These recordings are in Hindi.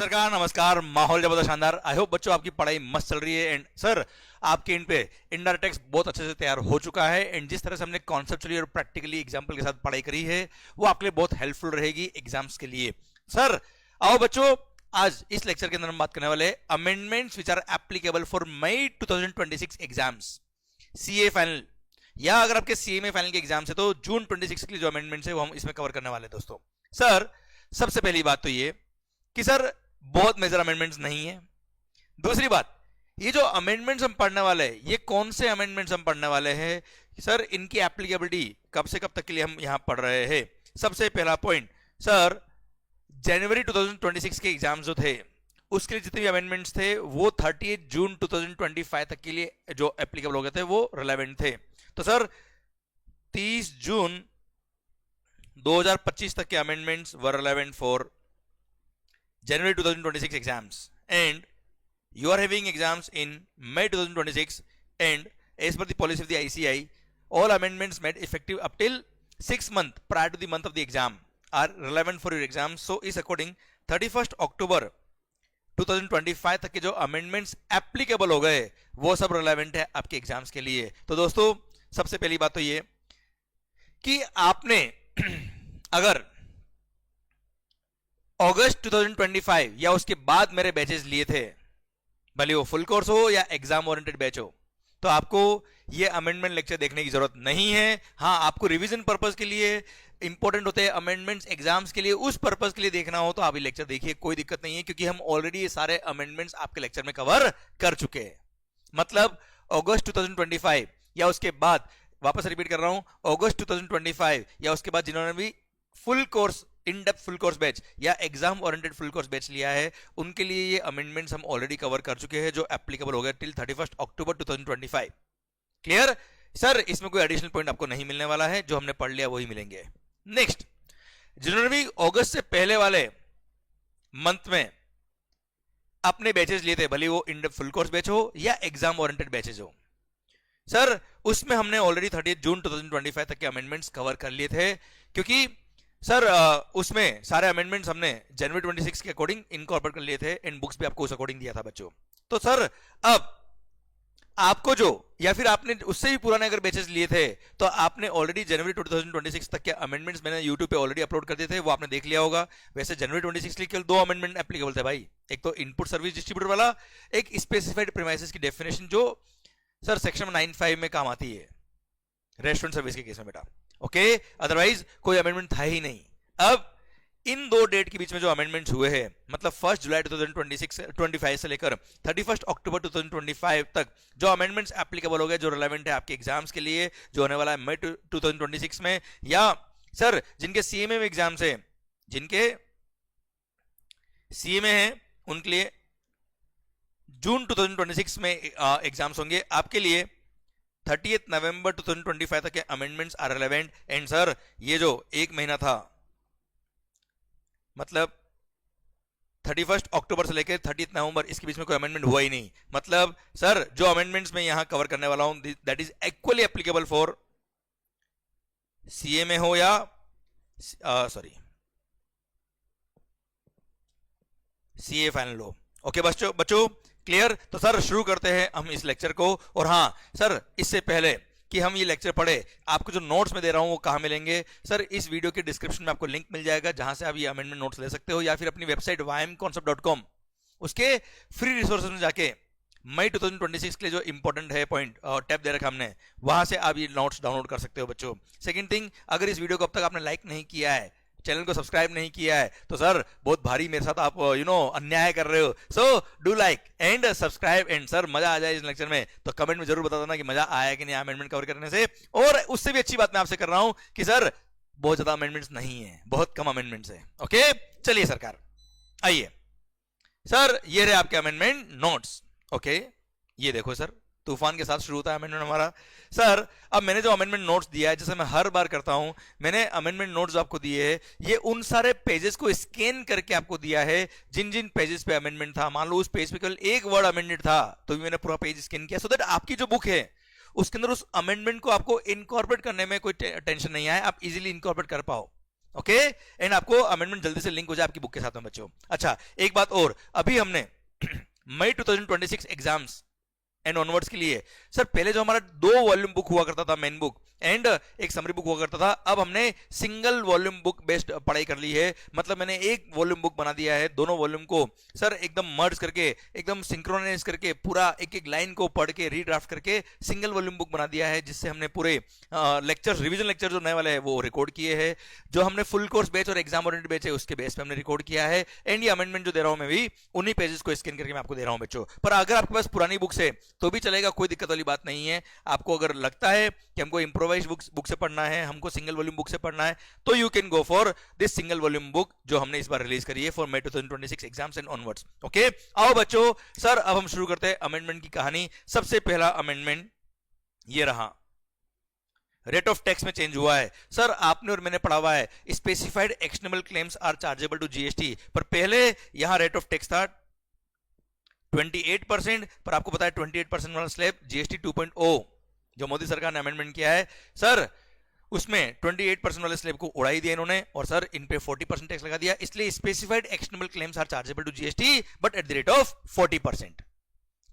सरकार नमस्कार। माहौल जबरदस्त शानदार। आई होप बच्चों आपकी पढ़ाई मस्त चल रही है। एंड सर आपके इन पे इंडायरेक्ट टेक्स्ट बहुत अच्छे से तैयार हो चुका है। एंड जिस तरह से हमने कॉन्सेप्चुअली और प्रैक्टिकली एग्जांपल के साथ पढ़ाई करी है वो आपके लिए बहुत हेल्पफुल रहेगी एग्जाम्स के लिए। सर आओ बच्चों, आज इस लेक्चर के अंदर हम बात करने वाले amendments which are applicable for May 2026 exams, CA final, या अगर आपके सीए में फाइनल के एग्जाम्स है तो जून 26 के लिए जो अमेंडमेंट्स है वो हम इसमें कवर करने वाले हैं दोस्तों। सर सबसे पहली बात तो ये कि सर बहुत मेजर अमेंडमेंट्स नहीं है। दूसरी बात, ये जो अमेंडमेंट्स हम पढ़ने वाले हैं ये कौन से अमेंडमेंट्स हम पढ़ने वाले हैं सर, इनकी एप्लीकेबिलिटी कब से कब तक के लिए हम यहां पढ़ रहे हैं। सबसे पहला पॉइंट सर, जनवरी 2026 के एग्जाम्स जो थे उसके लिए जितने भी अमेंडमेंट्स थे वो 30 जून 2025 तक के लिए जो एप्लीकेबल हो गए थे वो रिलेवेंट थे। तो सर 30 जून 2025 तक के amendments were relevant for January 2026 exams, and you are having exams in May 2026, and as per the policy of the ICI, all amendments made effective up till 6 months prior to the month of the exam are relevant for your exam. So is according 31st October 2025 तक के जो amendments applicable हो गए वो सब relevant है आपके एग्जाम्स के लिए। तो दोस्तों सबसे पहली बात तो ये कि आपने अगर अगस्त 2025 या उसके बाद मेरे बैचेस लिए थे, भले वो फुल कोर्स हो या एग्जाम ओरिएंटेड बैच हो, तो आपको ये अमेंडमेंट लेक्चर देखने की जरूरत नहीं है। हाँ, आपको रिवीजन पर्पस के लिए इंपॉर्टेंट होते हैं अमेंडमेंट्स, एग्जाम्स के लिए उस पर्पस के लिए देखना हो तो आप ये लेक्चर देखिए, कोई दिक्कत नहीं है, क्योंकि हम ऑलरेडी ये सारे अमेंडमेंट्स आपके लेक्चर में कवर कर चुके हैं। मतलब अगस्त 2025 या उसके बाद, वापस रिपीट कर रहा हूं, अगस्त 2025 या उसके बाद जिन्होंने भी full course, in depth full course batch या exam oriented full course batch लिया है उनके लिए ये अमेंडमेंट्स हम ऑलरेडी कवर कर चुके हैं जो एप्लीकेबल हो गए टिल 31 अक्टूबर 2025। क्लियर सर, इसमें कोई एडिशनल पॉइंट आपको नहीं मिलने वाला है, जो हमने पढ़ लिया वही मिलेंगे। नेक्स्ट, जिन्होंने भी अगस्त से पहले वाले मंथ में अपने बैचेस लिए थे, भले वो इन डेप्थ फुल कोर्स बैच हो या एग्जाम ओरिएंटेड बैचेस हो, सर उसमें हमने ऑलरेडी 30 जून 2025 तक के अमेंडमेंट्स कवर कर लिए थे, क्योंकि सर उसमें सारे अमेंडमेंट्स हमने जनवरी 26 के अकॉर्डिंग इनकॉर्पोरेट कर लिए थे, एंड बुक्स भी आपको उस अकॉर्डिंग दिया था बच्चों। तो सर अब आपको जो, या फिर आपने उससे भी पुराने अगर बैचेस लिए थे तो आपने ऑलरेडी जनवरी 2026 तक के अमेंडमेंट्स मैंने यूट्यूब पे ऑलरेडी अपलोड कर दिए थे, वो आपने देख लिया होगा। वैसे जनवरी 26 के लिए केवल 2 अमेंडमेंट एप्लीकेबल थे भाई, एक तो इनपुट सर्विस डिस्ट्रीब्यूटर वाला, एक स्पेसिफाइड प्रीमाइसेस की डेफिनेशन जो सर सेक्शन 95 में काम आती है रेस्टोरेंट सर्विस के केस में बेटा। ओके, अदरवाइज कोई अमेंडमेंट था ही नहीं। अब इन दो डेट के बीच में जो अमेंडमेंट्स हुए हैं, मतलब 1 जुलाई 2025 से लेकर 31 अक्टूबर 2025 तक जो अमेंडमेंट्स एप्लीकेबल हो गए, जो रिलेवेंट है आपके एग्जाम्स के लिए जो होने वाला है मई 2026 में, या सर जिनके सीएमए में एग्जाम्स है, जिनके सीएमए हैं उनके लिए जून 2026 में एग्जाम्स होंगे, आपके लिए 30 नवंबर 2025 तक के amendments are relevant. And sir ये जो एक महीना था, मतलब 31 अक्टूबर से लेकर 30 नवंबर, इसके बीच में कोई अमेंडमेंट हुआ ही नहीं। मतलब सर जो अमेंडमेंट्स मैं यहां कवर करने वाला हूं that is equally applicable for CMA हो या सीए फाइनल हो। ओके बच्चों क्लियर। तो सर शुरू करते हैं हम इस लेक्चर को। और हाँ सर, इससे पहले कि हम ये लेक्चर पढ़े, आपको जो नोट्स में दे रहा हूं वो कहां मिलेंगे सर, इस वीडियो के डिस्क्रिप्शन में आपको लिंक मिल जाएगा जहां से आप ये अमेंडमेंट नोट्स ले सकते हो, या फिर अपनी वेबसाइट wimconcept.com उसके फ्री रिसोर्सेज में जाके मई 2026 के लिए जो इंपॉर्टेंट है पॉइंट टैब दे रखा हमने, वहां से आप ये नोट्स डाउनलोड कर सकते हो बच्चों। सेकंड थिंग, अगर इस वीडियो को अब तक आपने लाइक नहीं किया है, चैनल को सब्सक्राइब नहीं किया है, तो सर बहुत भारी मेरे साथ आप अन्याय कर रहे हो। So do like and subscribe. And sir मजा आ जाए इस लेक्चर में तो कमेंट में जरूर बता देना कि मजा आया कि नहीं अमेंडमेंट कवर करने से। और उससे भी अच्छी बात मैं आपसे कर रहा हूं कि सर बहुत ज्यादा अमेंडमेंट्स नहीं है, बहुत कम अमेंडमेंट्स है। ओके चलिए सरकार, आइए सर, ये रहे आपके अमेंडमेंट नोट्स। ओके ये देखो सर, तूफान के साथ शुरू होता है अमेंडमेंट हमारा। सर अब मैंने जो अमेंडमेंट नोट्स दिया है, जैसे मैं हर बार करता हूं, मैंने अमेंडमेंट नोट्स आपको दिए हैं, ये उन सारे पेजेस को स्कैन करके आपको दिया है जिन जिन पेजेस पे अमेंडमेंट था। मान लो उस पेज पे केवल एक वर्ड अमेंडेड था तो भी मैंने पूरा पेज स्कैन किया, सो दैट आपकी जो बुक है उसके अंदर उस अमेंडमेंट को आपको इनकॉर्पोरेट करने में कोई टेंशन नहीं आए, आप इजीली इनकॉर्पोरेट कर पाओ। ओके एंड आपको अमेंडमेंट जल्दी से लिंक हो जाए आपकी बुक के साथ में बच्चों। अच्छा एक बात और, अभी हमने मई 2026 एग्जाम्स एंड ऑनवर्ड्स के लिए सर पहले जो हमारा 2 वॉल्यूम बुक हुआ करता था, मेन बुक एंड एक समरी बुक हुआ करता था, अब हमने सिंगल वॉल्यूम बुक बेस्ड पढ़ाई कर ली है। मतलब मैंने एक वॉल्यूम बुक बना दिया है, दोनों वॉल्यूम को सर एकदम मर्ज करके, एकदम सिंक्रोनाइज करके, पूरा एक एक लाइन को पढ़ के रीड्राफ्ट करके सिंगल वॉल्यूम बुक बना दिया है, जिससे हमने पूरे लेक्चर्स, रिवीजन लेक्चर जो नए वाले हैं वो रिकॉर्ड किए हैं, जो हमने फुल कोर्स बैच और एग्जाम ओरिएंटेड बैच है उसके बेस पे हमने रिकॉर्ड किया है। एंड ये अमेंडमेंट जो दे रहा हूं मैं भी उन्हीं पेजेस को स्कैन करके मैं आपको दे रहा हूं बच्चों। पर अगर आपके पास पुरानी बुक्स है तो भी चलेगा, कोई दिक्कत वाली बात नहीं है। आपको अगर लगता है कि हमको इंप्रोवाइज बुक से पढ़ना है, हमको सिंगल वॉल्यूम बुक से पढ़ना है, तो you can go for this single volume book जो हमने इस बार रिलीज करी है for May 2026 exams and onwards. Okay आओ बच्चों, सर अब हम शुरू करते हैं अमेंडमेंट की कहानी। सबसे पहला अमेंडमेंट ये रहा, रेट ऑफ टैक्स में चेंज हुआ है। सर आपने और मैंने पढ़ा हुआ है specified actionable claims are chargeable to GST, पर पहले यहां रेट ऑफ टैक्स था 28%, पर आपको पता है 28% वाला स्लैब जीएसटी 2.0 जो मोदी सरकार ने अमेंडमेंट किया है सर, उसमें 28% वाले स्लैब को उड़ाई दिया इन्होंने और सर इन पे 40% टैक्स लगा दिया। इसलिए specified actionable claims are chargeable to GST but at the rate of 40%।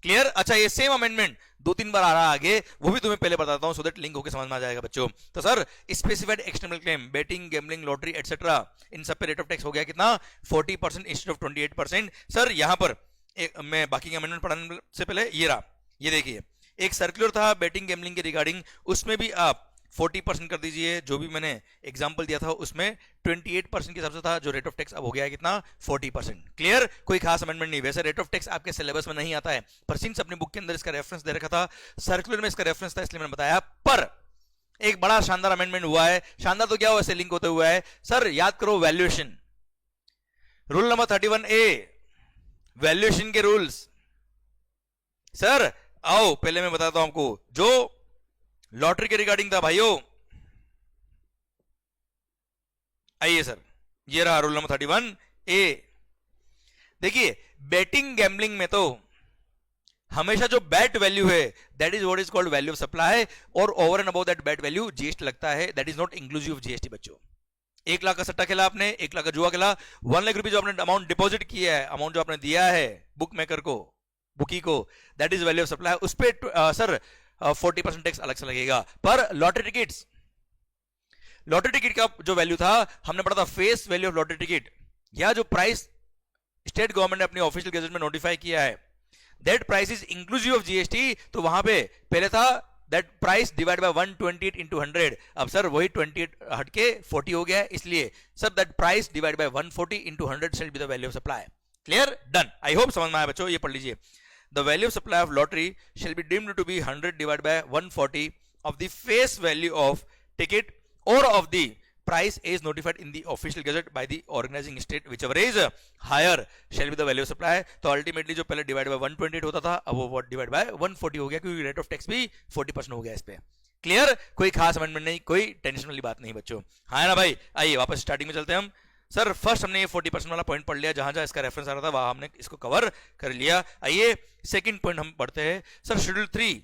Clear? अच्छा ये सेम अमेंडमेंट 2-3 बार आ रहा है आगे, वो भी तुम्हें पहले बताता हूं सो दैट लिंक होकर समझ में आ जाएगा बच्चों। तो sir specified actionable claim, betting, gambling, lottery etcetera, इन सब पे रेट ऑफ टैक्स हो गया कितना 40% इंस्टेड ऑफ 28%। सर यहां पर मैं बाकी के अमेंडमेंट पढ़ाने से पहले ये रहा, ये देखिए एक सर्कुलर था बेटिंग गैम्बलिंग के रिगार्डिंग, उसमें भी आप 40% कर दीजिए, जो भी मैंने एग्जांपल दिया था उसमें 28% के हिसाब से था, जो रेट ऑफ टैक्स अब हो गया है कितना 40%। क्लियर? कोई खास अमेंडमेंट नहीं। वैसे रेट ऑफ टैक्स आपके सिलेबस में नहीं आता है, पर सिंस अपनी बुक के अंदर इसका रेफरेंस दे रखा था, सर्कुलर में इसका रेफरेंस था, इसलिए मैंने बताया। पर एक बड़ा शानदार अमेंडमेंट हुआ है, शानदार तो क्या हुआ, ऐसे लिंक होते हुआ है सर, याद करो valuation, rule number 31A, valuation के रूल्स। सर आओ पहले मैं बताता हूं आपको, जो लॉटरी के रिगार्डिंग था भाइयों, आइए सर ये रहा रूल नंबर 31A। देखिए बेटिंग गैम्बलिंग में तो हमेशा जो बैट वैल्यू है that is what is called value of supply, और over and above that bet value GST लगता है, that is not inclusive of GST बच्चों। 1 लाख का सट्टा खेला आपने, 1 लाख का जुआ खेला, 1 लाख रुपए जो आपने अमाउंट डिपॉजिट किया है, अमाउंट जो आपने दिया है बुक मेकर को, बुकी को, that is value of supply. उस पर सर 40% टैक्स अलग से लगेगा। पर लॉटरी टिकट्स, लॉटरी टिकट का जो वैल्यू था हमने पढ़ा था face value of lottery ticket, या जो प्राइस स्टेट गवर्नमेंट ने अपनी ऑफिशियल गजट में नोटिफाई किया है, that price is inclusive of GST. तो वहां पे पहले था that price divide by 128 into 100, अब सर वही 28 हटके 40 हो गया, इसलिए sir that price divide by 140 into 100 shall be the value of supply. Clear? Done? I hope समझ में आया बच्चों, ये पढ़ लीजिए। The value of supply of lottery shall be deemed to be 100 divided by 140 of the face value of ticket or of the price is notified in the official gazette by the organizing state, whichever is higher shall be the value of supply। तो अल्टीमेटली जो पहले डिवाइड बाय 128 होता था अब वो डिवाइड बाय 140 हो गया, क्योंकि रेट ऑफ टैक्स भी 40% हो गया इस पे। क्लियर? कोई खास अमेंडमेंट नहीं, कोई टेंशन वाली बात नहीं बच्चों, हाँ ना भाई? आइए वापस स्टार्टिंग में चलते हैं हम। सर फर्स्ट हमने ये 40% वाला पॉइंट पढ़ लिया, जहां जहां इसका रेफरेंस आ रहा था वहां हमने इसको कवर कर लिया। आइए सेकंड पॉइंट हम पढ़ते हैं। सर शेड्यूल 3,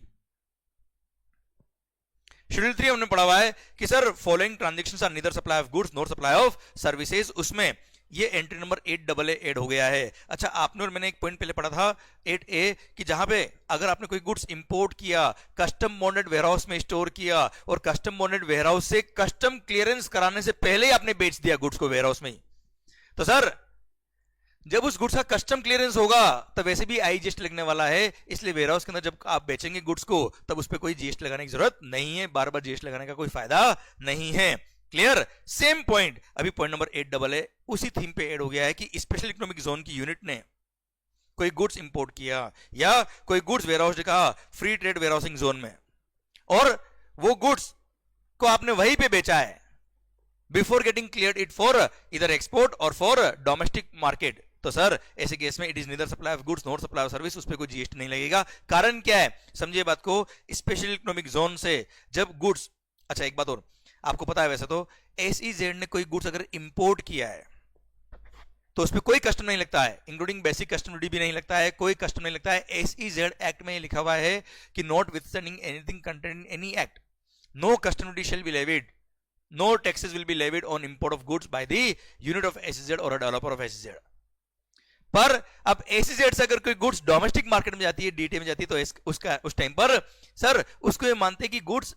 शेड्यूल 3 हमने पढ़ा हुआ है कि sir following transactions are neither supply of goods nor supply of services, उसमें ये एंट्री नंबर 8AA ऐड हो गया है। अच्छा आपने और मैंने एक पॉइंट पहले पढ़ा था 8A कि जहां पे अगर आपने कोई गुड्स इंपोर्ट किया, कस्टम बॉन्डेड वेयरहाउस में स्टोर किया और कस्टम बॉन्डेड वेयरहाउस से कस्टम क्लियरेंस कराने से पहले ही आपने बेच दिया गुड्स को वेयरहाउस में ही, तो सर जब उस गुड्स का कस्टम क्लियरेंस होगा तब वैसे भी आई जीएसटी लगने वाला है, इसलिए वेयरहाउस के अंदर जब आप बेचेंगे गुड्स को तब उस पर कोई जीएसटी लगाने की जरूरत नहीं है, बार बार जीएसटी लगाने का कोई फायदा नहीं है। क्लियर? सेम पॉइंट अभी पॉइंट नंबर 8AA उसी थीम पे ऐड हो गया है कि स्पेशल इकोनॉमिक जोन की यूनिट ने कोई गुड्स इंपोर्ट किया या कोई गुड्स वेयरहाउस का फ्री ट्रेड वेयरहाउसिंग जोन में, और वो गुड्स को आपने वहीं पे बेचा है before getting cleared it for इधर एक्सपोर्ट और फॉर डोमेस्टिक मार्केट, तो सर ऐसे केस में it is neither supply of goods nor supply of service, उस पर कोई जीएसटी नहीं लगेगा। कारण क्या है समझिए बात को, स्पेशल इकोनॉमिक जोन से जब गुड्स, अच्छा एक बात और आपको पता है, वैसे तो एसईजेड ने कोई गुड्स अगर इंपोर्ट किया है तो उस पर कोई कस्टम नहीं लगता है, इंक्लूडिंग बेसिक कस्टम ड्यूटी भी नहीं लगता है, कोई कस्टम नहीं लगता है। एसईजेड एक्ट में लिखा हुआ है कि notwithstanding anything content in any act no custom duty shall be levied no taxes will be levied on import of goods by the unit of SEZ और अ डेवलपर ऑफ एसईजेड। पर अब एसईजेड से अगर कोई गुड्स डोमेस्टिक मार्केट में जाती है, डीटीए में जाती है, तो उसका उस टाइम पर सर उसको ये मानते हैं कि गुड्स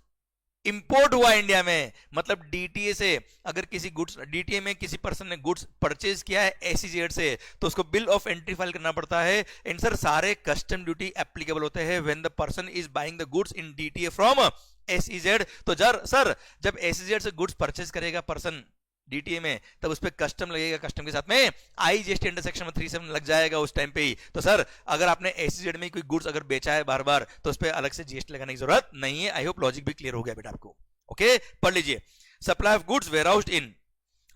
इंपोर्ट हुआ इंडिया में। मतलब डीटीए से अगर किसी गुड्स, डीटीए में किसी पर्सन ने गुड्स परचेज किया है एसईजेड से, तो उसको बिल ऑफ एंट्री फाइल करना पड़ता है। एंड सर सारे कस्टम ड्यूटी एप्लीकेबल होते हैं when the person is buying the goods in DTA from SEZ. तो सर जब एसईजेड से गुड्स परचेज करेगा पर्सन डीटीए में, तब उस पर कस्टम लगेगा, कस्टम के साथ में आईजीएसटी अंडर सेक्शन 37 लग जाएगा उस टाइम पे ही। तो सर अगर आपने एसईजेड में कोई गुड्स अगर बेचा है बार बार, तो उस पर अलग से जीएसटी लगाने की जरूरत नहीं है। आई होप लॉजिक भी क्लियर हो गया बेटा आपको। ओके, पढ़ लीजिए। Supply of goods warehoused in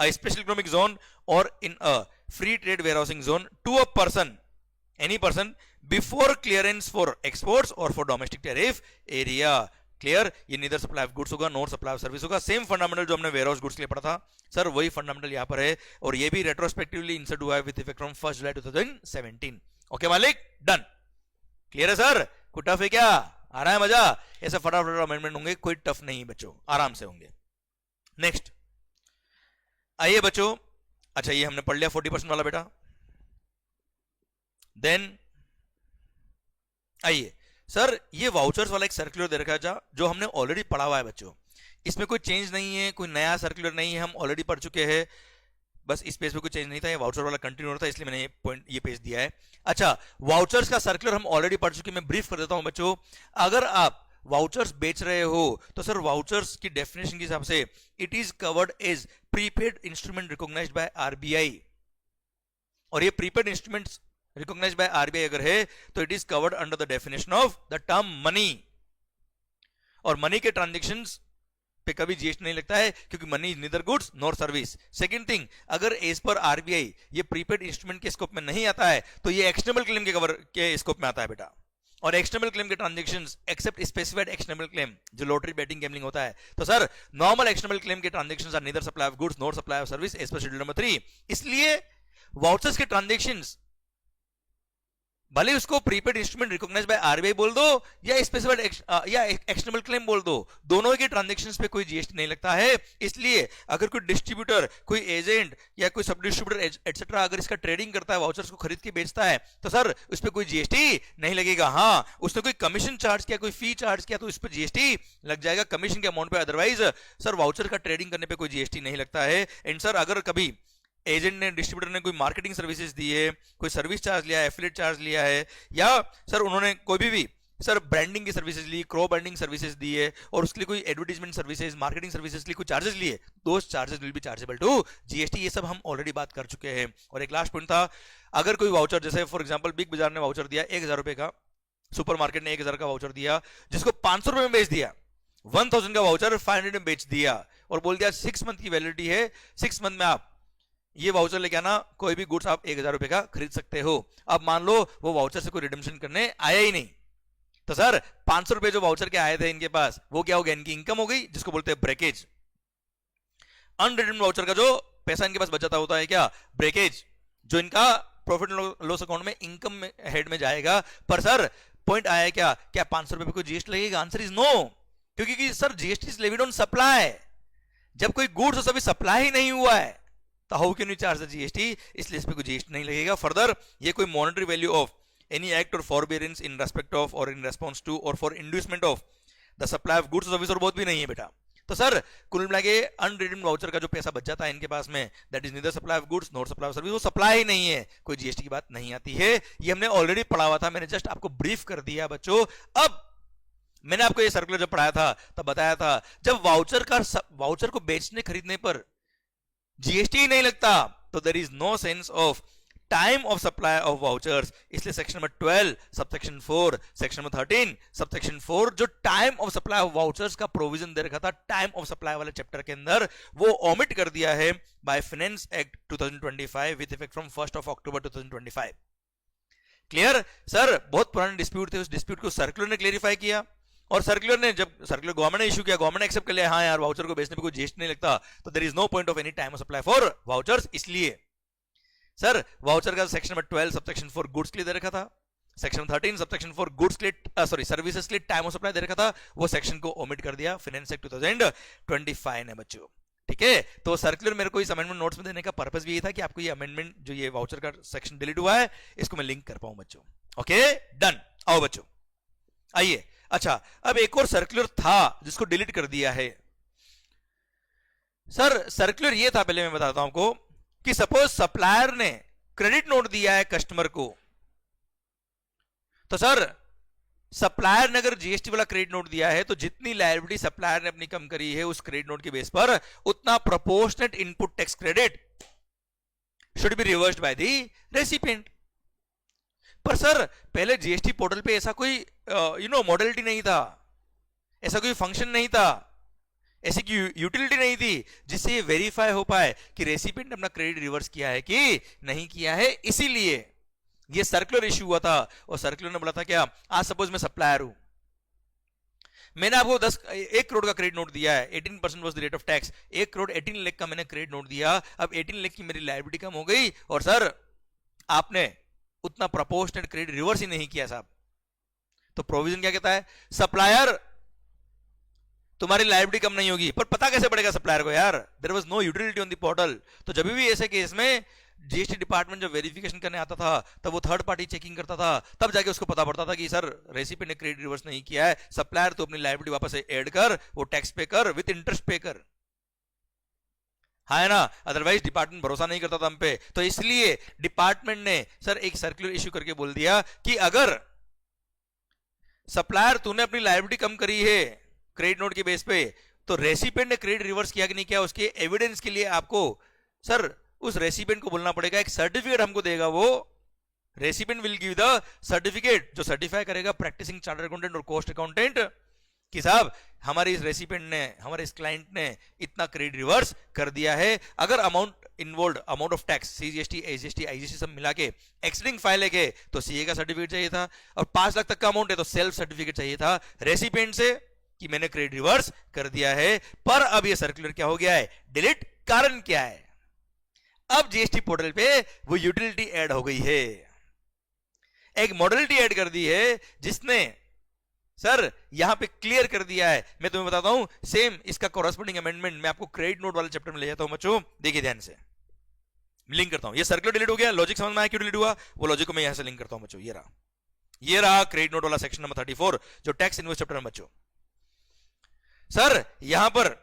a special economic zone और in a free trade warehousing zone to a person, any person, before clearance for exports और for domestic tariff area. Clear? ये नीदर सप्लाई ऑफ गुड्स होगा नॉर सप्लाई ऑफ सर्विस होगा। सेम फंडामेंटल जो हमने वेयरहाउस गुड्स के लिए पढ़ा था सर, वही फंडामेंटल यहां पर है, और ये भी रेट्रोस्पेक्टिवली इंसर्ट हुआ है with effect from 1 July 2017। Okay मालिक, डन। क्लियर है सर? कोई टफ है क्या? आ रहा है मजा? ऐसा फटाफट अमेंडमेंट होंगे, कोई टफ नहीं बच्चों, आराम से होंगे। नेक्स्ट आइए बच्चों, अच्छा ये हमने पढ़ लिया 40% वाला बेटा। देन आइए सर, ये वाउचर्स वाला एक सर्कुलर दे रखा है जो हमने ऑलरेडी पढ़ा हुआ है बच्चों। इसमें कोई चेंज नहीं है, कोई नया सर्कुलर नहीं है, हम ऑलरेडी पढ़ चुके हैं। बस इस पेज पे कोई चेंज नहीं था, ये वाउचर वाला कंटिन्यू हो रहा था, इसलिए मैंने ये पेज दिया है। अच्छा, वाउचर्स का सर्कुलर हम ऑलरेडी पढ़ चुके हैं, मैं ब्रीफ कर देता हूं बच्चों। अगर आप वाउचर्स बेच रहे हो तो सर वाउचर्स की डेफिनेशन के हिसाब से it is covered as prepaid instrument recognised by RBI. और ये prepaid instruments recognised by RBI अगर है तो it is covered under the definition of the term money. और मनी के ट्रांजेक्शंस पे कभी जीएसटी नहीं लगता है, क्योंकि money is neither goods nor service. Second thing, अगर एज पर आरबीआई ये प्रीपेड इंस्ट्रूमेंट के स्कोप में नहीं आता है, तो ये एक्शनेबल क्लेम के कवर के स्कोप में आता है बेटा। और एक्शनेबल क्लेम के transactions except specified actionable claim, जो लॉटरी बैटिंग गैम्बलिंग होता है, तो सर नॉर्मल एक्शनेबल क्लेम के transactions are neither supply of goods nor supply of service as per schedule number 3। इसलिए वाउचर्स के ट्रांजेक्शंस भले उसको prepaid instrument recognised by RBI बोल दो या स्पेसिफाइड या एक्शनेबल क्लेम बोल दो, दोनों के ट्रांजैक्शंस पे कोई जीएसटी नहीं लगता है। इसलिए अगर कोई डिस्ट्रीब्यूटर, कोई एजेंट या कोई सब डिस्ट्रीब्यूटर एटसेट्रा अगर इसका ट्रेडिंग करता है, वाउचर्स को खरीद के बेचता है, तो सर उस पर कोई जीएसटी नहीं लगेगा। हाँ, उसने कोई कमीशन चार्ज किया, कोई फी चार्ज किया, तो उस पर जीएसटी लग जाएगा कमीशन के अमाउंट पे। अदरवाइज सर वाउचर का ट्रेडिंग करने पे कोई जीएसटी नहीं लगता है। एंड सर अगर कभी एजेंट ने, डिस्ट्रीब्यूटर ने कोई मार्केटिंग सर्विसेज दी है, कोई सर्विस चार्ज लिया है, एफिलिएट चार्ज लिया है, या सर उन्होंने कोई भी सर ब्रांडिंग की सर्विसेज ली, क्रॉ ब्रांडिंग सर्विसेज दी है, और उसके लिए कोई एडवर्टाइजमेंट सर्विसेज, मार्केटिंग सर्विसेज के लिए कोई चार्जेस लिए, those charges will be chargeable to GST. ये सब हम ऑलरेडी बात कर चुके हैं। और एक लास्ट पॉइंट था, अगर कोई वाउचर, जैसे फॉर एग्जाम्पल बिग बाजार ने वाउचर दिया 1000 रुपए का, सुपर मार्केट ने 1000 का वाउचर दिया, जिसको 500 रुपए में बेच दिया, 1000 का वाउचर 500 में बेच दिया, और बोल दिया 6 मंथ की वैलिडिटी है, 6 मंथ में आप ये वाउचर लेके आना, कोई भी गुड्स आप 1000 रुपए का खरीद सकते हो। अब मान लो वो वाउचर से कोई रिडेम्पशन करने आया ही नहीं, तो सर 500 रुपए जो वाउचर के आए थे इनके पास, वो क्या हो गया? इनकी इनकम हो गई, जिसको बोलते हैं ब्रेकेज। अनरिडीम्ड वाउचर का जो पैसा इनके पास बच जाता होता है क्या? ब्रेकेज, जो इनका प्रॉफिट लॉस अकाउंट में इनकम हेड में जाएगा। पर सर पॉइंट आया क्या 500 रुपए पे कोई जीएसटी लगेगा? आंसर इज नो, क्योंकि sir GST is levied on supply. जब कोई गुड्स अभी सप्लाई ही नहीं हुआ है, तो how can you charge the GST? इसलिए इस पे कोई जीएसटी नहीं लगेगा। फर्दर ये कोई monetary value of any act और फॉरबियरेंस इन रेस्पेक्ट ऑफ और इन रेस्पॉन्स टू और for inducement of the supply of goods service और बहुत भी नहीं है बेटा। तो सर कुल मिला के अनरिडीम्ड वाउचर का जो पैसा बच जाता है इनके पास में, that is neither supply of goods nor supply of service, वो सप्लाई ही नहीं है, कोई जीएसटी की बात नहीं आती है। ये हमने ऑलरेडी पढ़ा हुआ था, मैंने जस्ट आपको ब्रीफ कर दिया बच्चों। अब मैंने आपको ये सर्कुलर जब पढ़ाया था तब बताया था, जब वाउचर को बेचने खरीदने पर जीएसटी नहीं लगता, तो there is no sense of time of supply of vouchers. इसलिए section number 12 subsection 4, section number 13 subsection 4 जो time of supply of vouchers का प्रोविजन दे रखा था टाइम ऑफ सप्लाई वाले चैप्टर के अंदर, वो ओमिट कर दिया है by finance act 2025 with effect from 1 October 2025। Clear? Sir बहुत पुराने डिस्प्यूट थे, उस डिस्प्यूट को सर्कुलर ने क्लेरिफाई किया, और सर्कुलर ने, जब सर्कुलर गवर्नमेंट ने इशू किया, गवर्नमेंट ने एक्सेप्ट कर लिया, हाँ यार वाउचर को बेचने पे कोई जीएसटी नहीं लगता, तो there is no point of any time of supply for vouchers. इसलिए सर वाउचर का सेक्शन नंबर 12 सबसेक्शन 4 गुड्स के लिए दे रखा था, सेक्शन 13 सबसेक्शन 4 गुड्स के लिए, सॉरी सर्विसेज के लिए टाइम ऑफ सप्लाई दे रखा था, वो सेक्शन को ओमिट कर दिया फाइनेंस एक्ट 2025 ने बच्चों। ठीक है, तो सर्कुलर मेरे को इस अमेंडमेंट नोट्स में देने का पर्पस भी यही था कि आपको ये अमेंडमेंट जो ये वाउचर का सेक्शन डिलीट हुआ है इसको मैं लिंक कर पाऊं बच्चों। ओके डन, आओ बच्चों आइए। अच्छा अब एक और सर्कुलर था जिसको डिलीट कर दिया है। सर सर्कुलर ये था, पहले मैं बताता हूं आपको, कि सपोज सप्लायर ने क्रेडिट नोट दिया है कस्टमर को, तो सर सप्लायर ने अगर जीएसटी वाला क्रेडिट नोट दिया है तो जितनी लायबिलिटी सप्लायर ने अपनी कम करी है उस क्रेडिट नोट के बेस पर उतना proportionate input tax credit should be reversed by the recipient. पर सर पहले जीएसटी पोर्टल पे ऐसा कोई मॉडलिटी नहीं था, ऐसा कोई फंक्शन नहीं था, ऐसी की यूटिलिटी नहीं थी जिससे ये वेरीफाई हो पाए कि रेसिपिएंट ने अपना क्रेडिट रिवर्स किया है कि नहीं किया है। इसीलिए ये सर्कुलर इश्यू हुआ था और सर्कुलर ने बोला था क्या, आज सपोज मैं सप्लायर हूं, मैंने आपको 1 करोड़ का क्रेडिट नोट दिया है, 18% was the rate of tax, 1 crore 18 lakh का मैंने क्रेडिट नोट दिया, अब 18 लाख की मेरी लायबिलिटी कम हो गई और सर आपने उतना प्रोपोर्शनेट क्रेडिट रिवर्स ही नहीं किया साहब। तो प्रोविजन क्या कहता है, सप्लायर तुम्हारी लायबिलिटी कम नहीं होगी, पर पता कैसे पड़ेगा सप्लायर को यार, there was no utility on the portal. तो जब भी ऐसे केस में जीएसटी डिपार्टमेंट जब वेरिफिकेशन करने आता था तब वो थर्ड पार्टी चेकिंग करता था, तब जाके उसको पता पड़ता था कि सर रेसिपिएंट ने क्रेडिट रिवर्स नहीं किया है, सप्लायर तो अपनी लायबिलिटी वापस ऐड कर, वो टैक्स पे कर, विद इंटरेस्ट पे कर, हाँ है ना, अदरवाइज डिपार्टमेंट भरोसा नहीं करता था हम पे। तो इसलिए डिपार्टमेंट ने सर एक सर्कुलर इश्यू करके बोल दिया कि अगर सप्लायर तूने अपनी लायबिलिटी कम करी है क्रेडिट नोट के बेस पे, तो रेसिपिएंट ने क्रेडिट रिवर्स किया कि नहीं किया, उसके एविडेंस के लिए आपको सर उस रेसिपिएंट को बोलना पड़ेगा, एक सर्टिफिकेट हमको देगा, वो recipient will give the certificate जो सर्टिफाई करेगा प्रैक्टिसिंग चार्टर्ड अकाउंटेंट और कॉस्ट अकाउंटेंट कि साहब हमारे इस रेसिपिएंट ने, हमारे इस क्लाइंट ने इतना क्रेडिट रिवर्स कर दिया है। अगर amount involve, amount of tax, CGST, SGST, IGST सब मिला के एक्सीडिंग फाइल है तो सीए का सर्टिफिकेट चाहिए था, और 5 लाख तक का अमाउंट है तो सेल्फ सर्टिफिकेट चाहिए था रेसिपिएंट से कि मैंने क्रेडिट रिवर्स कर दिया है। पर अब ये सर्कुलर क्या हो गया है, डिलीट। कारण क्या है, अब जीएसटी पोर्टल पे वो यूटिलिटी ऐड हो गई है, एक मॉडलिटी ऐड कर दी है जिसने सर यहां पे क्लियर कर दिया है। मैं तुम्हें बताता हूं सेम इसका कॉरेस्पॉन्डिंग अमेंडमेंट मैं आपको क्रेडिट नोट वाले चैप्टर में ले जाता हूं बच्चों, देखिए ध्यान से लिंक करता हूं। ये सर्कुलर डिलीट हो गया, लॉजिक समझ में आया क्यों डिलीट हुआ, वो लॉजिक को मैं यहां से लिंक करता हूं बच्चों। ये रहा क्रेडिट नोट वाला सेक्शन नंबर 34 जो टैक्स इनवॉइस चैप्टर में बच्चों। सर यहां पर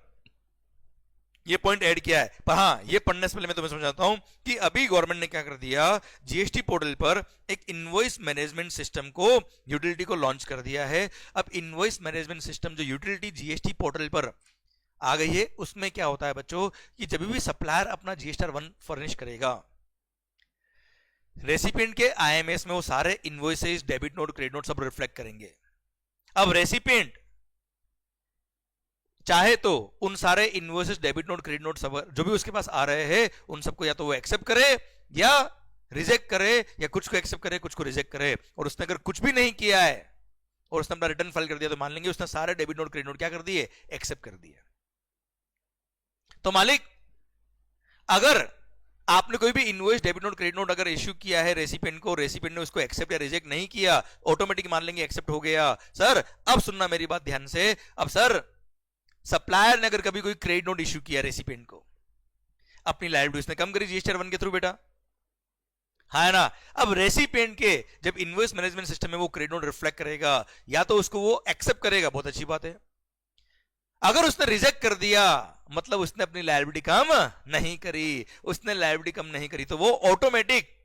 ये पॉइंट ऐड किया है, पर हाँ ये पढ़ने से पहले मैं तुम्हें समझाता हूं कि अभी गवर्नमेंट ने क्या कर दिया, जीएसटी पोर्टल पर एक इनवॉइस मैनेजमेंट सिस्टम को, यूटिलिटी को लॉन्च कर दिया है। अब इनवॉइस मैनेजमेंट सिस्टम जो यूटिलिटी जीएसटी पोर्टल पर आ गई है उसमें क्या होता है बच्चों कि जब भी सप्लायर अपना जीएसटी 1 फर्निश करेगा, रेसिपिएंट के आईएमएस में वो सारे invoices, debit note, credit note सब रिफ्लेक्ट करेंगे। अब रेसिपिएंट चाहे तो उन सारे invoices, debit note, credit note सब जो भी उसके पास आ रहे हैं उन सबको या तो वो एक्सेप्ट करे या रिजेक्ट करे, या कुछ को एक्सेप्ट करे कुछ को रिजेक्ट करे। और उसने अगर कुछ भी नहीं किया है और उसने अपना रिटर्न फाइल कर दिया तो मान लेंगे उसने सारे डेबिट नोट, क्रेडिट नोट क्या कर दिए, एक्सेप्ट कर दिए। तो मालिक अगर आपने कोई भी invoice, debit note, credit note अगर इश्यू किया है रेसिपिएंट को, रेसिपिएंट ने उसको एक्सेप्ट या रिजेक्ट नहीं किया, ऑटोमेटिक मान लेंगे एक्सेप्ट हो गया। सर अब सुनना मेरी बात ध्यान से, अब सर सप्लायर ने अगर कभी कोई क्रेडिट नोट इश्यू किया रेसिपिएंट को, अपनी लायबिलिटी उसने कम करी जीएसटी 1 के थ्रू बेटा, है ना। अब रेसिपिएंट के जब इनवॉइस मैनेजमेंट सिस्टम में वो क्रेडिट नोट रिफ्लेक्ट करेगा, या तो उसको वो एक्सेप्ट करेगा, बहुत अच्छी बात है। अगर उसने रिजेक्ट कर दिया मतलब उसने अपनी लायबिलिटी कम नहीं करी, उसने लायबिलिटी कम नहीं करी तो वो ऑटोमेटिक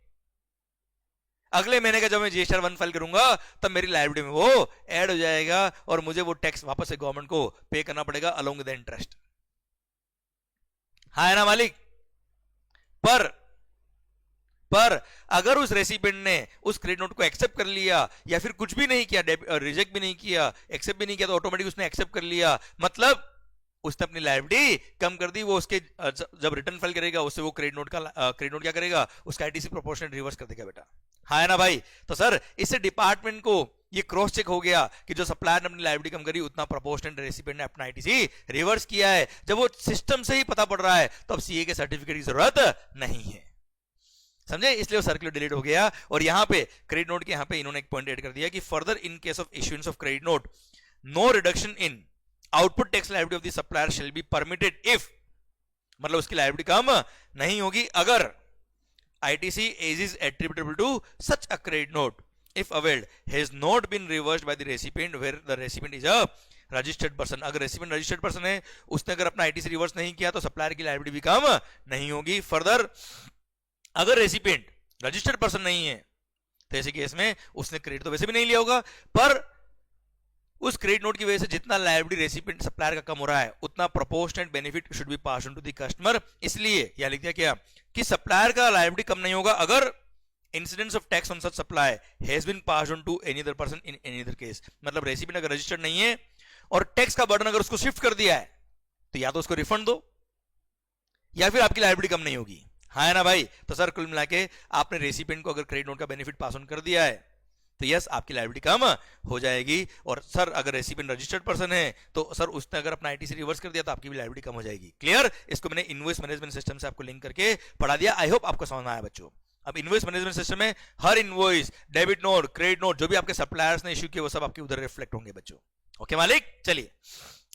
अगले महीने का जब मैं जीएसटी 1 फाइल करूंगा तब मेरी लायबिलिटी में वो ऐड हो जाएगा और मुझे वो टैक्स वापस से गवर्नमेंट को पे करना पड़ेगा अलोंग विद इंटरेस्ट, हाँ है ना मालिक। पर अगर उस रेसिपिएंट ने उस क्रेडिट नोट को एक्सेप्ट कर लिया या फिर कुछ भी नहीं किया, रिजेक्ट भी नहीं किया, एक्सेप्ट भी नहीं किया, तो ऑटोमेटिक उसने एक्सेप्ट कर लिया, मतलब उसने अपनी लायबिलिटी कम कर दी। वो उसके जब रिटर्न फाइल करेगा उससे वो क्रेडिट नोट क्या करेगा, उसका आईटीसी प्रोपोर्शनल रिवर्स कर देगा बेटा, हाँ है ना भाई। तो सर इससे डिपार्टमेंट को ये क्रॉस चेक हो गया कि जो सप्लायर ने अपनी लायबिलिटी कम करी उतना प्रोपोर्शनल रेसिपिएंट ने अपना आईटीसी रिवर्स किया है। जब वो सिस्टम से ही पता पड़ रहा है तो अब सीए के सर्टिफिकेट की जरूरत नहीं है, समझे, इसलिए वो सर्कुलर डिलीट हो गया। और यहां पे क्रेडिट नोट के यहां पे इन्होंने एक पॉइंट ऐड कर दिया कि further in case of issuance of credit note no reduction in output tax liability of the supplier shall be permitted if मतलब उसकी लायबिलिटी कम नहीं होगी अगर ITC as is attributable to such a credit note if availed has not been reversed by the recipient where the recipient is a registered person. अगर रेसिपिएंट रजिस्टर्ड पर्सन है, उसने अगर अपना ITC रिवर्स नहीं किया तो सप्लायर की लायबिलिटी भी कम नहीं होगी। फर्दर अगर रेसिपिएंट रजिस्टर्ड पर्सन नहीं है तो ऐसे केस में उसने क्रेडिट तो वैसे भी नहीं लिया होगा, पर उस क्रेडिट नोट की वजह से जितना लायबिलिटी रेसिपिएंट सप्लायर का कम हो रहा है उतना proportionate benefit should be pass on to the customer. इसलिए यह लिख दिया क्या कि सप्लायर का लायबिलिटी कम नहीं होगा अगर incidence of tax on such supply has been passed on to any other person in any other case. मतलब रेसिपिएंट अगर रजिस्टर्ड नहीं है और टैक्स का बर्डन अगर उसको शिफ्ट कर दिया है तो या तो उसको रिफंड दो या फिर आपकी लायबिलिटी कम नहीं होगी। हाँ है ना भाई? तो सर कुल मिला के आपने रेसिपिएंट को अगर क्रेडिट नोट का बेनिफिट पास ऑन कर दिया है तो यस आपकी लायबिलिटी कम हो जाएगी। और सर अगर रेसिपिएंट रजिस्टर्ड पर्सन है तो सर उसने अगर अपना ITC रिवर्स कर दिया तो आपकी भी लायबिलिटी कम हो जाएगी। क्लियर? इसको मैंने इनवॉइस मैनेजमेंट सिस्टम से आपको लिंक करके पढ़ा दिया। आई होप आपको समझ में आया बच्चों। अब इनवॉइस मैनेजमेंट सिस्टम में हर invoice, debit note, credit note जो भी आपके सप्लायर्स ने इश्यू किए वो सब आपके उधर रिफ्लेक्ट होंगे बच्चों। ओके मालिक? चलिए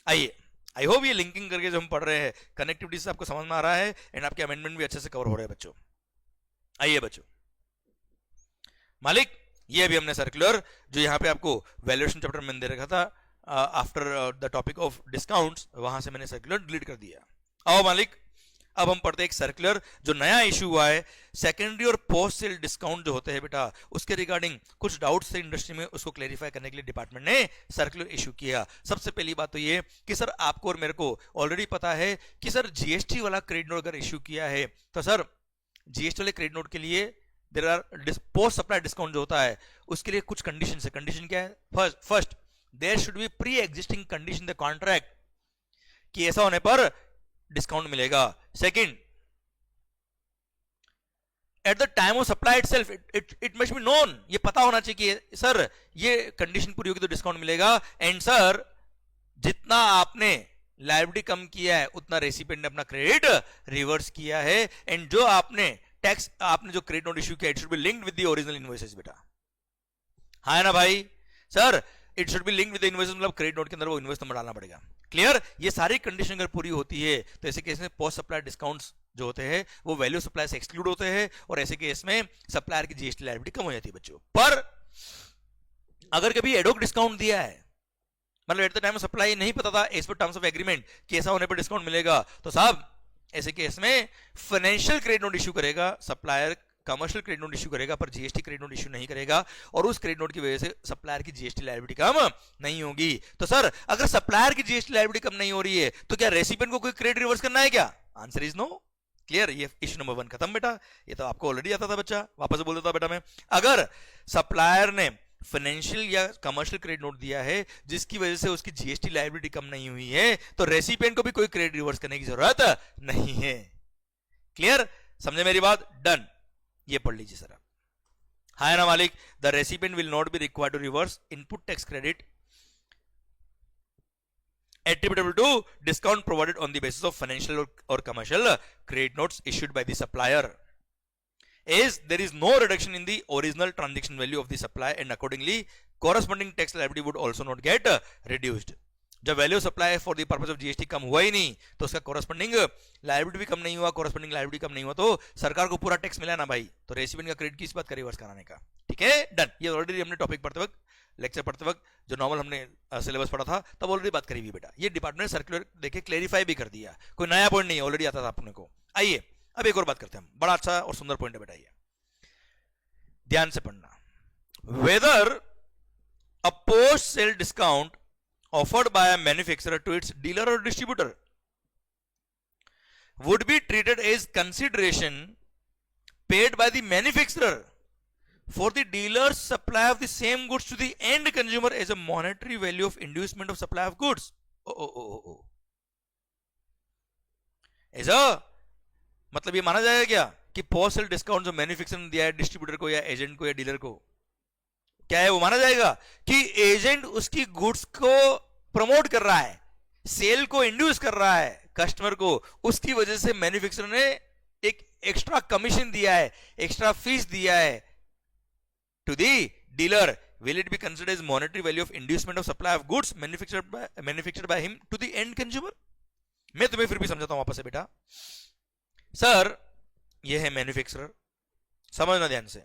आइए, आई होप ये लिंकिंग करके जो हम पढ़ रहे हैं कनेक्टिविटी से आपको समझ में आ रहा है एंड आपके अमेंडमेंट भी अच्छे से कवर हो रहे हैं बच्चों। आइए बच्चों मालिक, ये अभी हमने सर्कुलर जो यहाँ पे आपको वैल्यूएशन चैप्टर में दे रखा था after the topic of discounts, वहां से मैंने सर्कुलर डिलीट कर दिया। आओ मालिक, अब हम पढ़ते हैं एक सर्कुलर जो नया इशू हुआ है। सेकेंडरी और पोस्ट सेल डिस्काउंट जो होते हैं बेटा, उसके रिगार्डिंग कुछ डाउट्स थे इंडस्ट्री में, उसको क्लेरिफाई करने के लिए डिपार्टमेंट ने सर्कुलर इशू किया। सबसे पहली बात तो ये कि सर आपको और मेरे को ऑलरेडी पता है कि सर GST वाला क्रेडिट नोट अगर इशू किया है तो सर GST वाले क्रेडिट नोट के लिए there are post supply discount जो होता है उसके लिए कुछ कंडीशन है। कंडीशन क्या है? First there should be pre existing condition the contract कि ऐसा होने पर डिस्काउंट मिलेगा। Second, at the time of supply itself it must be known, ये पता होना चाहिए कि सर ये कंडीशन पूरी होगी तो डिस्काउंट मिलेगा। एंड सर जितना आपने लायबिलिटी कम किया है उतना रेसिपिएंट ने अपना क्रेडिट रिवर्स किया है। एंड जो आपने टैक्स आपने जो क्रेडिट नोट इश्यू किया it should be linked with the original invoices बेटा। हाँ है ना भाई? Sir it should be linked with the invoices, मतलब क्रेडिट नोट के अंदर वो इनवॉइस नंबर डालना पड़ेगा। क्लियर? ये सारी कंडीशन अगर पूरी होती है तो ऐसे केस में पोस्ट सप्लाई डिस्काउंट्स जो होते हैं वो वैल्यू सप्लाई से एक्सक्लूड होते हैं और ऐसे केस में सप्लायर की GST लायबिलिटी कम हो जाती है बच्चों। पर अगर कभी एडोक डिस्काउंट दिया है, मतलब eight the time of supply नहीं पता था as per terms of agreement कि ऐसा होने पर डिस्काउंट मिलेगा, तो साहब ऐसे केस में फाइनेंशियल क्रेडिट नोट इश्यू करेगा supplier, commercial credit note issue करेगा पर GST क्रेडिट नोट इश्यू नहीं करेगा और उस क्रेडिट नोट की वजह से सप्लायर की GST लायबिलिटी कम नहीं होगी। तो सर अगर सप्लायर की GST लायबिलिटी कम नहीं हो रही है तो क्या रेसिपिएंट को कोई क्रेडिट रिवर्स करना है क्या? Answer is no. क्लियर? ये इश्यू नंबर 1 खत्म बेटा। ये तो आपको ऑलरेडी आता था बच्चा, वापस बोल देता बेटा मैं। अगर सप्लायर ने फाइनेंशियल या कमर्शियल क्रेडिट नोट दिया है जिसकी वजह से उसकी GST लायबिलिटी कम नहीं हुई है तो रेसिपिएंट को भी कोई क्रेडिट रिवर्स करने की जरूरत नहीं है। क्लियर? समझे मेरी बात? डन। ये पढ़ लीजिए सर आप। हाँ ना मालिक? The recipient will not be required to reverse input tax credit attributable to discount provided on the basis of financial or commercial credit notes issued by the supplier, as there is no reduction in the original transaction value of the supply and accordingly corresponding tax liability would also not get reduced। जब value supply for the purpose of GST कम हुआ ही नहीं तो उसका कॉरस्पॉन्डिंग लायबिलिटी भी कम नहीं हुआ, कॉरस्पॉन्डिंग लायबिलिटी कम नहीं हुआ तो सरकार को पूरा टैक्स मिला ना भाई, तो रेसिपिएंट का क्रेडिट किस बात का रिवर्स कराने का। ठीक है? डन। ये ऑलरेडी हमने टॉपिक पढ़ते वक्त, लेक्चर पढ़ते वक्त जो नॉर्मल हमने सिलेबस पढ़ा था तब ऑलरेडी बात करी हुई बेटा। ये डिपार्टमेंट सर्कुलर देखे क्लेरिफाई भी कर दिया, कोई नया पॉइंट नहीं है, ऑलरेडी आता था अपने को। आइए अब एक और बात करते हैं, बड़ा अच्छा और सुंदर पॉइंट है बेटा, ये ध्यान से पढ़ना। Weather a post sale discount offered by a manufacturer to its dealer or distributor would be treated as consideration paid by the manufacturer for the dealer's supply of the same goods to the end consumer as a monetary value of inducement of supply of goods। ऐसा मतलब ये माना जाएगा क्या कि पोस्ट सेल डिस्काउंट जो मैन्युफैक्चरर ने दिया है डिस्ट्रीब्यूटर को या एजेंट को या डीलर को, क्या है वो माना जाएगा कि एजेंट उसकी गुड्स को प्रमोट कर रहा है, सेल को इंड्यूस कर रहा है कस्टमर को, उसकी वजह से मैन्युफैक्चरर ने एक एक्स्ट्रा कमीशन दिया है, एक्स्ट्रा फीस दिया है to the dealer, will it be considered as monetary value of inducement of supply of goods manufactured by him to the end consumer? मैं तुम्हें फिर भी समझाता हूं वापस से बेटा। सर ये है मैन्युफैक्चरर, समझना ध्यान से,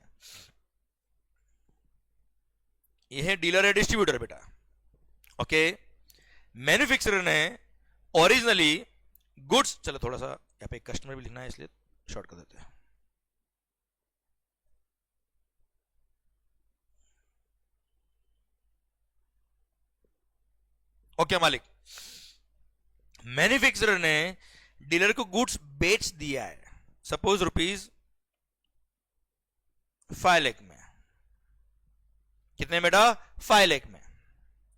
ये है डीलर है डिस्ट्रीब्यूटर बेटा। ओके, मैन्युफैक्चरर ने ओरिजिनली गुड्स, चलो थोड़ा सा यहाँ पे कस्टमर भी लिखना है इसलिए शॉर्ट कर देते हैं। ओके मालिक, मैन्युफैक्चरर ने डीलर को गुड्स बेच दिया है, सपोज ₹5 लाख में। कितने बेटा? 5 लाख में।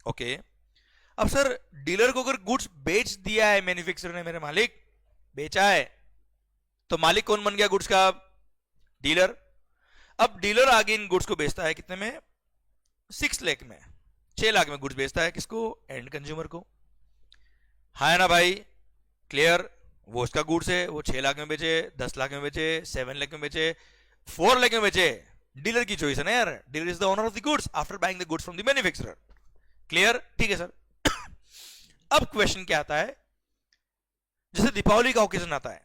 ओके, अब सर डीलर को अगर गुड्स बेच दिया है मैन्युफैक्चरर ने, मेरे मालिक बेचा है, तो मालिक कौन बन गया गुड्स का? डीलर। अब डीलर आगे इन गुड्स को बेचता है कितने में? 6 लाख में। 6 लाख में गुड्स बेचता है किसको? एंड कंज्यूमर को। हाँ ना भाई, क्लियर? वो उसका गुड्स है, वो 6 लाख में बेचे, 10 लाख में बेचे, 7 लाख में बेचे, 4 लाख में बेचे, डीलर की चॉइस है ना यार। Dealer is the owner of the goods after buying the goods from the manufacturer. Clear? ठीक है सर। अब क्वेश्चन क्या आता है, जैसे दीपावली का ओकेजन आता है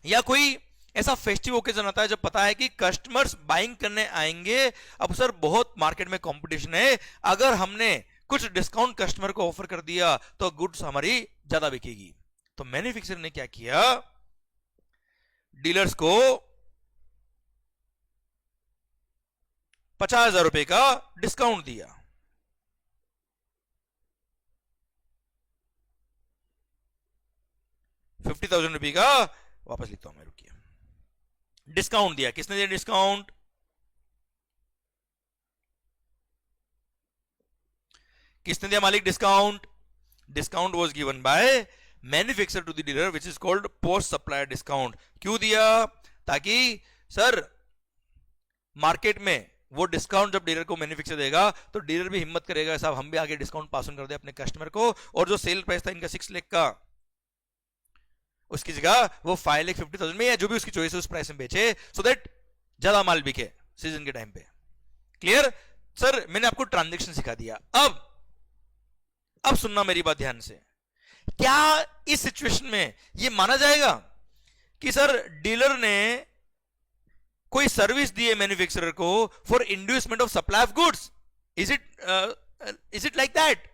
या कोई ऐसा फेस्टिव ओकेजन आता है जब पता है कि कस्टमर्स बाइंग करने आएंगे। अब सर बहुत मार्केट में कंपटीशन है, अगर हमने कुछ डिस्काउंट कस्टमर को ऑफर कर दिया तो गुड्स हमारी ज्यादा बिकेगी। तो मैन्युफैक्चरर ने क्या किया, डीलर्स को 50,000 रुपए का डिस्काउंट दिया। ₹50,000 का, वापस लिखता हूं मैं, रुकिए, डिस्काउंट दिया। किसने दिया डिस्काउंट? किसने दिया मालिक discount? Discount was given by manufacturer to the dealer which is called post supplier discount. क्यों दिया? ताकि सर मार्केट में वो डिस्काउंट जब डीलर को मैन्युफैक्चरर देगा तो डीलर भी हिम्मत करेगा, साहब हम भी आगे डिस्काउंट पास ऑन कर दे अपने कस्टमर को, और जो सेल प्राइस था इनका 6 लाख का, उसकी जगह वो 5,50,000 में या जो भी उसकी चॉइस है उस प्राइस में बेचे, सो दैट ज्यादा माल बिके सीजन के टाइम पे। क्लियर? सर मैंने आपको ट्रांजैक्शन सिखा दिया। अब सुनना मेरी बात ध्यान से। क्या इस सिचुएशन में ये माना जाएगा कि सर डीलर ने कोई सर्विस दी है मैन्युफैक्चरर को for inducement of supply of goods? Is it like that?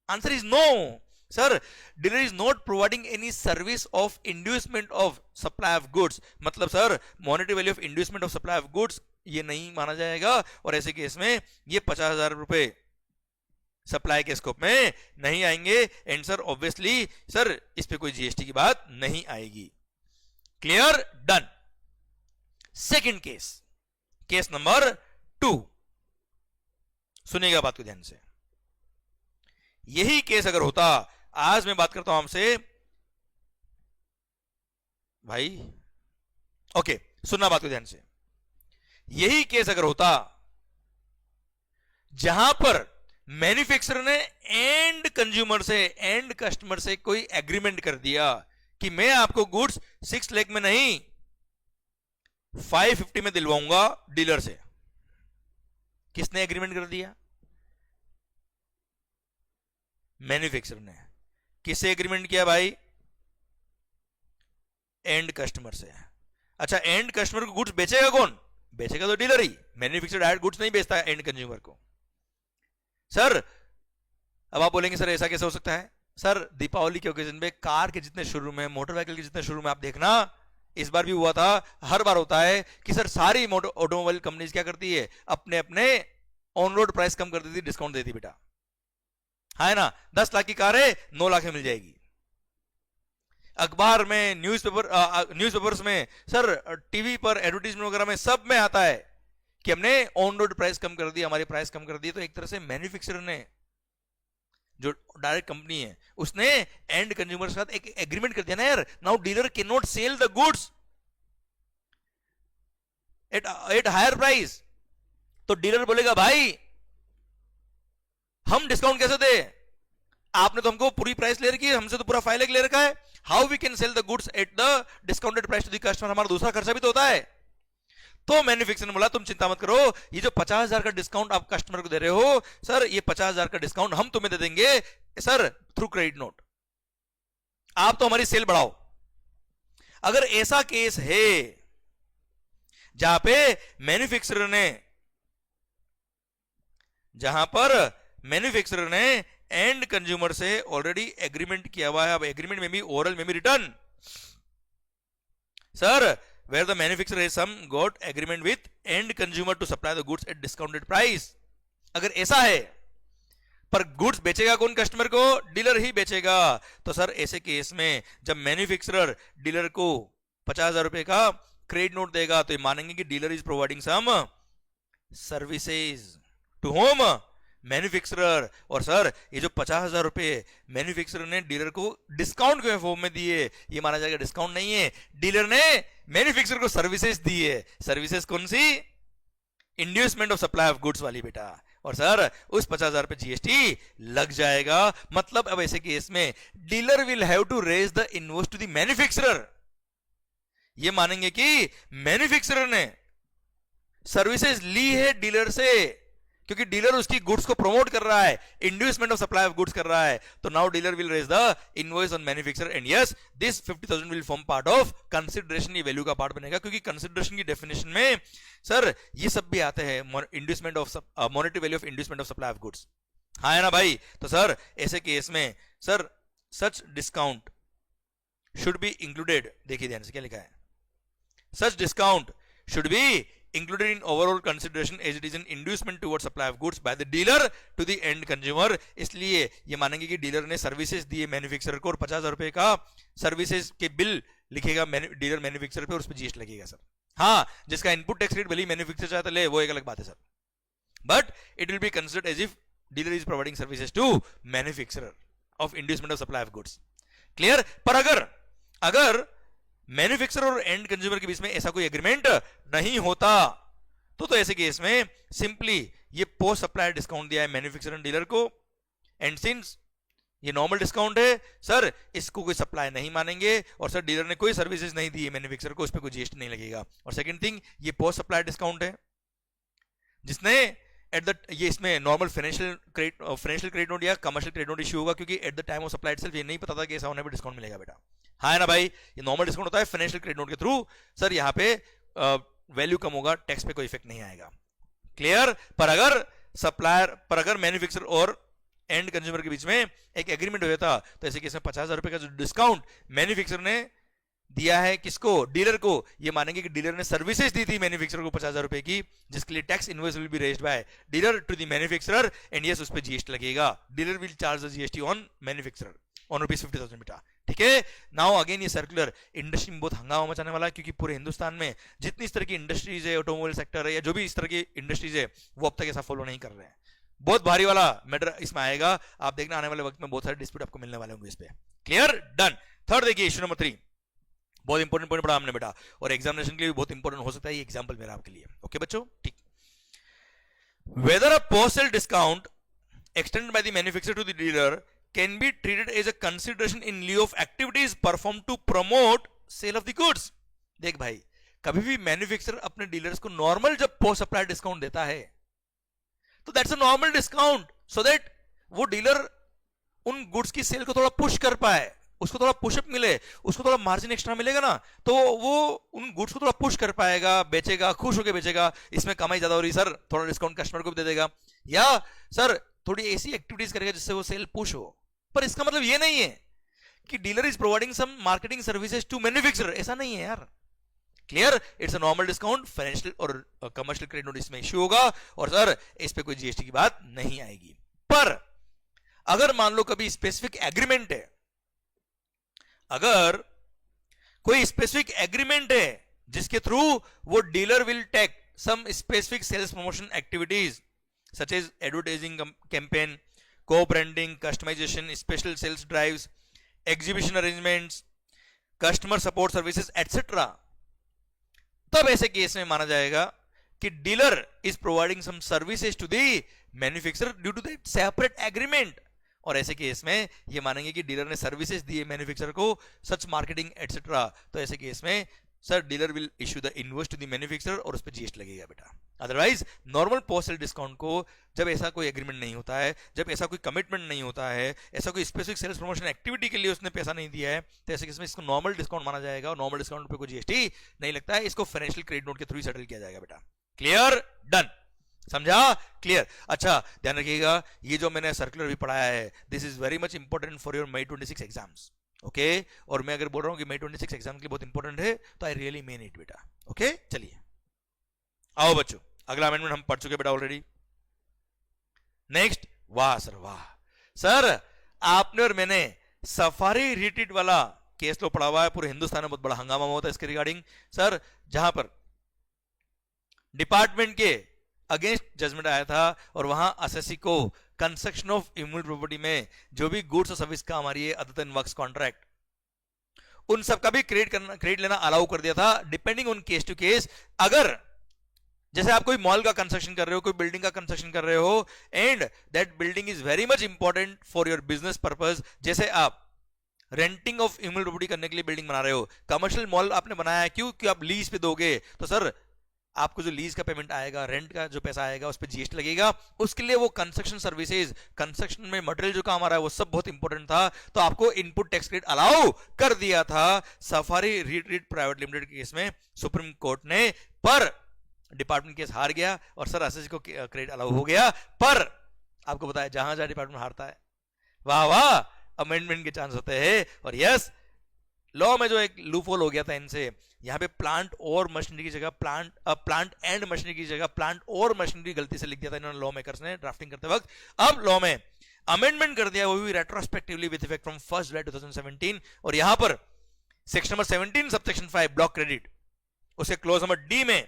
Answer is no sir, dealer is not providing any service of inducement of supply of goods. मतलब sir monetary value of inducement of supply of goods ये नहीं माना जाएगा, और ऐसे केस में ये 50,000 रुपए सप्लाई के स्कोप में नहीं आएंगे। एंड सर ऑब्वियसली सर इस पे कोई जीएसटी की बात नहीं आएगी। Clear? Done. Second case, case number 2, सुनिएगा बात को ध्यान से। यही केस अगर होता, आज मैं बात करता हूं हमसे भाई, ओके सुनना बात को ध्यान से। यही केस अगर होता जहां पर मैन्युफैक्चरर ने एंड कंज्यूमर से, एंड कस्टमर से कोई एग्रीमेंट कर दिया कि मैं आपको गुड्स 6 लाख में नहीं 550 में दिलवाऊंगा डीलर से। किसने एग्रीमेंट कर दिया? मैन्युफैक्चरर ने। किससे एग्रीमेंट किया भाई? एंड कस्टमर से। अच्छा, एंड कस्टमर को गुड्स बेचेगा कौन? बेचेगा तो डीलर ही। मैन्युफैक्चरर डायरेक्ट गुड्स नहीं बेचता एंड कंज्यूमर को। सर अब आप बोलेंगे सर ऐसा कैसे हो सकता है? सर दीपावली के ओकेजन पे कार के जितने शोरूम है, मोटर व्हीकल के जितने शोरूम है, आप देखना, इस बार भी हुआ था, हर बार होता है कि सर सारी ऑटोमोबाइल कंपनीज क्या करती है, अपने अपने ऑन रोड प्राइस कम कर देती, डिस्काउंट देती बेटा। है ना? 10 लाख की कार है 9 लाख में मिल जाएगी। अखबार में, न्यूज़पेपर्स में, सर टीवी पर एडवर्टीजमेंट वगैरह में, सब में आता है कि हमने ऑन रोड प्राइस कम कर दी, हमारी प्राइस कम कर दी। तो एक तरह से मैन्युफैक्चरर ने, जो डायरेक्ट कंपनी है, उसने एंड कंज्यूमर के साथ एक एग्रीमेंट कर दिया ना यार। Now dealer can not sell the goods at higher price. तो डीलर बोलेगा भाई हम डिस्काउंट कैसे दे, आपने तो हमको पूरी प्राइस ले रखी है, हमसे तो पूरा 5 लाख ले रखा है, how we can sell the goods at the discounted price to the customer? हमारा दूसरा खर्चा भी तो होता है। तो मैन्युफैक्चरर ने बोला तुम चिंता मत करो, ये जो 50,000 का डिस्काउंट आप कस्टमर को दे रहे हो, सर ये 50,000 का डिस्काउंट हम तुम्हें दे देंगे सर थ्रू क्रेडिट नोट। आप तो हमारी सेल बढ़ाओ। अगर ऐसा केस है जहां पे मैन्युफैक्चरर ने एंड कंज्यूमर से ऑलरेडी एग्रीमेंट किया हुआ है, अब एग्रीमेंट में भी ओरल में भी return, sir where the manufacturer has some got agreement with end consumer to supply the goods at discounted price, अगर ऐसा है, पर गुड्स बेचेगा कौन कस्टमर को? डीलर ही बेचेगा। तो सर ऐसे केस में जब मैन्युफैक्चरर डीलर को 50,000 रुपए का क्रेडिट नोट देगा तो ये मानेंगे कि dealer is providing some services to whom? Manufacturer. और सर ये जो 50,000 रुपए मैन्युफैक्चरर ने डीलर को डिस्काउंट के फॉर्म में दिए, ये माना जाएगा डिस्काउंट नहीं है, डीलर ने मैन्युफैक्चरर को सर्विसेज दी है। सर्विसेज कौन सी? Inducement of supply of goods वाली बेटा। और सर उस 50,000 पे जीएसटी लग जाएगा। मतलब अब ऐसे केस में dealer will have to raise the invoice to the manufacturer. ये मानेंगे कि मैन्युफैक्चरर ने सर्विसेज ली है डीलर से, क्योंकि डीलर उसकी गुड्स को प्रमोट कर रहा है, inducement of supply of goods कर रहा है। तो now dealer will raise the invoice on manufacturer and yes this 50,000 will form part of consideration. ये वैल्यू का पार्ट बनेगा, क्योंकि कंसिडरेशन की डेफिनेशन में सर ये सब भी आते हैं, inducement of monetary value of inducement of supply of goods. हाँ है ना भाई? तो सर ऐसे केस में sir such discount should be included, देखिए ध्यान से क्या लिखा है, सच discount should be included in overall consideration as it is an inducement towards supply of goods by the dealer to the end consumer। इसलिए ये मानेंगे कि डीलर ने सर्विसेज दिए मैन्युफैक्चरर को और 50,000 रुपए का सर्विसेज के बिल लिखेगा डीलर मैन्युफैक्चरर पे और उस पर जीएसटी लगेगा सर। हाँ, जिसका इनपुट टैक्स रेट भले मैन्युफैक्चरर चाहता ले वो एक अलग बात है sir, but it will be considered as if dealer is providing services to manufacturer of inducement of supply of goods. Clear? पर अगर मैन्युफैक्चरर और एंड कंज्यूमर के बीच में ऐसा कोई एग्रीमेंट नहीं होता तो ऐसे केस में सिंपली ये पोस्ट सप्लाई डिस्काउंट दिया है मैन्युफैक्चरर डीलर को, एंड सिंस ये नॉर्मल डिस्काउंट है सर इसको कोई सप्लाई नहीं मानेंगे, और सर डीलर ने कोई सर्विसेज नहीं दी है मैन्युफैक्चरर को, उस पर कोई जीएसटी नहीं लगेगा। और सेकंड थिंग, ये पोस्ट सप्लाई डिस्काउंट है जिसने ये इसमें नॉर्मल फाइनेंशियल क्रेडिट नोट या कमर्शियल क्रेडिट नोट इश्यू होगा, क्योंकि eight the time of supply itself ये नहीं पता था कि ऐसा होने पर डिस्काउंट मिलेगा बेटा। हाँ है ना भाई? ये नॉर्मल डिस्काउंट होता है फाइनेंशियल क्रेडिट नोट के थ्रू, सर यहाँ पे वैल्यू कम होगा, टैक्स पे कोई इफेक्ट नहीं आएगा। क्लियर? पर अगर मैन्युफैक्चरर और एंड कंज्यूमर के बीच में एक एग्रीमेंट हो जाता तो ऐसे केस में 50,000 रुपए का जो डिस्काउंट मैन्युफैक्चरर ने दिया है किसको? डीलर को, ये मानेंगे कि डीलर ने सर्विसेज दी थी मैन्युफैक्चरर को 50,000 रुपए की, जिसके लिए tax invoice will be raised by dealer to the manufacturer and yes उस पे जीएसटी लगेगा। Dealer will charge the GST on manufacturer on ₹50,000 बेटा। ठीक है? नाउ अगेन ये सर्कुलर इंडस्ट्री में बहुत हंगामा मचाने वाला है, क्योंकि पूरे हिंदुस्तान में जितनी इस तरह की इंडस्ट्रीज है, ऑटोमोबाइल सेक्टर है या जो भी इस तरह की इंडस्ट्रीज है, वो अब तक ऐसा फॉलो नहीं कर रहे हैं। बहुत भारी वाला मैटर इसमें आएगा, आप देखना आने वाले वक्त में बहुत सारे डिस्प्यूट आपको मिलने वाले होंगे इस पे। क्लियर? डन। थर्ड देखिए, इशू नंबर 3, बहुत इंपॉर्टेंट पॉइंट पढ़ा हमने बेटा, और एग्जामिनेशन के लिए भी बहुत इंपॉर्टेंट हो सकता है ये एग्जाम्पल मेरा आपके लिए। ओके बच्चों? ठीक। Whether a post sale discount extended by the manufacturer to the dealer can be treated as a consideration in lieu of activities performed to promote sale of the goods। देख भाई, कभी भी मैन्युफैक्चरर अपने डीलर्स को नॉर्मल जब पोस्ट सप्लाई डिस्काउंट देता है तो that's a normal discount, so that वो डीलर उन गुड्स की सेल को थोड़ा पुश कर पाए, उसको थोड़ा पुशअप मिले, उसको थोड़ा मार्जिन एक्स्ट्रा मिलेगा ना, तो वो उन गुड्स को थोड़ा पुश कर पाएगा, बेचेगा, खुश होकर बेचेगा, इसमें कमाई ज्यादा हो रही सर, थोड़ा डिस्काउंट कस्टमर को भी दे देगा, या सर थोड़ी ऐसी एक्टिविटीज करेगा जिससे वो सेल पुश हो। पर इसका मतलब ये नहीं है कि dealer is providing some marketing services to manufacturer, ऐसा नहीं है यार। Clear? It's a normal discount, financial और कमर्शियल क्रेडिट नोट इसमें इश्यू होगा, और सर इस पे कोई जीएसटी की बात नहीं आएगी। पर अगर मान लो कभी स्पेसिफिक एग्रीमेंट है, अगर कोई स्पेसिफिक एग्रीमेंट है जिसके थ्रू वो dealer will take some specific sales promotion activities such as advertising campaign, co-branding, customization, special sales drives, exhibition arrangements, customer support services, etc. तब ऐसे केस में माना जाएगा कि dealer is providing some services to the manufacturer due to that separate agreement, और ऐसे केस में ये मानेंगे कि डीलर ने सर्विसेज दिए मैन्युफैक्चरर को, सच मार्केटिंग एटसेट्रा। तो ऐसे केस में sir dealer will issue the invoice to the manufacturer और उस पर जीएसटी लगेगा बेटा। Otherwise normal post sale discount को जब ऐसा कोई एग्रीमेंट नहीं होता है, जब ऐसा कोई कमिटमेंट नहीं होता है, ऐसा कोई स्पेसिफिक सेल्स प्रमोशन एक्टिविटी के लिए उसने पैसा नहीं दिया है, तो ऐसे केस में इसको नॉर्मल डिस्काउंट माना जाएगा और नॉर्मल डिस्काउंट पे कोई जीएसटी नहीं लगता है, इसको फाइनेंशियल क्रेडिट नोट के थ्रू सेटल किया जाएगा बेटा। क्लियर? डन? समझा? क्लियर? अच्छा ध्यान रखिएगा, ये जो मैंने सर्कुलर भी पढ़ाया है, this is very much important for your May 26 exams. Okay, और मैं अगर बोल रहा हूं कि मई 26 एग्जाम के लिए बहुत इंपॉर्टेंट है, तो आई रियली मीन इट बेटा। ओके, चलिए आओ बच्चों, अगला अमेंडमेंट हम पढ़ चुके बेटा ऑलरेडी। नेक्स्ट, वाह सर वाह सर, आपने और मैंने सफारी रिट्रीट वाला केस लो पढ़ा हुआ है, पूरे हिंदुस्तान में बहुत बड़ा हंगामा होता है इसके रिगार्डिंग सर, जहां पर डिपार्टमेंट के अगेंस्ट जजमेंट आया था और वहां एसएससी को कंस्ट्रक्शन ऑफ इमूवेबल प्रॉपर्टी में जो भी गुड्स और सर्विस काम आ रही है अदर देन वर्क्स कॉन्ट्रैक्ट, उन सबका भी क्रेडिट लेना अलाउ कर दिया था, depending on case to case. अगर जैसे आप कोई मॉल का कंस्ट्रक्शन कर रहे हो, कोई बिल्डिंग का कंस्ट्रक्शन कर रहे हो, and that building is very much important for your business purpose, जैसे आप रेंटिंग ऑफ इमूवेबल प्रॉपर्टी करने के लिए बिल्डिंग बना रहे हो, कमर्शियल मॉल आपने बनाया है, क्यों आप लीज पे दोगे, तो सर आपको जो लीज का पेमेंट आएगा, रेंट का जो पैसा आएगा, उस पर जीएसटी लगेगा, उसके लिए वो कंस्ट्रक्शन सर्विसेज, कंस्ट्रक्शन में मटेरियल जो काम आ रहा है वो सब बहुत इंपॉर्टेंट था, तो आपको इनपुट टैक्स क्रेडिट अलाउ कर दिया था सफारी रिट्रीट प्राइवेट लिमिटेड के केस में सुप्रीम कोर्ट ने। पर डिपार्टमेंट केस हार गया और सर एसएससी को क्रेडिट अलाउ हो गया, पर आपको बताया जहां जहां डिपार्टमेंट हारता है, वाह वाह, अमेंडमेंट के चांस होते हैं। और यस, लॉ में जो एक लूपहोल हो गया था इनसे, यहां पे प्लांट और मशीनरी की जगह प्लांट एंड मशीनरी की जगह प्लांट और मशीनरी गलती से लिख दिया था इन्होंने लॉ मेकर्स ने ड्राफ्टिंग करते वक्त। अब लॉ में अमेंडमेंट कर दिया, वो भी retrospectively with effect from 1 July 2017, और यहां पर section number 17 subsection 5 block credit, उसे क्लोज नंबर डी में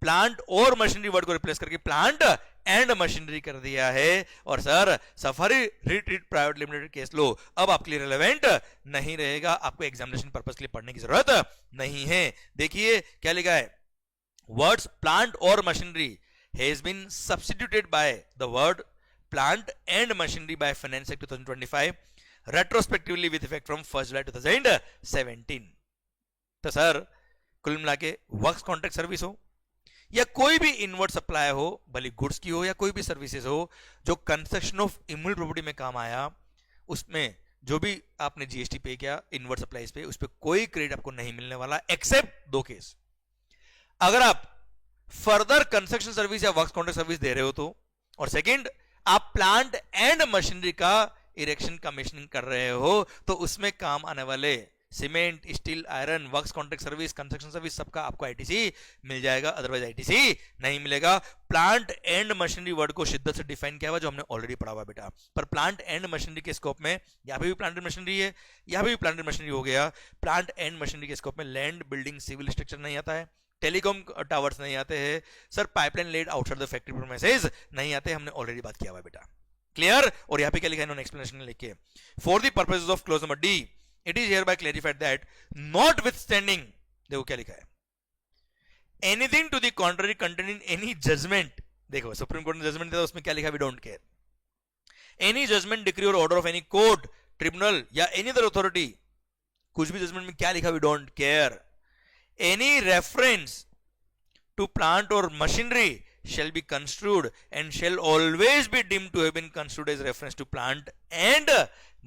प्लांट और मशीनरी वर्ड को रिप्लेस करके प्लांट एंड मशीनरी कर दिया है। और sir Safari retreat private limited case लो अब आपके लिए रिलेवेंट नहीं रहेगा, आपको एग्जामिनेशन पर्पस के लिए पढ़ने की जरूरत नहीं है। देखिए क्या लिखा है, वर्ड्स प्लांट और machinery has been substituted by the word plant and machinery by finance act 2025 retrospectively with effect from 1 July 2017। तो सर कुल मिला के वर्क्स कॉन्ट्रैक्ट सर्विस हो या कोई भी इनवर्ट सप्लाई हो, भले गुड्स की हो या कोई भी सर्विसेज हो, जो कंस्ट्रक्शन ऑफ इमूवेबल प्रॉपर्टी में काम आया, उसमें जो भी आपने जीएसटी पे किया इनवर्ट सप्लाईज पे, उस पर कोई क्रेडिट आपको नहीं मिलने वाला, एक्सेप्ट दो केस। अगर आप फर्दर कंस्ट्रक्शन सर्विस या वर्क्स कॉन्ट्रैक्ट सर्विस दे रहे हो तो, और सेकंड आप प्लांट एंड मशीनरी का इरेक्शन कमीशनिंग कर रहे हो, तो उसमें काम आने वाले cement, steel, iron, works contract service, construction service, सबका आपको आईटीसी मिल जाएगा, अदरवाइज आईटीसी नहीं मिलेगा। प्लांट एंड मशीनरी वर्ड को शिद्दत से डिफाइन किया हुआ जो हमने ऑलरेडी पढ़ा हुआ बेटा, पर प्लांट एंड मशीनरी के स्कोप में यहाँ पे भी प्लांट एंड मशीनरी है, यहाँ पे भी प्लांट एंड मशीनरी हो गया। प्लांट एंड मशीनरी के स्कोप में लैंड, बिल्डिंग, सिविल स्ट्रक्चर नहीं आता है, टेलीकॉम टावर्स नहीं आते हैं, sir pipeline laid outside the factory premises नहीं आते, हमने ऑलरेडी बात किया हुआ बेटा। क्लियर? और यहाँ पे क्या लिखा है इन्होंने एक्सप्लेनेशन लिख के, for the purposes of clause number D it is hereby clarified that notwithstanding, देखो क्या लिखा है, anything to the contrary contained in any judgment, देखो सुप्रीम कोर्ट ने जजमेंट दिया उसमें क्या लिखा, we don't care, any judgment, decree or order of any court, tribunal या any other authority, कुछ भी जजमेंट में क्या लिखा, we don't care, any reference to plant or machinery shall be construed and shall always be deemed to have been construed as reference to plant and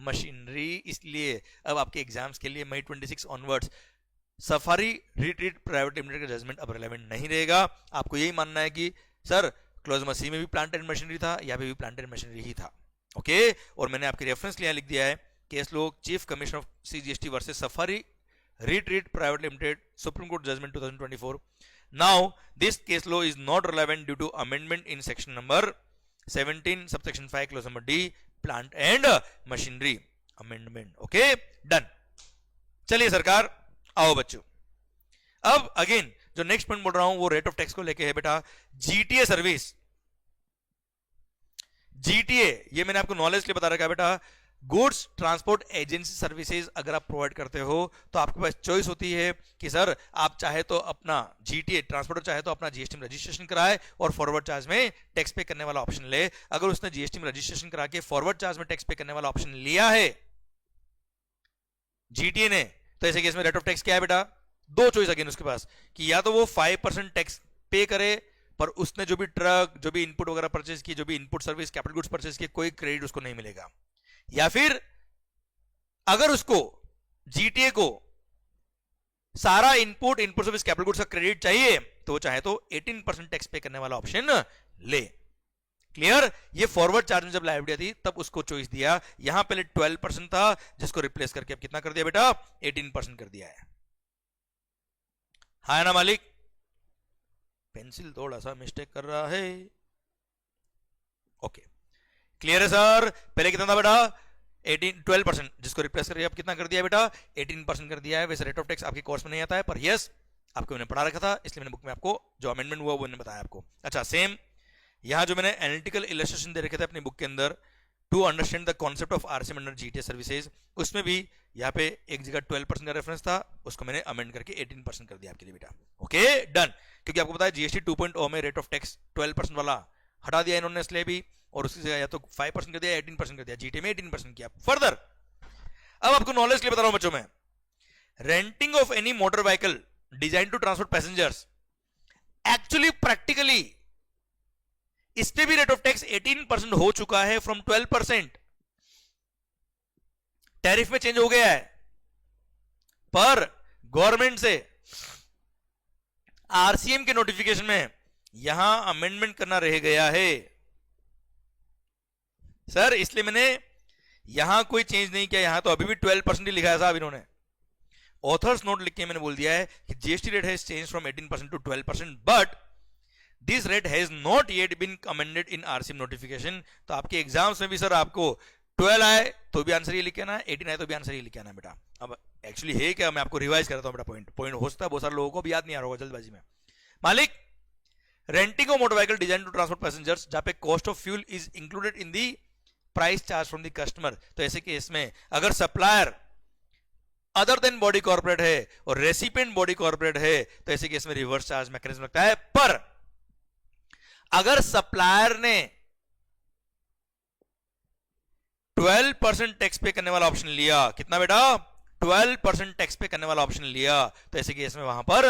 machinery. इसलिए अब आपके एग्जाम्स के लिए मई 26 onwards safari retreat private limited का जजमेंट अब रिलेवेंट नहीं रहेगा। आपको यही मानना है कि सर क्लॉज नंबर सी में भी प्लांट एंड मशीनरी था, यहाँ पे भी प्लांट एंड मशीनरी ही था। ओके, और मैंने आपके रेफरेंस के लिए लिख दिया है केस लोग chief commissioner of CGST versus Safari retreat private limited, supreme court judgement 2024। Now this case law is not relevant due to amendment in section number 17 subsection 5 clause number D plant and machinery amendment. Okay done. चलिए सरकार आओ बच्चों, अब अगेन जो नेक्स्ट पॉइंट बोल रहा हूं वो रेट ऑफ टैक्स को लेके है बेटा। जीटीए सर्विस, जीटीए ये मैंने आपको नॉलेज के लिए बता रखा है बेटा, गुड्स ट्रांसपोर्ट एजेंसी सर्विसेज अगर आप प्रोवाइड करते हो तो आपके पास चॉइस होती है कि सर आप चाहे तो अपना जीटीए ट्रांसपोर्टर चाहे तो अपना जीएसटी में रजिस्ट्रेशन कराए और फॉरवर्ड चार्ज में टैक्स पे करने वाला ऑप्शन ले। अगर उसने जीएसटी में रजिस्ट्रेशन करा के फॉरवर्ड चार्ज में टैक्स पे करने वाला ऑप्शन लिया है जीटीए ने, तो ऐसे केस में रेट ऑफ टैक्स क्या है बेटा, दो चॉइस अगेन उसके पास कि या तो वो 5% टैक्स पे करे, पर उसने जो भी ट्रक, जो भी इनपुट वगैरह परचेज की, जो भी input service capital goods purchase की, कोई क्रेडिट उसको नहीं मिलेगा। या फिर अगर उसको जीटीए को सारा इनपुट सर्विस कैपिटल गुड्स का क्रेडिट चाहिए, तो चाहे तो 18% टैक्स पे करने वाला ऑप्शन ले। क्लियर? ये फॉरवर्ड चार्ज में जब लायबिलिटी थी तब उसको चॉइस दिया। यहां पहले 12% था, जिसको रिप्लेस करके अब कितना कर दिया बेटा? 18% कर दिया है। हाँ ना मालिक? पेंसिल थोड़ा सा मिस्टेक कर रहा है। ओके, क्लियर है सर? पहले कितना था बेटा? 12%, जिसको रिप्लेस करके अब कितना कर दिया बेटा? 18% कर दिया है। वैसे रेट ऑफ टैक्स आपके कोर्स में नहीं आता है, पर यस आपको मैंने पढ़ा रखा था, इसलिए मैंने बुक में आपको जो अमेंडमेंट हुआ वो मैंने बताया आपको। अच्छा, सेम यहां जो मैंने एनालिटिकल इलस्ट्रेशन दे रखे थे अपनी बुक के अंदर, to understand the concept of RCM under GTA services, उसमें भी यहाँ पे एक जगह 12% का रेफरेंस था, उसको मैंने अमेंड करके 18% कर दिया आपके लिए बेटा। Okay, done. क्योंकि आपको पता है जीएसटी 2.0 में रेट ऑफ टैक्स 12% वाला हटा दिया इन्होंने, इसलिए भी, और उसकी जगह या तो 5% कर दिया, 18% कर दिया। जीटीए में 18% किया। फर्दर अब आपको नॉलेज के लिए बता रहा हूं बच्चों में, renting of any motor vehicle design to transport passengers, actually practically इस पे भी रेट ऑफ टैक्स 18% हो चुका है फ्रॉम 12%। टैरिफ में चेंज हो गया है, पर गवर्नमेंट से आरसीएम के नोटिफिकेशन में यहां अमेंडमेंट करना रह गया है सर, इसलिए मैंने यहां कोई चेंज नहीं किया। यहां तो अभी भी 12% ही लिखा है साहब इन्होंने। ऑथर्स नोट लिख के मैंने बोल दिया है कि GST rate has change from 18% to 12%, but this rate has not yet been amended in RCM notification. तो आपके एग्जाम्स में भी सर आपको 12 आए तो भी आंसर ये लिख के आना है, 18 आए तो भी आंसर ये लिख के आना है बेटा। अब एक्चुअली है क्या, मैं आपको रिवाइज करता हूं बेटा। पॉइंट हो सकता है बहुत सारे लोगों को भी याद नहीं आ रहा होगा जल्दबाजी में। मालिक, renting of motor vehicle design to transport passengers, जहां पे cost of fuel is included in the price charge from the customer, तो ऐसे केस में अगर supplier other than body corporate है और रेसिपिएंट बॉडी कॉर्पोरेट है, तो ऐसे केस में रिवर्स चार्ज मैकेनिज्म लगता है। पर अगर सप्लायर ने 12% टैक्स पे करने वाला ऑप्शन लिया, कितना बेटा? 12% टैक्स पे करने वाला ऑप्शन लिया, तो ऐसे केस में वहां पर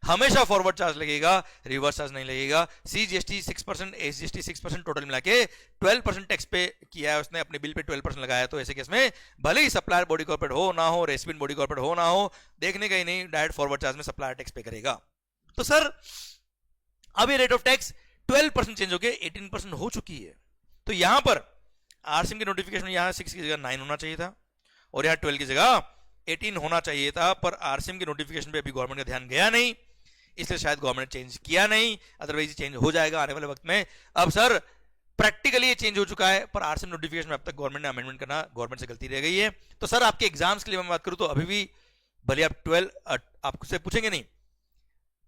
हमेशा फॉरवर्ड चार्ज लगेगा, रिवर्स चार्ज नहीं लगेगा। सीजीएसटी 6%, एसजीएसटी 6%, टोटल मिला के 12% टैक्स पे किया है उसने, अपने बिल पे 12% लगाया, तो ऐसे केस में भले ही सप्लायर बॉडी कॉर्पोरेट हो ना हो, रेसिपिएंट बॉडी कॉर्पोरेट हो ना हो, देखने का ही नहीं, डायरेक्ट फॉरवर्ड चार्ज में सप्लायर टैक्स पे करेगा। तो सर अब ये रेट ऑफ टैक्स 12% चेंज होकर 18% हो चुकी है। तो यहां पर आरसीएम के नोटिफिकेशन में यहां 6 की जगह 9 होना चाहिए था और यहां 12 की जगह 18 होना चाहिए था, पर आरसीएम के नोटिफिकेशन पे अभी गवर्नमेंट का ध्यान गया नहीं, इसलिए शायद गवर्नमेंट चेंज किया नहीं, अदरवाइज चेंज हो जाएगा आने वाले वक्त में। अब सर प्रैक्टिकली ये चेंज हो चुका है, पर आरसीएम नोटिफिकेशन में अब तक गवर्नमेंट ने अमेंडमेंट करना, गवर्नमेंट से गलती रह गई है। तो सर आपके एग्जाम्स के लिए मैं बात करूं तो अभी भी भले आप 12 आपसे पूछेंगे नहीं,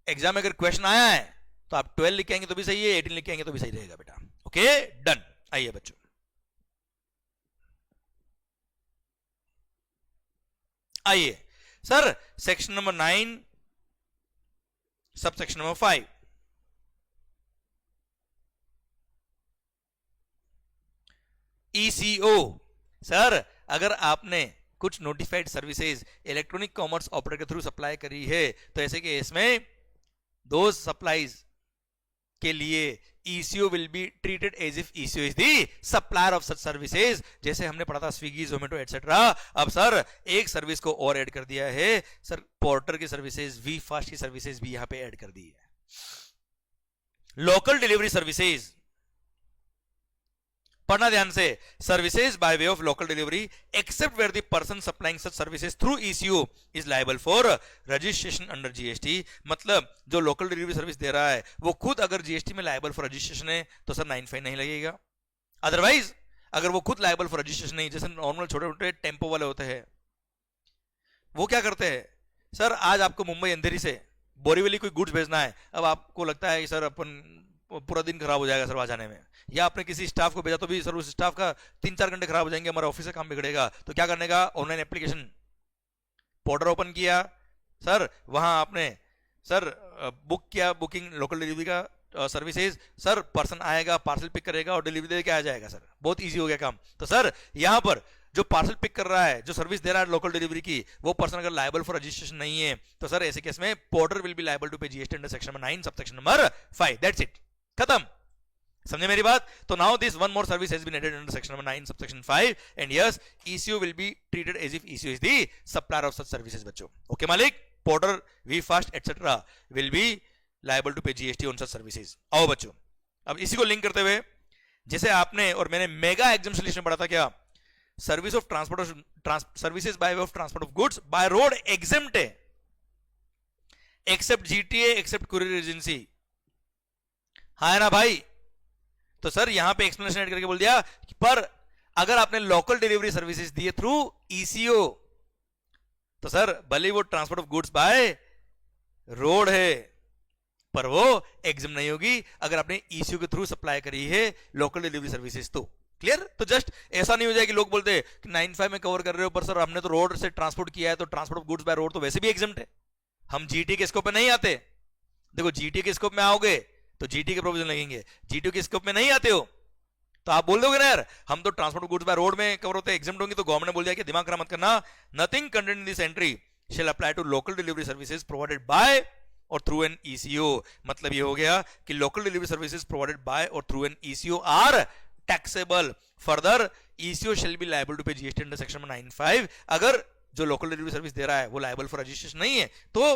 एग्जाम में अगर क्वेश्चन आया है तो आप 12 लिख के आएंगे तो भी सही है, 18 लिख के आएंगे तो भी सही रहेगा बेटा। Okay, done. आइए बच्चों, आइए sir section number 9 sub section number 5, eco. Sir अगर आपने कुछ notified services electronic commerce operator के थ्रू सप्लाई करी है, तो ऐसे केस में दो सप्लाईज के लिए ECO will be treated as if ECO is the supplier of such services। जैसे हमने पढ़ा था स्विगी, जोमेटो एटसेट्रा। अब सर एक सर्विस को और ऐड कर दिया है सर, पोर्टर की सर्विसेज, वी फास्ट की सर्विसेज भी यहां पे ऐड कर दी है। लोकल डिलीवरी सर्विसेज, पढ़ना ध्यान से, services by way of local delivery except where the person supplying such services through ECO is liable for registration under GST. मतलब जो लोकल डिलीवरी सर्विस दे रहा है वो खुद अगर जीएसटी में लायबल फॉर रजिस्ट्रेशन है तो सर 9(5) नहीं लगेगा। अदरवाइज अगर वो खुद लायबल फॉर रजिस्ट्रेशन नहीं, जैसे नॉर्मल छोटे छोटे टेम्पो वाले होते हैं, वो क्या करते हैं सर, आज आपको मुंबई अंधेरी से बोरीवली कोई गुड्स भेजना है, अब आपको लगता है कि सर अपन पूरा दिन खराब हो जाएगा सर वहां जाने में, या आपने किसी स्टाफ को भेजा तो भी सर उस स्टाफ का 3-4 घंटे खराब हो जाएंगे, हमारा ऑफिस का काम बिगड़ेगा। तो क्या करने का, ऑनलाइन एप्लीकेशन पोर्टल ओपन किया सर, वहां आपने सर बुक किया, बुकिंग लोकल डिलीवरी का सर्विसेज, सर पर्सन आएगा, पार्सल पिक करेगा और डिलीवरी दे के आ जाएगा सर, बहुत इजी हो गया काम। तो सर यहां पर जो पार्सल पिक कर रहा है, जो सर्विस दे रहा है लोकल डिलीवरी की, वो पर्सन अगर लायबल फॉर रजिस्ट्रेशन नहीं है तो सर ऐसे केस में Porter will be liable to pay GST under section number 9 subsection number 5। That's it, खत्म। समझे मेरी बात? तो now this one more service has been added under section number 9 subsection 5 and yes ECO will be treated as if ECO is the supplier of such services बच्चों। ओके मालिक, Porter, WeFast etcetera will be liable to pay GST on such services. आओ बच्चों, अब इसी को लिंक करते हुए, जैसे आपने और मैंने मेगा एग्जाम्पशन लिस्ट में पढ़ा था क्या, service of transport services by way of transport of goods by road exempt है except GTA except courier agency. हाँ है ना भाई? तो सर यहां पे एक्सप्लेनेशन ऐड करके बोल दिया कि पर अगर आपने लोकल डिलीवरी सर्विसेज दिए थ्रू ईसीओ तो सर भले वो transport of goods by road है पर वो एग्जाम नहीं होगी अगर आपने ईसीओ के थ्रू सप्लाई करी है लोकल डिलीवरी सर्विसेज। तो क्लियर? तो जस्ट ऐसा नहीं हो जाए कि लोग बोलते हैं कि 95 में कवर कर रहे हो पर सर हमने तो रोड से ट्रांसपोर्ट किया है तो transport of goods by road तो वैसे भी एग्जाम्प्ट है, हम जीटी के स्कोप में नहीं आते। देखो जीटी के स्कोप में आओगे तो जीटी के प्रोविजन लगेंगे, जीटी के स्कोप में नहीं आते हो तो आप बोल दोगे ना यार हम तो transport of goods by road में कवर होते हैं, एग्जाम्प्ट होंगे। तो गवर्नमेंट ने बोल दिया कि दिमाग खराब मत करना, nothing contained in this entry shall apply to local delivery services provided by और थ्रू एन ईसीओ। मतलब ये हो गया कि local delivery services provided by और through an ECO are taxable. Further ECO shall be liable to pay GST under section 95। अगर जो लोकल डिलीवरी सर्विस दे रहा है वो लायबल फॉर रजिस्ट्रेशन नहीं है तो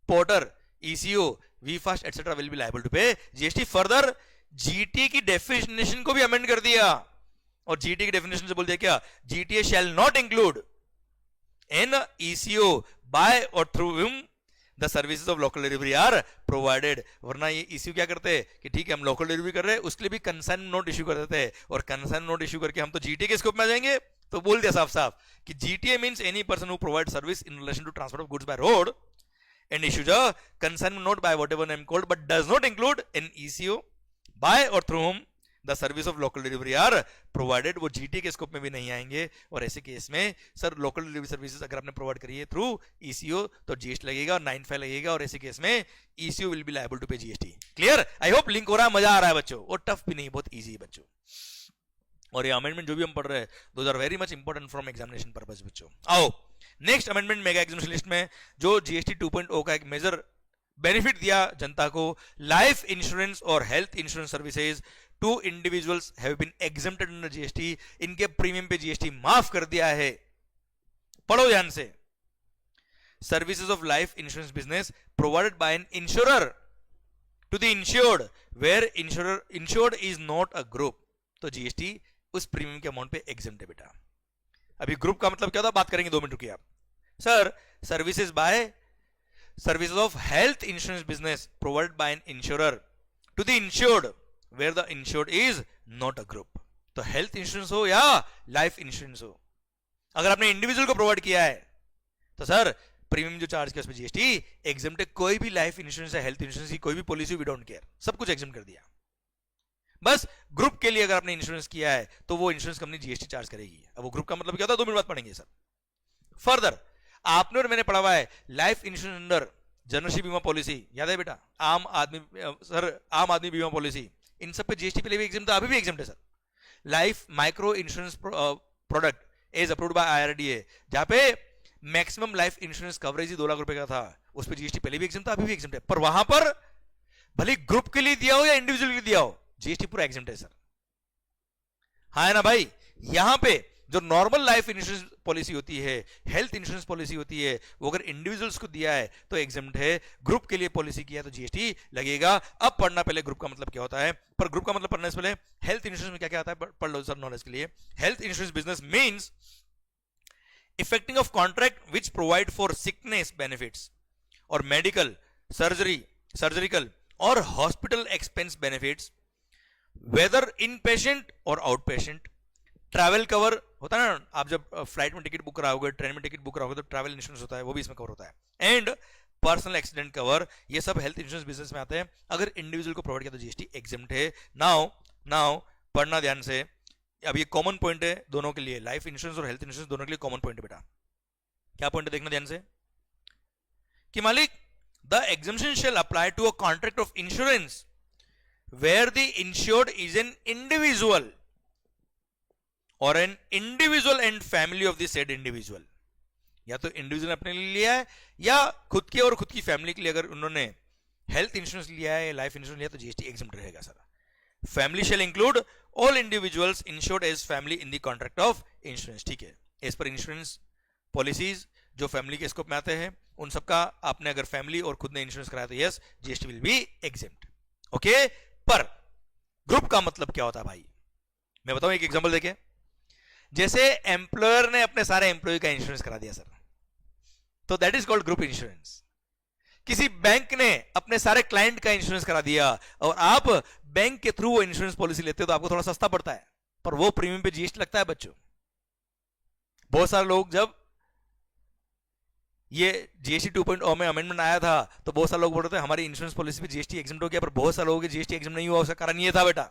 Porter, ECO, WeFast etcetera will be liable to pay GST. Further GT की डेफिनेशन को भी अमेंड कर दिया और जीटी की डेफिनेशन से बोल दिया क्या, GTA shall not include an ECO by और through him the services of local delivery are provided. वरना ये इश्यू क्या करते हैं कि ठीक है हम लोकल डिलीवरी कर रहे हैं उसके लिए भी कंसाइन नोट इश्यू कर देते हैं और कंसाइन नोट इश्यू करके हम तो जीटीए के स्कोप में आ जाएंगे। तो बोल दिया साफ साफ कि GTA means any person who provide service in relation to transport of goods by road and issues a consignment note by whatever name called but does not include an ECO by or through whom the service of local delivery are provided। वो जीटी के स्कोप में भी नहीं आएंगे। और ऐसे केस में सर लोकल डिलीवरी सर्विसेज अगर आपने प्रोवाइड करी है थ्रू ईसीओ तो जीएसटी लगेगा, 95 लगेगा और ऐसे केस में ECO will be liable to pay GST. Clear? I hope link हो रहा है, मजा आ रहा है बच्चों, और टफ भी नहीं, बहुत ईजी है बच्चों। और ये अमेंडमेंट जो भी हम पढ़ रहे हैं those are very much important from examination purpose बच्चों। आओ next amendment mega examination list में जो जीएसटी 2.0 का एक मेजर बेनिफिट दिया जनता को, लाइफ इंश्योरेंस और health insurance services to individuals have been exempted under GST. इनके प्रीमियम पे जीएसटी माफ कर दिया है। पढ़ो ध्यान से, services of life insurance business provided by an insurer to the insured where insured is not a group. तो जीएसटी उस प्रीमियम के अमाउंट पे एग्जम्प्ट है बेटा। अभी ग्रुप का मतलब क्या होता है, बात करेंगे, 2 मिनट रुकिए आप। Sir services by services of health insurance business provided by an insurer to the insured where the insured is not a group. तो हेल्थ इंश्योरेंस हो या लाइफ इंश्योरेंस हो, अगर आपने इंडिविजुअल को प्रोवाइड किया है तो सर प्रीमियम जो चार्ज किया उसमें जीएसटी एग्जम्प्ट है। कोई भी लाइफ इंश्योरेंस या हेल्थ इंश्योरेंस की कोई भी पॉलिसी वी डोंट केयर, सब कुछ एग्जम्प्ट कर दिया। बस ग्रुप के लिए अगर आपने इंश्योरेंस किया है तो वो इंश्योरेंस कंपनी जीएसटी चार्ज करेगी। अब वो ग्रुप का मतलब क्या होता है 2 मिनट बाद पढ़ेंगे सर। फर्दर आपने और मैंने पढ़ा हुआ है लाइफ इंश्योरेंस अंडर जनरल बीमा पॉलिसी, याद है बेटा, आम आदमी बीमा पॉलिसी, इन सब पे जीएसटी पहले भी एग्जम्प्ट था, अभी भी एग्जम्प्ट है sir. Life micro insurance product is approved by IRDA, जहां पे मैक्सिमम लाइफ इंश्योरेंस कवरेज ही 2 लाख रुपए का था, उस पर जीएसटी पहले भी एग्जम्प्ट था, अभी भी एग्जम्प्ट है। पर वहां पर भले ग्रुप के लिए दिया हो या इंडिविजुअल के लिए दिया हो जीएसटी पूरा एग्जम्प्ट है सर। हाँ है ना भाई? यहां पे जो नॉर्मल लाइफ इंश्योरेंस पॉलिसी होती है, हेल्थ इंश्योरेंस पॉलिसी होती है, वो अगर इंडिविजुअल्स को दिया है तो एग्जम्प्ट है, ग्रुप के लिए पॉलिसी किया है तो जीएसटी लगेगा। अब पढ़ना पहले ग्रुप का मतलब क्या होता है, पर ग्रुप का मतलब पढ़ने से पहले हेल्थ इंश्योरेंस में क्या क्या आता है पढ़ लो सर नॉलेज के लिए। Health insurance business means effecting of contract which provide for sickness benefits और मेडिकल, सर्जरिकल और hospital expense benefits whether in patient और आउट पेशेंट। ट्रैवल कवर होता है ना, आप जब फ्लाइट में टिकट बुक कराओगे, ट्रेन में टिकट बुक कराओगे तो ट्रैवल इंश्योरेंस होता है, वो भी इसमें कवर होता है। एंड पर्सनल एक्सीडेंट कवर, ये सब हेल्थ इंश्योरेंस बिजनेस में आते हैं। अगर इंडिविजुअल को प्रोवाइड किया तो जीएसटी एग्जम्प्ट है। नाउ पढ़ना ध्यान से, अब ये कॉमन पॉइंट है दोनों के लिए, लाइफ इंश्योरेंस और हेल्थ इंश्योरेंस दोनों के लिए कॉमन पॉइंट है बेटा। क्या पॉइंट है देखना ध्यान से कि मालिक the exemption shall apply to a contract of insurance where the insured is an individual or an individual and family of the said individual. या तो इंडिविजुअल अपने लिए लिया है या खुद के और खुद की फैमिली के लिए अगर उन्होंने हेल्थ इंश्योरेंस लिया है, लाइफ इंश्योरेंस लिया, तो जीएसटी एग्जम्प्ट रहेगा sir. Family shall include all individuals insured as family in the contract of insurance. ठीक है, एज पर इंश्योरेंस पॉलिसीज जो फैमिली के स्कोप में आते हैं उन सबका आपने अगर फैमिली और खुद ने इंश्योरेंस कराया तो yes, GST will be exempt. Okay, पर ग्रुप का मतलब क्या होता है भाई, मैं बताऊं एक एग्जांपल देके. जैसे एम्प्लॉयर ने अपने सारे एम्प्लॉय का इंश्योरेंस करा दिया सर, तो that is called group insurance. किसी बैंक ने अपने सारे क्लाइंट का इंश्योरेंस करा दिया और आप बैंक के थ्रू वो इंश्योरेंस पॉलिसी लेते हो तो आपको थोड़ा सस्ता पड़ता है, पर वो प्रीमियम पे जीएसटी लगता है बच्चों. बहुत सारे लोग जब ये जीएसटी 2.0 में अमेंडमेंट आया था तो बहुत सारे लोग बोल रहे थे हमारी इंश्योरेंस पॉलिसी पे जीएसटी एग्जम्प्ट हो गया, पर बहुत सारे लोगों के जीएसटी एग्जम्प्ट नहीं हुआ. उसका कारण ये था बेटा,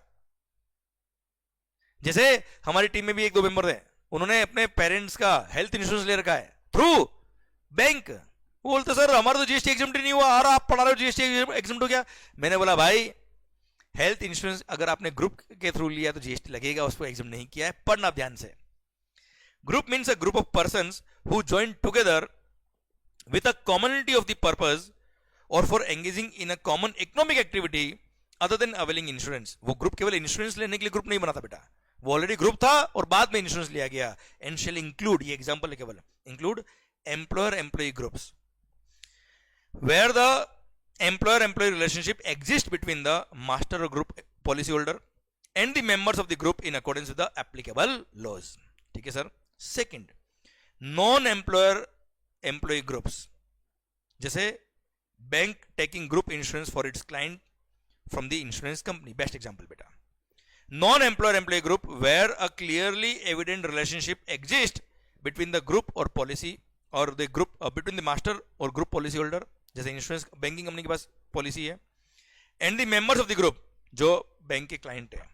जैसे हमारी टीम में भी एक दो मेंबर थे, उन्होंने अपने पेरेंट्स का हेल्थ इंश्योरेंस ले रखा है थ्रू बैंक. वो बोलते सर हमारा तो जीएसटी एग्जम्प्ट नहीं हुआ, और आप पढ़ा रहे हो जीएसटी एग्जम्प्ट हो गया. मैंने बोला भाई हेल्थ इंश्योरेंस अगर आपने ग्रुप के थ्रू लिया तो जीएसटी लगेगा, उसको एग्जम्प्ट नहीं किया है. पढ़ना ध्यान से. Group means a group of persons who join together with a commonality of the purpose or for engaging in a common economic activity other than availing insurance. वो ग्रुप केवल इंश्योरेंस लेने के लिए ग्रुप नहीं बना था बेटा, वो ऑलरेडी ग्रुप था और बाद में इंश्योरेंस लिया गया. एंड शेल इंक्लूड, ये एग्जांपल है केवल, include employer employee groups where the employer employee relationship exists between the master or group policy holder and the members of the group in accordance with the applicable laws. ठीक है सर. Second, non employer employee groups, जैसे bank taking group insurance for its client from the insurance company. Best example बेटा. Non employer employee group where a clearly evident relationship exist between the group और पॉलिसी और the group between the master और ग्रुप पॉलिसी होल्डर, जैसे इंश्योरेंस बैंकिंग कंपनी के पास पॉलिसी है, and the members of the group जो बैंक के क्लाइंट है,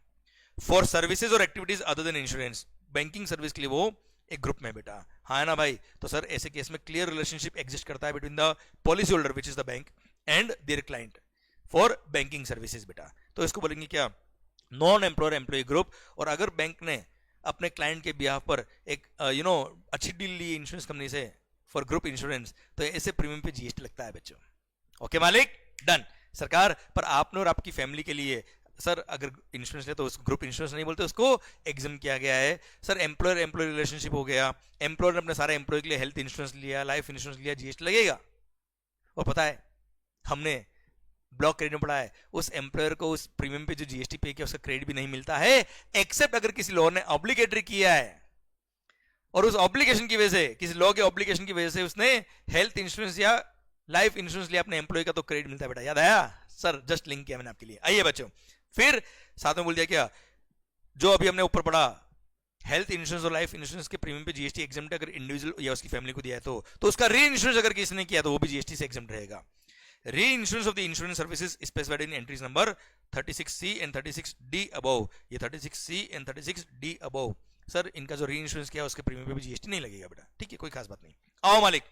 फॉर सर्विसेज और activities other than insurance. Banking service के लिए वो एक ग्रुप में बेटा. हाँ है ना भाई. तो सर ऐसे केस में क्लियर रिलेशनशिप एग्जिस्ट करता है between the policy holder which is the bank and there client for banking services बेटा. तो इसको बोलेंगे क्या, नॉन एम्प्लॉयर एम्प्लॉय ग्रुप. और अगर बैंक ने अपने क्लाइंट के बिहाफ पर एक अच्छी डील ली इंश्योरेंस कंपनी से फॉर ग्रुप इंश्योरेंस, तो ऐसे प्रीमियम पे जीएसटी लगता है बच्चों. ओके मालिक, डन. सरकार पर आपने और आपकी फैमिली के लिए सर अगर इंश्योरेंस ले तो उसको ग्रुप इंश्योरेंस नहीं बोलते, उसको एग्जाम किया गया है. सर एम्प्लॉयर एम्प्लॉय रिलेशनशिप हो गया, एम्प्लॉयर ने अपने सारे एम्प्लॉय के लिए हेल्थ इंश्योरेंस लिया, लाइफ इंश्योरेंस लिया, जीएसटी लगेगा. और पता है हमने ब्लॉक क्रेडिट में पढ़ा है, उस एम्प्लॉयर को उस प्रीमियम पे जो जीएसटी पे किया उसका क्रेडिट भी नहीं मिलता है, एक्सेप्ट अगर किसी लॉ ने ऑब्लिगेटरी किया है और उस ऑब्लिगेशन की वजह से, किसी लॉ के ऑब्लिगेशन की वजह से उसने हेल्थ इंश्योरेंस या लाइफ इंश्योरेंस लिया अपने एम्प्लॉय का, तो क्रेडिट मिलता है बेटा. याद आया सर, जस्ट लिंक किया मैंने आपके लिए. आइए बच्चों, फिर साथ में बोल दिया क्या, जो अभी हमने ऊपर पढ़ा हेल्थ इंश्योरेंस और लाइफ इंश्योरेंस के प्रीमियम पे जीएसटी एग्जम्प्ट अगर इंडिविजुअल या उसकी फैमिली को दिया है तो उसका री इंश्योरेंस अगर किसी ने किया तो वो भी जीएसटी से एग्जम्प्ट रहेगा. री insurance of the insurance services specified in entries number 36C and 36D above. ये 36C and 36D above sir, इनका जो री इंश्योरेंस किया उसके प्रीमियम पे भी जीएसटी नहीं लगेगा बेटा. ठीक है, कोई खास बात नहीं. आओ मालिक,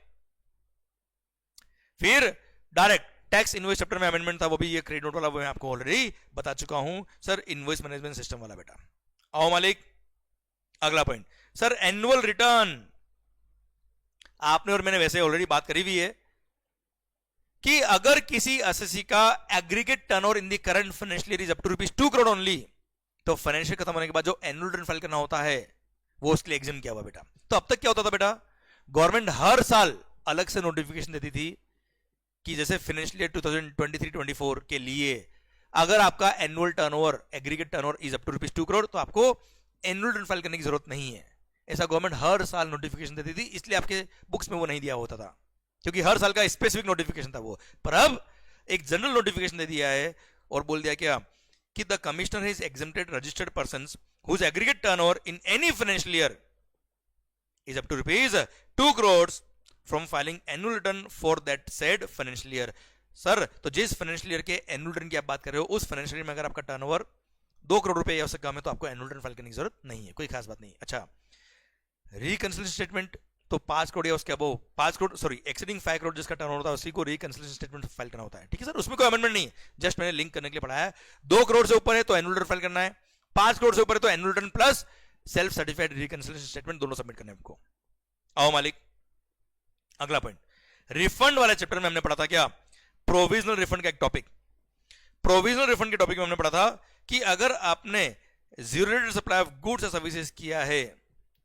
फिर डायरेक्ट टैक्स इनवॉइस चैप्टर में अमेंडमेंट था, वो भी ये क्रेडिट नोट वाला वो मैं आपको ऑलरेडी बता चुका हूं सर, इनवॉइस मैनेजमेंट सिस्टम वाला बेटा. आओ मालिक, अगला पॉइंट सर, एनुअल रिटर्न. आपने और मैंने वैसे ऑलरेडी बात करी हुई है कि अगर किसी एसएससी का aggregate turnover in the current financial year is up to ₹2 crore only, तो फाइनेंशियल खत्म होने के बाद जो एनुअल रिटर्न फाइल करना होता है वो उसके लिए एग्जाम किया हुआ बेटा. तो अब तक क्या होता था बेटा, गवर्नमेंट हर साल अलग से नोटिफिकेशन देती थी कि जैसे फाइनेंशियल ईयर 2023-24 के लिए अगर आपका annual turnover aggregate turnover is up to ₹2 crore तो आपको एनुअल रिटर्न फाइल करने की जरूरत नहीं है. ऐसा गवर्नमेंट हर साल नोटिफिकेशन देती थी, इसलिए आपके बुक्स में वो नहीं दिया होता था क्योंकि हर साल का स्पेसिफिक नोटिफिकेशन था वो. पर अब एक जनरल नोटिफिकेशन दे दिया है और बोल दिया क्या कि the commissioner has exempted registered persons whose aggregate turnover in any financial year is up to ₹2 crore from filing annual return for that said financial year. Sir तो जिस फाइनेंशियल ईयर के एनुअल रिटर्न की आप बात कर रहे हो उस फाइनेंशियल ईयर में अगर आपका टर्नओवर 2 करोड़ रुपए या उससे कम है तो आपको एनुअल रिटर्न फाइल करने की जरूरत नहीं है, कोई खास बात नहीं. अच्छा, रिकंसिलिएशन स्टेटमेंट तो 5 करोड़ या उसके अबो 5 करोड़ सॉरी एक्सीडिंग 5 करोड़ जिसका टर्नओवर होता है उसी को रिकंसिलिएशन स्टेटमेंट फाइल करना होता है। ठीक है सर, उसमें कोई अमेंडमेंट नहीं है, जस्ट मैंने लिंक करने के लिए पढ़ाया है। 2 करोड़ से ऊपर है तो एनुअल रिटर्न फाइल करना है, 5 करोड़ से ऊपर है तो annual return plus self certified reconciliation statement दोनों सबमिट करने हैं आपको। आओ मालिक, अगला पॉइंट, रिफंड वाले चैप्टर में हमने पढ़ा था क्या, प्रोविजनल रिफंड का एक टॉपिक। प्रोविजनल रिफंड के टॉपिक में हमने पढ़ा था कि अगर आपने zero rate supply of goods और सर्विसेज किया है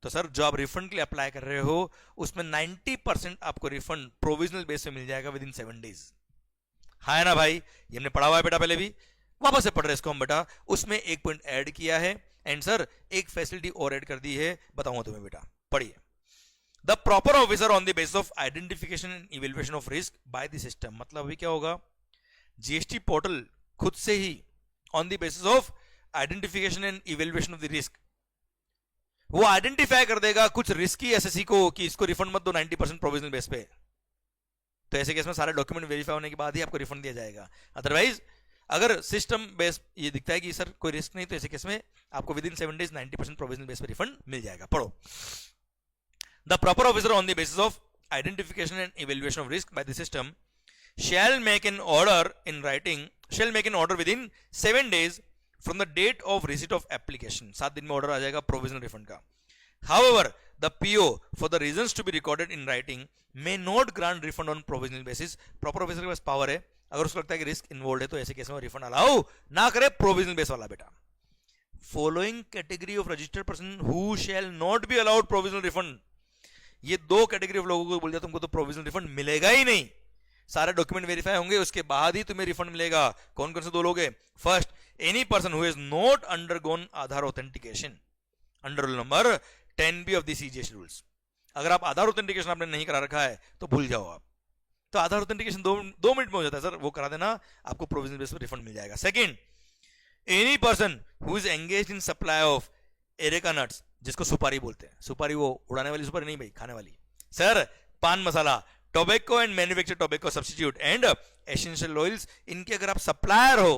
तो सर जो आप रिफंड के लिए अप्लाई कर रहे हो उसमें 90% आपको रिफंड प्रोविजनल बेस पे मिल जाएगा विद इन 7 डेज। हाँ है ना भाई, ये हमने पढ़ा हुआ है बेटा, पहले भी वापस से पढ़ रहे इसको हम बेटा। उसमें एक पॉइंट ऐड किया है एंड सर एक फैसिलिटी और ऐड कर दी है, बताऊंगा तुम्हें बेटा, पढ़िए। The proper officer on the basis of identification and evaluation of risk by the system, मतलब अभी क्या होगा, जीएसटी पोर्टल खुद से ही on the basis of identification and evaluation of the risk वो आइडेंटिफाई कर देगा कुछ रिस्की एसएससी को कि इसको रिफंड मत दो 90% प्रोविजनल बेस पे। तो ऐसे केस में सारे डॉक्यूमेंट वेरीफाई होने के बाद ही आपको रिफंड दिया जाएगा। अदरवाइज अगर सिस्टम बेस ये दिखता है कि सर कोई रिस्क नहीं, तो ऐसे केस में आपको with in 7 days 90% provisional base पे रिफंड मिल जाएगा। पढ़ो, the proper officer on the basis of identification and evaluation of risk by the system shall make an order in writing, shall make an order within 7 days from the date of receipt of application। 7 दिन में ऑर्डर आ जाएगा प्रोविजनल रिफंड का। However, the PO for the reasons to be recorded in writing may not grant refund on provisional basis। Proper officer के पास पावर है, अगर उसको लगता है कि रिस्क इन्वॉल्व है तो ऐसे केस में रिफंड अलाउ ना करे प्रोविजनल बेस वाला बेटा। Following category of registered person who shall not be allowed provisional refund, ये 2 कैटेगरी ऑफ लोगों को बोल दिया तुमको तो प्रोविजनल रिफंड मिलेगा ही नहीं। सारे डॉक्यूमेंट वेरीफाई होंगे उसके बाद ही तुम्हें रिफंड मिलेगा। कौन कौन से 2 लोग हैं, first any person who has not undergone Aadhaar authentication under rule number 10B of the CGST rules. अगर आप आधार ऑथेंटिकेशन आपने नहीं करा रखा है तो भूल जाओ आप, तो आधार ऑथेंटिकेशन 2 मिनट में हो जाता है सर, वो करा देना, आपको प्रोविजनल बेस पर रिफंड मिल जाएगा। Second, any person who is engaged in supply of areca nuts, जिसको सुपारी बोलते हैं, सुपारी वो उड़ाने वाली सुपारी नहीं भाई, खाने वाली sir, pan masala, tobacco and manufacture tobacco substitute and essential oils, इनके अगर आप सप्लायर हो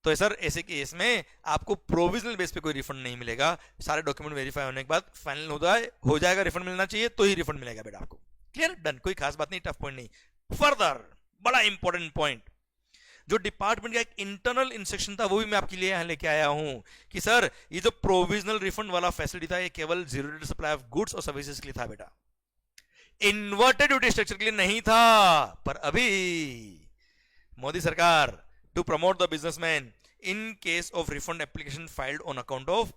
तो सर ऐसे केस में आपको प्रोविजनल बेस पे कोई रिफंड नहीं मिलेगा। सारे डॉक्यूमेंट वेरीफाई होने के बाद फाइनल हो जाएगा, रिफंड मिलना चाहिए तो ही रिफंड मिलेगा बेटा आपको। क्लियर, डन, कोई खास बात नहीं, टफ पॉइंट नहीं। फर्दर बड़ा इंपॉर्टेंट पॉइंट, जो डिपार्टमेंट का एक इंटरनल इंस्ट्रक्शन था वो भी मैं आपके लिए यहां लेके आया हूं कि सर ये जो प्रोविजनल रिफंड वाला फैसिलिटी था ये केवल zero rate supply of goods और सर्विसेज के लिए था बेटा, इन्वर्टेड ड्यूटी स्ट्रक्चर के लिए नहीं था। पर अभी मोदी सरकार to promote the businessman in case of refund application filed on account of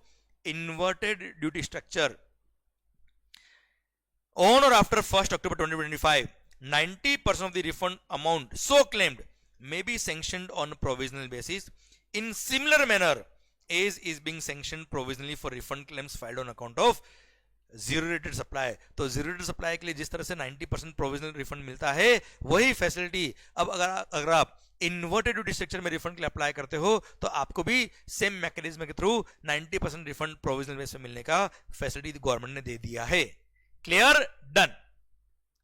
inverted duty structure on or after 1 October 2025, 90% of the refund amount so claimed may be sanctioned on provisional basis in similar manner as is being sanctioned provisionally for refund claims filed on account of zero rated supply. तो जीरो रेटेड सप्लाई के लिए जिस तरह से 90% प्रोविजनल रिफंड मिलता है वही फैसिलिटी अब अगर आप इन्वर्टेड ड्यूटी स्ट्रक्चर में रिफंड के लिए अप्लाई करते हो तो आपको भी सेम मैकेनिज्म के थ्रू 90% रिफंड प्रोविजनल बेस पे मिलने का फैसिलिटी गवर्नमेंट ने दे दिया है। क्लियर, डन,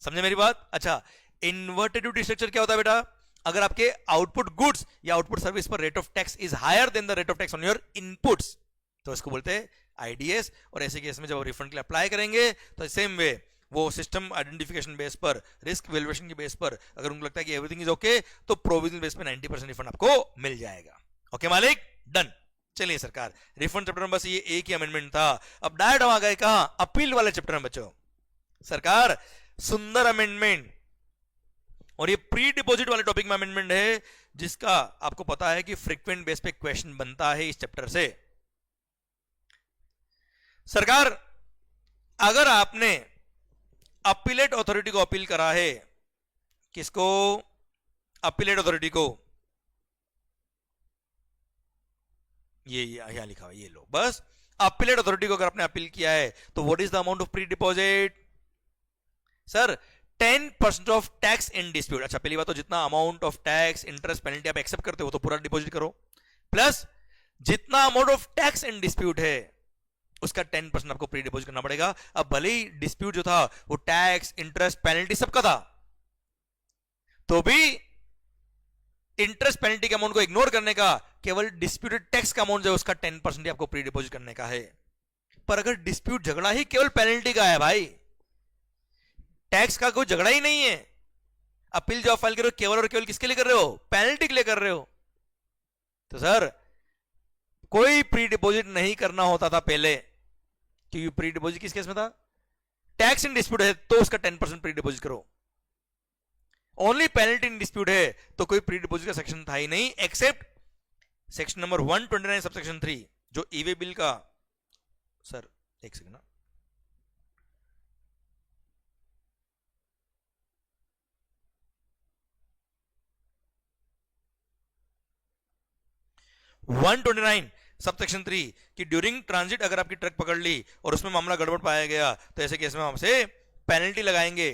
समझे मेरी बात। अच्छा, इन्वर्टेड ड्यूटी स्ट्रक्चर क्या होता है बेटा, अगर आपके आउटपुट गुड्स या आउटपुट सर्विस पर rate of tax is higher than the rate of tax on your inputs, तो इसको बोलते हैं आईडीएस। और ऐसे केस में जब रिफंड के लिए अप्लाई करेंगे तो सेम वे वो सिस्टम आइडेंटिफिकेशन बेस पर, रिस्क वैल्यूएशन के बेस पर अगर उनको लगता है कि एवरीथिंग इज ओके तो प्रोविजनल बेस पे 90% रिफंड आपको मिल जाएगा। ओके मालिक, डन। चलिए सरकार, रिफंड चैप्टर में बस ये एक ही अमेंडमेंट था। अब डायरेक्ट हम आ गए कहां, अपील वाले चैप्टर में बच्चों। सरकार सुंदर अमेंडमेंट, और ये प्री डिपॉजिट वाले टॉपिक में अमेंडमेंट है जिसका आपको पता है कि फ्रीक्वेंट बेस पे क्वेश्चन बनता है इस चैप्टर से। सरकार अगर आपने अपीलेट अथॉरिटी को अपील करा है, किसको, अपीलेट अथॉरिटी को, ये यहां लिखा हुआ ये लो, बस अपीलेट अथॉरिटी को अगर आपने अपील किया है तो what is the amount of pre deposit, sir 10% of tax in dispute. अच्छा, पहली बात तो जितना amount of tax interest penalty आप एक्सेप्ट करते हो तो पूरा डिपॉजिट करो, प्लस जितना amount of tax in dispute है उसका 10% आपको प्री डिपॉजिट करना पड़ेगा। अब भले ही डिस्प्यूट जो था वो टैक्स इंटरेस्ट पेनल्टी सबका था, तो भी इंटरेस्ट पेनल्टी के अमाउंट को इग्नोर करने का, केवल डिस्प्यूटेड टैक्स का अमाउंट जो है उसका 10% आपको प्री डिपॉजिट करने का है। पर अगर डिस्प्यूट झगड़ा ही केवल पेनल्टी का है भाई, टैक्स का कोई झगड़ा ही नहीं है, अपील जो आप फाइल कर रहे हो केवल और केवल किसके लिए कर रहे हो, पेनल्टी के लिए कर रहे हो, तो सर कोई प्री डिपॉजिट नहीं करना होता था पहले, क्योंकि प्री डिपॉजिट किस केस में था, टैक्स इन डिस्प्यूट है तो उसका 10% प्री डिपॉजिट करो, ओनली पेनल्टी इन डिस्प्यूट है तो कोई प्री डिपॉजिट का सेक्शन था ही नहीं, एक्सेप्ट सेक्शन नंबर 129 सबसेक्शन 3 जो ई वे बिल का, सर एक सेकंड ना, सबसेक्शन 3 कि ड्यूरिंग ट्रांजिट अगर आपकी ट्रक पकड़ ली और उसमें मामला गड़बड़ पाया गया तो ऐसे केस में हमसे पेनल्टी लगाएंगे,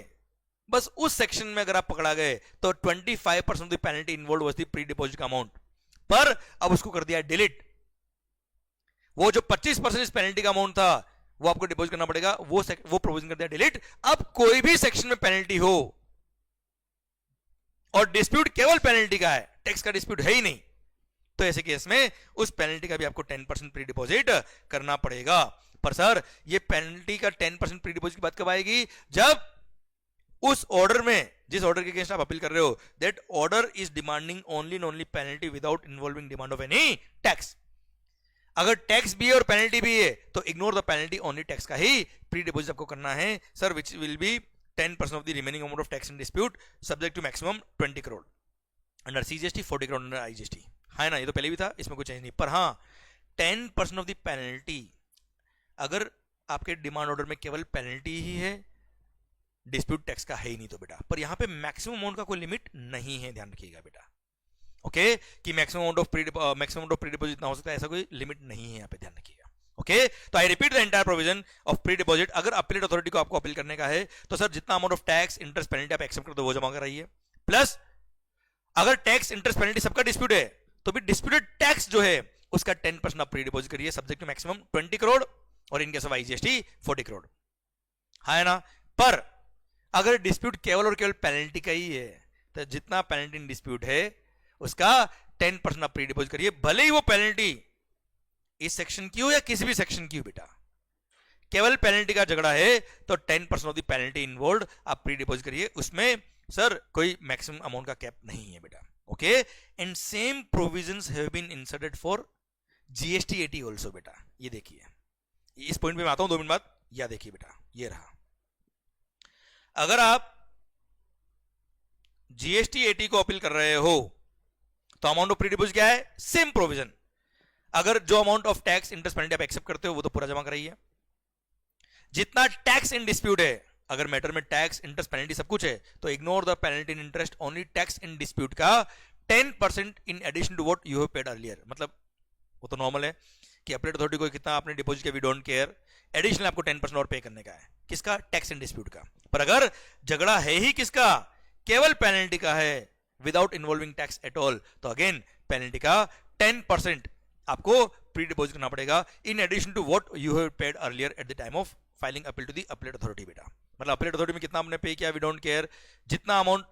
बस उस सेक्शन में अगर आप पकड़ा गए तो 25% of the penalty involve was the pre deposit का अमाउंट, पर अब उसको कर दिया डिलीट, वो जो 25% इस पेनल्टी का अमाउंट था वो आपको डिपॉजिट करना पड़ेगा, वो प्रोविजन कर दिया डिलीट। अब कोई भी सेक्शन में पेनल्टी हो और डिस्प्यूट केवल पेनल्टी का है, टैक्स का डिस्प्यूट है ही नहीं, तो ऐसे केस में उस पेनल्टी का भी आपको 10% प्री डिपॉजिट करना पड़ेगा। पर सर ये पेनल्टी का 10% प्री डिपॉजिट की बात कब आएगी, जब उस ऑर्डर में, जिस ऑर्डर के अगेंस्ट आप अपील कर रहे हो, that order is demanding only and only penalty without involving demand of any tax. अगर टैक्स भी है और पेनल्टी भी है तो ignore the penalty, only tax का ही प्री डिपॉजिट आपको करना है sir, which will be 10% of the remaining amount of tax in dispute subject to maximum 20 crore under CGST, 40 crore under IGST, है ना, ये तो पहले भी था, इसमें कोई चेंज नहीं, पर हाँ 10% ऑफ द पेनल्टी, अगर आपके डिमांड ऑर्डर में केवल पेनल्टी ही है, डिस्प्यूट टैक्स का है ही नहीं तो बेटा, पर यहां पे मैक्सिमम अमाउंट का कोई लिमिट नहीं है, ध्यान रखिएगा बेटा, ओके, कि maximum amount of pre deposit जितना हो सकता है ऐसा कोई लिमिट नहीं है, यहां पे ध्यान रखिएगा, ओके। तो I repeat the entire provision of pre deposit, अगर अपीलेट अथॉरिटी को आपको अपील करने का है तो सर जितना amount of tax interest penalty आप एक्सेप्ट करते हो वो जमा कराइए, प्लस अगर टैक्स इंटरेस्ट पेनल्टी सबका डिस्प्यूट है तो भी डिस्प्यूटेड टैक्स जो है उसका 10% आप प्री डिपॉजिट करिए सब्जेक्ट टू मैक्सिमम 20 करोड़ और इन केस ऑफ आईजीएसटी 40 करोड़, है ना। पर अगर डिस्प्यूट केवल और केवल पेनल्टी का ही है तो जितना पेनल्टी इन डिस्प्यूट है उसका 10% आप प्री डिपॉजिट करिए, भले ही वो पेनल्टी इस सेक्शन की हो या किसी भी सेक्शन की हो बेटा, केवल पेनल्टी का झगड़ा है तो 10% ऑफ द पेनल्टी इन्वॉल्व आप प्री डिपॉजिट करिए, उसमें सर कोई मैक्सिमम अमाउंट का कैप नहीं है बेटा, okay. And same provisions have been inserted for GST 80 also बेटा, ये देखिए, इस पॉइंट पे मैं आता हूं 2 मिनट बाद, या देखिए बेटा ये रहा, अगर आप जीएसटी 80 को अपील कर रहे हो तो अमाउंट ऑफ प्री डिपॉजिट क्या है, सेम प्रोविजन, अगर जो amount of tax interest penalty आप एक्सेप्ट करते हो वो तो पूरा जमा कराइए, जितना टैक्स इन डिस्प्यूट है, अगर मैटर में टैक्स इंटरेस्ट पेनल्टी सब कुछ है तो ignore the penalty in interest, only tax in dispute का 10% in addition to what you have paid earlier, मतलब वो तो नॉर्मल है कि अपीलेट अथॉरिटी को कितना आपने डिपॉजिट किया वी डोंट केयर, एडिशनल आपको 10% और पे करने का है, किसका, टैक्स इन डिस्प्यूट का। पर अगर झगड़ा है ही किसका, केवल पेनल्टी का है without involving tax at all, तो अगेन पेनल्टी का 10% आपको प्री डिपॉजिट करना पड़ेगा in addition to what you have paid earlier at the time of filing appeal to the appellate authority बेटा, मतलब अपीलेट अथॉरिटी में कितना आपने पे किया वी डोंट केयर, जितना अमाउंट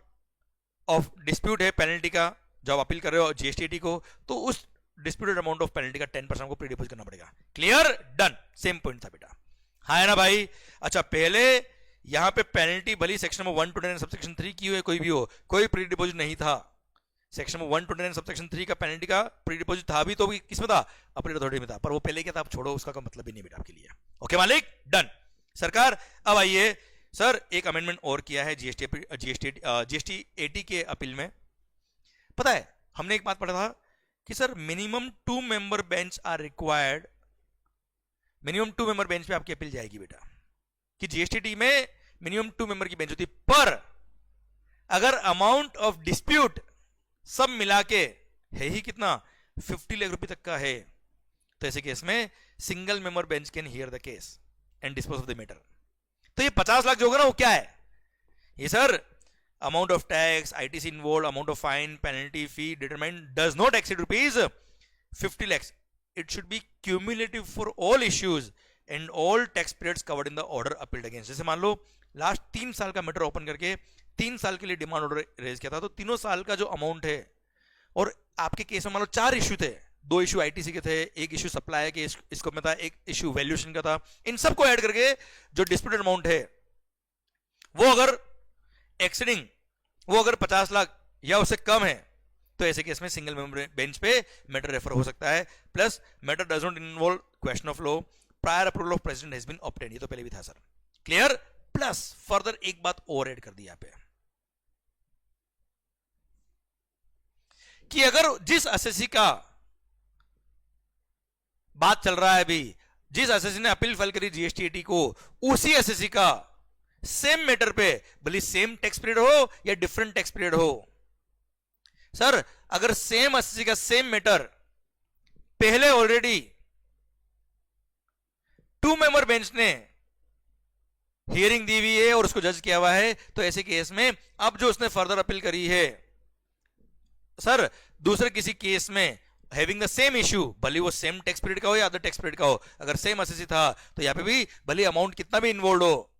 ऑफ डिस्प्यूट है पेनल्टी का जब आप अपील कर रहे हो जीएसटी 80 को, तो उस डिस्प्यूटेड अमाउंट ऑफ पेनल्टी का 10% आपको प्री डिपॉजिट करना पड़ेगा, क्लियर, डन, सेम पॉइंट था बेटा, हाँ है ना भाई। अच्छा पहले यहां पे पेनल्टी भली सेक्शन नंबर 129 सबसेक्शन 3 की हो कोई भी हो, कोई प्री डिपॉजिट नहीं था, सेक्शन नंबर 129 सबसेक्शन 3 का पेनल्टी का प्री डिपॉजिट था भी तो भी किसमें था, अपीलेट अथॉरिटी में था, पर वो पहले क्या था आप छोड़ो, उसका कोई मतलब ही नहीं बेटा आपके लिए, ओके मालिक, डन। सरकार अब आइए सर एक अमेंडमेंट और किया है जीएसटी 80 के अपील में, पता है हमने एक बात पढ़ा था कि sir minimum 2 member bench are required, minimum 2 member bench पे आपकी अपील जाएगी बेटा, कि जीएसटी में मिनिमम 2 मेंबर की बेंच होती है, पर अगर अमाउंट ऑफ डिस्प्यूट सब मिला के है ही कितना 50 लाख रुपए तक का है तो ऐसे केस में single member bench can hear the case and dispose of the matter. तो ये 50 लाख जो होगा ना वो क्या है, ये sir amount of tax, ITC involve, amount of fine, penalty, fee determine does not exceed ₹50 lakhs, it should be cumulative for all issues and all tax periods covered in the order appealed against। जैसे मान लो लास्ट 3 साल का मैटर ओपन करके 3 साल के लिए डिमांड ऑर्डर रेज किया था, तो तीनों साल का जो अमाउंट है और आपके केस में मान लो 4 इश्यू थे, 2 इशू आईटीसी के थे, एक इशू सप्लाई के इसको में था, एक इशू वैल्यूएशन का था। इन सबको ऐड करके जो डिस्प्यूटेड अमाउंट है वो अगर एक्सीडिंग, वो अगर 50 लाख या उससे कम है तो ऐसे केस में सिंगल मेंबर बेंच पे मैटर रेफर हो सकता है। Plus matter does not involve question of law, prior approval of president has been obtained, ये तो पहले भी था सर, क्लियर। प्लस फर्दर एक बात और ऐड कर दी यहां पे कि अगर जिस एसएससी का बात चल रहा है अभी, जिस एसएससी ने अपील फाइल करी जीएसटी 80 को, उसी एसएससी का सेम मैटर पे भले सेम टैक्स पीरियड हो या डिफरेंट टैक्स पीरियड हो, सर अगर सेम एसएससी का सेम मैटर पहले ऑलरेडी 2 मेंबर बेंच ने हियरिंग दी हुई है और उसको जज किया हुआ है, तो ऐसे केस में अब जो उसने फर्दर अपील करी है सर दूसरे किसी केस में हैविंग द सेम इशू, भले वो सेम टैक्स पीरियड का हो या अदर टैक्स पीरियड का हो, अगर सेम एसएससी था तो यहां पे भी भले अमाउंट कितना भी इन्वॉल्व हो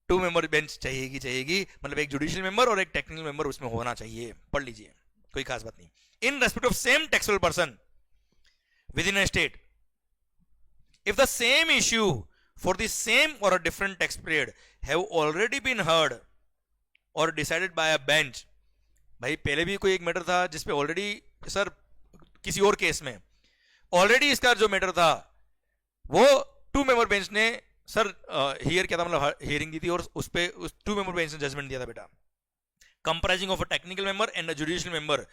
2 मेंबर बेंच चाहिएगी, मतलब एक जुडिशियल मेंबर और एक टेक्निकल मेंबर उसमें होना चाहिए। पढ़ लीजिए, कोई खास बात नहीं। In respect of same taxable person with in a state, if the same issue for the same or a different tax period have already been heard or decided by a bench, भाई पहले भी कोई एक मैटर था जिसपे ऑलरेडी सर किसी और केस में ऑलरेडी इसका जो मैटर था वो 2 मेंबर बेंच ने सर हियर क्या था, मतलब हियरिंग दी थी और उस पे उस 2 मेंबर बेंच ने जजमेंट दिया था बेटा, comprising of a technical member and a judicial member.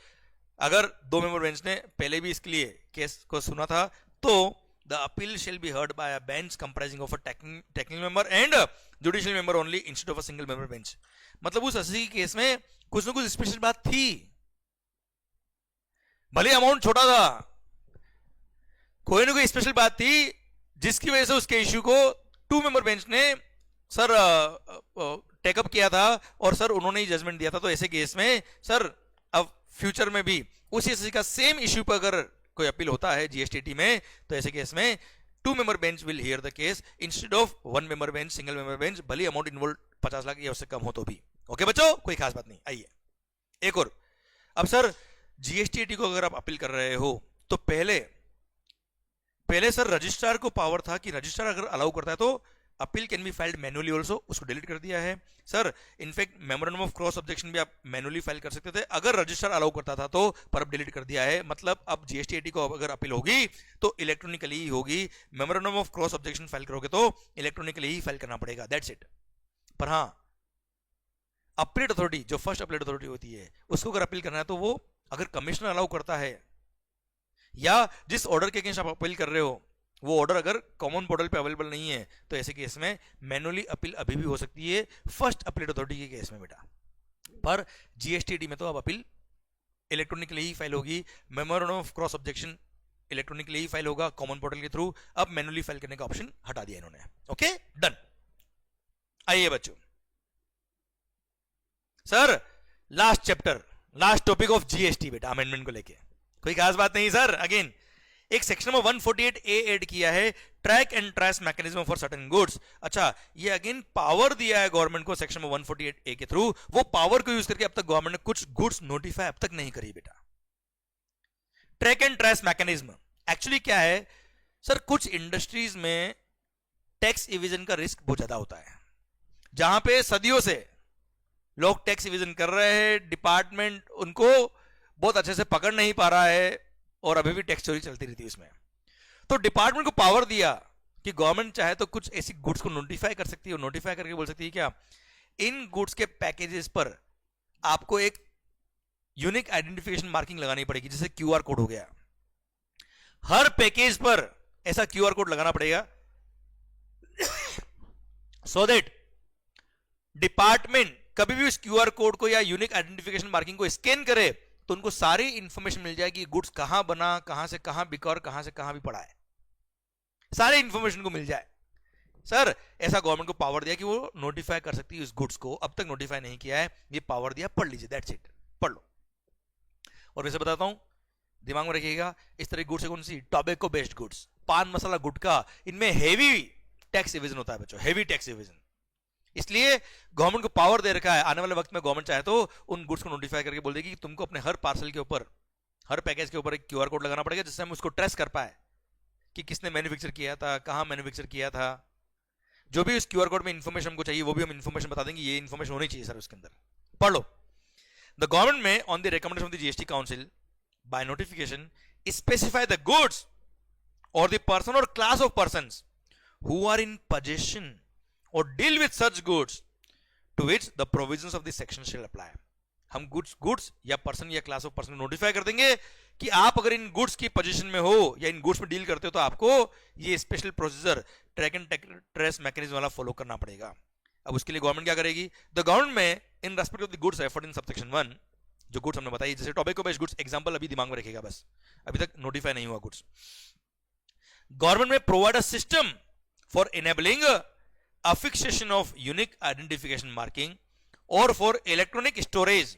अगर 2 मेंबर बेंच ने पहले भी इसके लिए केस को सुना था तो the appeal shall be heard by a bench comprising of a technical member and a judicial member only instead of a single member bench। मतलब उस एसएससी केस में कुछ ना कुछ स्पेशल बात थी, भले अमाउंट छोटा था, कोई ना कोई स्पेशल बात थी जिसकी वजह से उसके इश्यू को 2 मेंबर बेंच ने सर टेकअप किया था और सर उन्होंने ही जजमेंट दिया था। तो ऐसे केस में सर अब फ्यूचर में भी उसी एसएससी का सेम इश्यू पर अगर कोई अपील होता है जीएसटी 80 में, तो ऐसे केस में 2 member bench will hear the case instead of 1 member bench, single member bench, भले अमाउंट इन्वॉल्व 50 लाख या उससे कम हो तो भी। ओके बच्चों, कोई खास बात नहीं। आइए एक और, अब सर जीएसटी 80 को अगर आप अपील कर रहे हो तो पहले सर रजिस्ट्रार को पावर था कि रजिस्ट्रार अगर अलाउ करता है तो appeal can be filed manually also, उसको डिलीट कर दिया है sir. In fact memorandum of cross objection भी आप मैनुअली फाइल कर सकते थे अगर रजिस्ट्रार अलाउ करता था, तो पर अब डिलीट कर दिया है। मतलब अब जीएसटी 80 को अगर अपील होगी तो इलेक्ट्रॉनिकली ही होगी, memorandum of cross objection file करोगे तो इलेक्ट्रॉनिकली ही फाइल करना पड़ेगा, दैट्स इट। पर हाँ, अपीलेट अथॉरिटी जो फर्स्ट अपीलेट अथॉरिटी होती है उसको अगर अपील करना है तो वो अगर कमिश्नर अलाउ करता है या जिस ऑर्डर के अगेंस्ट आप अपील कर रहे हो वो ऑर्डर अगर कॉमन पोर्टल पे अवेलेबल नहीं है तो ऐसे केस में मैनुअली अपील अभी भी हो सकती है फर्स्ट अपीलेट अथॉरिटी के केस में बेटा। पर जीएसटी 80 में तो अब अपील इलेक्ट्रॉनिकली ही फाइल होगी, memorandum of cross objection electronically he file होगा कॉमन पोर्टल के थ्रू। अब मैनुअली फाइल करने का ऑप्शन हटा दिया इन्होंने। Okay done. आइए बच्चों sir last chapter, last topic of GST बेटा, अमेंडमेंट को लेके कोई खास बात नहीं सर। अगेन एक सेक्शन नंबर 148A ऐड किया है, track and trace mechanism for certain goods. अच्छा, ये अगेन पावर दिया है गवर्नमेंट को सेक्शन नंबर 148A के थ्रू, वो पावर को यूज करके अब तक गवर्नमेंट ने कुछ गुड्स नोटिफाई अब तक नहीं करी बेटा। Track and trace mechanism actually क्या है सर, कुछ इंडस्ट्रीज में टैक्स इविजन का रिस्क बहुत ज्यादा होता है, जहां पे सदियों से लोग टैक्स इविजन कर रहे हैं, डिपार्टमेंट उनको बहुत अच्छे से पकड़ नहीं पा रहा है और अभी भी टैक्स चोरी चलती रहती है उसमें। तो डिपार्टमेंट को पावर दिया कि गवर्नमेंट चाहे तो कुछ ऐसी गुड्स को नोटिफाई कर सकती है, नोटिफाई करके बोल सकती है क्या इन गुड्स के पैकेजेस पर आपको एक यूनिक आइडेंटिफिकेशन मार्किंग लगानी पड़ेगी, जैसे क्यूआर कोड हो गया, हर पैकेज पर ऐसा क्यूआर कोड लगाना पड़ेगा सो दैट डिपार्टमेंट कभी भी उस क्यूआर कोड को या यूनिक आइडेंटिफिकेशन मार्किंग को स्कैन करे तो उनको सारी इंफॉर्मेशन मिल जाएगी, गुड्स कहां बना, कहां से कहां बिका और कहां से कहां भी पड़ा है, सारे इंफॉर्मेशन को मिल जाए। सर ऐसा गवर्नमेंट को पावर दिया कि वो नोटिफाई कर सकती है उस गुड्स को, अब तक नोटिफाई नहीं किया है, ये पावर दिया, पढ़ लीजिए, दैट्स इट, पढ़ लो। और वैसे बताता हूं, दिमाग में रखिएगा, इस तरह की गुड्स है कौन सी, टोबैको बेस्ड गुड्स, पान मसाला गुटखा, इनमें हेवी टैक्स इविजन होता है बच्चों, हेवी टैक्स इविजन। इसलिए गवर्नमेंट को पावर दे रखा है, आने वाले वक्त में गवर्नमेंट चाहे तो उन गुड्स को नोटिफाई करके बोल देगी कि तुमको अपने हर पार्सल के ऊपर हर पैकेज के ऊपर एक क्यूआर कोड लगाना पड़ेगा जिससे हम उसको ट्रेस कर पाए कि किसने मैन्युफैक्चर किया था, कहां मैन्युफैक्चर किया था। जो भी उस क्यूआर कोड में इंफॉर्मेशन हमको चाहिए वो भी हम इंफॉर्मेशन बता देंगे, ये इंफॉर्मेशन होनी चाहिए सर उसके अंदर। पढ़ लो। द गवर्नमेंट में on the recommendation of the GST council by notification specify the goods or the person or class of persons who are in possession or deal with such goods to which the provisions of this section shall apply। हम गुड्स या पर्सन या क्लास ऑफ पर्सन नोटिफाई कर देंगे कि आप अगर इन गुड्स की पोजीशन में हो या इन गुड्स में डील करते हो तो आपको ये special procedure track and trace mechanism वाला फॉलो करना पड़ेगा। अब उसके लिए गवर्नमेंट क्या करेगी? द गवर्नमेंट में in respect of the goods referred in subsection 1, जो गुड्स हमने बताई जैसे टोबैको बेस्ड गुड्स, एग्जांपल अभी दिमाग में रखेगा बस, अभी तक नोटिफाई नहीं हुआ गुड्स। गवर्नमेंट में provide a system for enabling affixation of unique identification marking or for electronic storage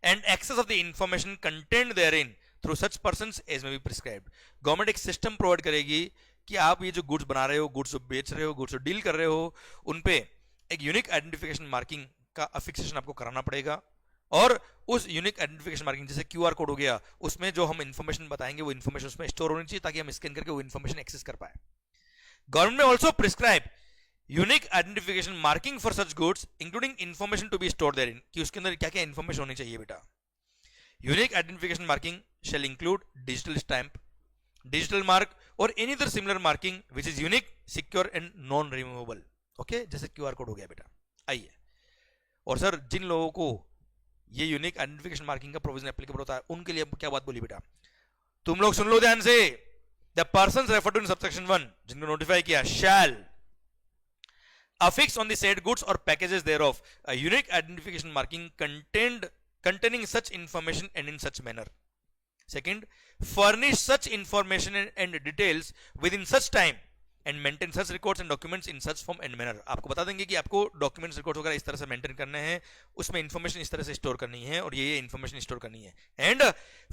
and access of the information contained therein through such persons as may be prescribed। Government एक सिस्टम प्रोवाइड करेगी कि आप ये जो गुड्स बना रहे हो, गुड्स बेच रहे हो, गुड्स डील कर रहे हो, उन पे एक यूनिक आइडेंटिफिकेशन मार्किंग का अफिक्सेशन आपको कराना पड़ेगा। और उस यूनिक आइडेंटिफिकेशन मार्किंग जैसे क्यूआर कोड हो गया, उसमें जो हम इंफॉर्मेशन बताएंगे वो इंफॉर्मेशन उसमें स्टोर होनी चाहिए ताकि हम स्कैन करके वो इंफॉर्मेशन एक्सेस कर पाए। Government may also prescribe unique identification marking for such goods including information to be store therein, कि उसके अंदर क्या क्या इंफॉर्मेशन होनी चाहिए बेटा। Unique identification marking shall include digital stamp, digital mark or any other similar marking which is unique, secure and non removable। Okay, जैसे क्यूआर कोड हो गया बेटा। आइए, और सर जिन लोगों को ये यूनिक आइडेंटिफिकेशन मार्किंग का प्रोविजन एप्लीकेबल होता है उनके लिए क्या बात बोली बेटा, तुम लोग सुन लो ध्यान से। The persons referred to in subsection 1 जिनको नोटिफाई किया shall affix on the said goods or packages thereof a unique identification marking containing such information and in such manner। Second, furnish such information and details within such time and maintain such records and documents in such form and manner। आपको बता देंगे कि आपको डॉक्यूमेंट्स रिकॉर्ड्स वगैरह इस तरह से मेंटेन करने हैं, उसमें इंफॉर्मेशन इस तरह से स्टोर करनी है और ये इंफॉर्मेशन स्टोर करनी है। And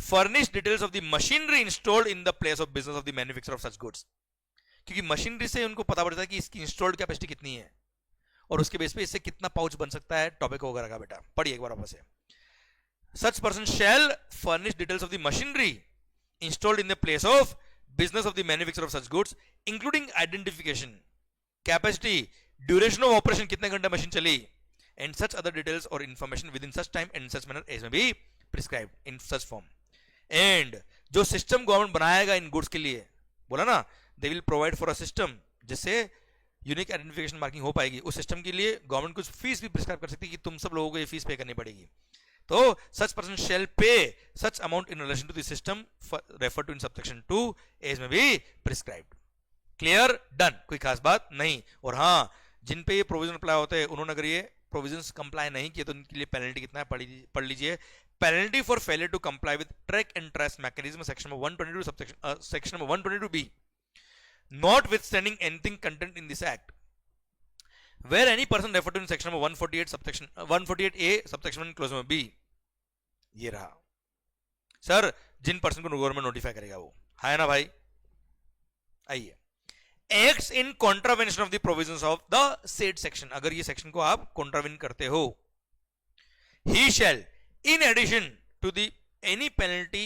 furnish details of the machinery installed in the place of business of the manufacture of such goods, क्योंकि मशीनरी से उनको पता पड़ता है कि इसकी इंस्टॉल्ड कैपेसिटी कितनी है और उसके बेस पे इससे कितना पाउच बन सकता है टॉबैको वगैरह का। बेटा पढ़िए एक बार वापस से। Such person shall furnish details of the machinery installed in the place of business of the manufacture of such goods, including identification, capacity, duration of operation, कितने घंटे मशीन चली, and such other details or information within such time and in such manner as may be prescribed in such form। And जो सिस्टम गवर्नमेंट बनाएगा इन गुड्स के लिए, बोला ना, they will provide for a system जिससे यूनिक आइडेंटिफिकेशन मार्किंग हो पाएगी। उस सिस्टम के लिए गवर्नमेंट कुछ फीस भी प्रिस्क्राइब कर सकती है कि तुम सब लोगों को ये फीस पे करनी पड़ेगी। तो such person shall pay such amount in relation to the system referred to in subsection 2 as may be prescribed। Clear, done, कोई खास बात नहीं। और हाँ, जिन पे ये प्रोविजन अप्लाई होते हैं उन्होंने अगर ये प्रोविजंस कंप्लाई नहीं किए तो उनके लिए पेनल्टी कितना है पढ़ लीजिए। Penalty for failure to comply with track and trace mechanism section number 122 subsection section number 122B, notwithstanding anything contained in this act, where any person referred to in section number 148 subsection 148A subsection 1 clause number B। ये रहा सर जिन पर्सन को गवर्नमेंट नोटिफाई करेगा वो, है ना भाई। आइए, acts in contravention of the provisions of the said section, अगर ये सेक्शन को आप कॉन्ट्रावेन करते हो, he shall in addition to the any penalty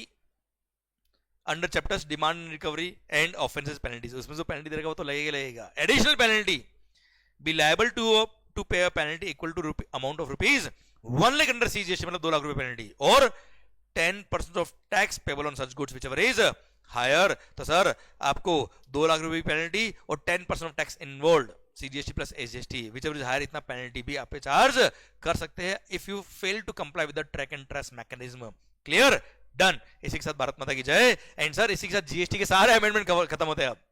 under chapters demand recovery and offences penalties, उसमें जो पेनल्टी देगा वो तो लगेगा। Additional penalty be liable to pay a penalty equal to amount of rupees 1 lakh under CGST, मतलब 2 लाख रुपए पेनल्टी, और 10% of tax payable on such goods whichever is higher। तो सर आपको 2 लाख रुपए पेनल्टी और 10% of tax involved CGST plus SGST whichever is higher, इतना पेनल्टी भी आप पे चार्ज कर सकते हैं if you fail to comply with the track and trace mechanism। Clear, done. इसी के साथ भारत माता की जय। एंड सर इसी के साथ जीएसटी के सारे अमेंडमेंट खत्म होते हैं अब।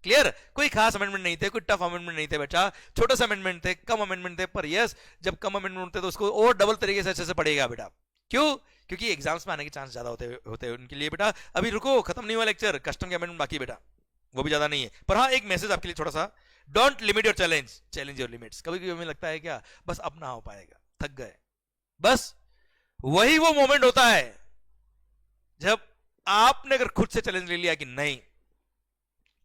क्लियर, कोई खास अमेंडमेंट नहीं थे, कोई टफ अमेंडमेंट नहीं थे बेटा, छोटे से अमेंडमेंट थे, कम अमेंडमेंट थे, पर यस जब कम अमेंडमेंट होते तो उसको और डबल तरीके से अच्छे से पढ़ेगा बेटा। क्यों? क्योंकि एग्जाम्स में आने के चांस ज्यादा होते हैं उनके लिए बेटा। अभी रुको, खत्म नहीं हुआ लेक्चर, कस्टम के अमेंडमेंट बाकी बेटा, वो भी ज्यादा नहीं है। पर हाँ, एक मैसेज आपके लिए छोटा सा, don't limit your challenge your limits. कभी कभी हमें लगता है क्या बस अब ना हो पाएगा, थक गए, बस वही वो मोमेंट होता है जब आपने अगर खुद से चैलेंज ले लिया कि नहीं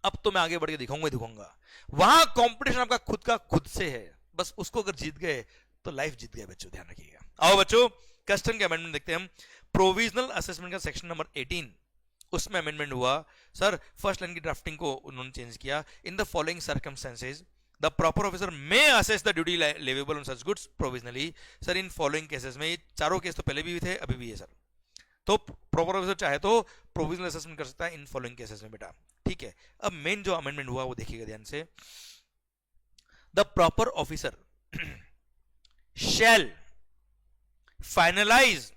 अब तो मैं आगे बढ़ के दिखाऊंगा, वहां कंपटीशन आपका खुद का खुद से है, बस उसको अगर जीत गए तो लाइफ जीत गए बच्चों, ध्यान रखिएगा। आओ बच्चों, कस्टम के अमेंडमेंट देखते हैं हम। प्रोविजनल असेसमेंट का सेक्शन नंबर 18, उसमें अमेंडमेंट हुआ सर। फर्स्ट लाइन की ड्राफ्टिंग को उन्होंने चेंज किया, इन the following circumstances the proper officer may assess the duty leviable on such goods provisionally. Sir in following cases में, ये चारों केस तो पहले भी थे, अभी भी है सर। तो प्रॉपर ऑफिसर चाहे तो प्रोविजनल असेसमेंट कर सकता है इन फॉलोइंग केसेस में बेटा, ठीक है। अब मेन जो अमेंडमेंट हुआ वो देखिएगा ध्यान से, the proper officer shall finalise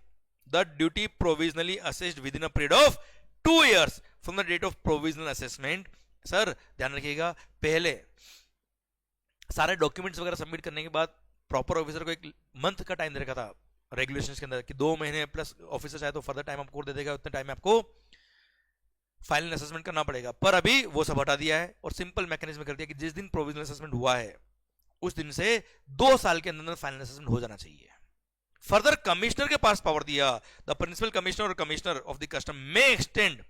the duty provisionally assessed within a period of 2 years from the date of provisional assessment. Sir ध्यान रखिएगा, पहले सारे डॉक्यूमेंट्स वगैरह सबमिट करने के बाद प्रॉपर ऑफिसर को एक मंथ का टाइम दे रखा था रेगुलेशंस के अंदर कि 2 महीने प्लस ऑफिसर चाहे तो फर्दर टाइम आपको दे देगा, उतने टाइम में आपको फाइनल असेसमेंट करना पड़ेगा। पर अभी वो सब हटा दिया है और सिंपल मैकेनिज्म कर दिया कि जिस दिन प्रोविजनल असेसमेंट हुआ है उस दिन से 2 साल के अंदर फाइनल असेसमेंट हो जाना चाहिए। फर्दर कमिश्नर के पास पावर दिया, द प्रिंसिपल कमिश्नर और commissioner of the custom may extend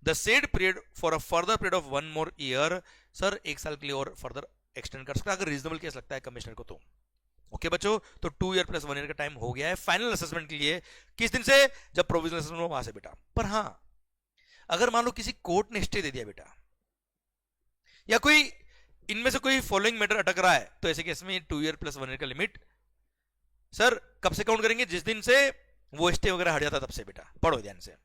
the said period for a further period of 1 more year। Sir 1 साल के लिए और फर्दर एक्सटेंड कर सकता है अगर रीजनेबल केस लगता है कमिश्नर को तो। ओके बच्चों, तो 2 year + 1 year का टाइम हो गया है फाइनल असेसमेंट के लिए। किस दिन से? जब प्रोविजनल असेसमेंट हो वहां से बेटा। पर हाँ, अगर मान लो किसी कोर्ट ने स्टे दे दिया बेटा, या कोई इनमें से कोई फॉलोइंग मैटर अटक रहा है, तो ऐसे केस में 2 year + 1 year का लिमिट सर कब से काउंट करेंगे? जिस दिन से वो स्टे वगैरह हट जाता तब से बेटा। पढ़ो ध्यान से,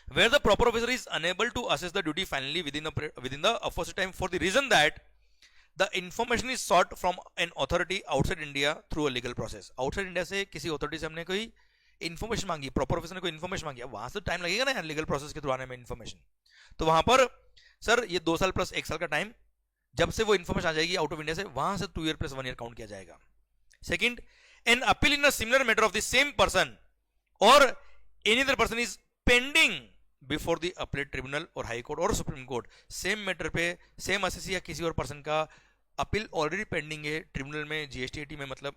where the proper officer is unable to assess the duty finally within the aforesaid time for the reason that the information is sought from an authority outside India through a legal process। outside India से किसी अथॉरिटी से हमने कोई इन्फॉर्मेशन मांगी, प्रॉपर ऑफिसर ने कोई इन्फॉर्मेशन मांगी, वहां से टाइम लगेगा ना यार लीगल प्रोसेस के थ्रू आने में इन्फॉर्मेशन। तो वहां पर सर ये 2 साल + 1 साल का टाइम, जब से वो इन्फॉर्मेशन आ जाएगी आउट ऑफ इंडिया से, वहां से 2 year + 1 year काउंट किया जाएगा। Second, an appeal in a similar matter of the same person और any other person is pending before the appellate tribunal और हाई कोर्ट और सुप्रीम कोर्ट। सेम मैटर पे सेम असेसी या किसी और पर्सन का अपील ऑलरेडी पेंडिंग है ट्रिब्यूनल में, जीएसटी में, मतलब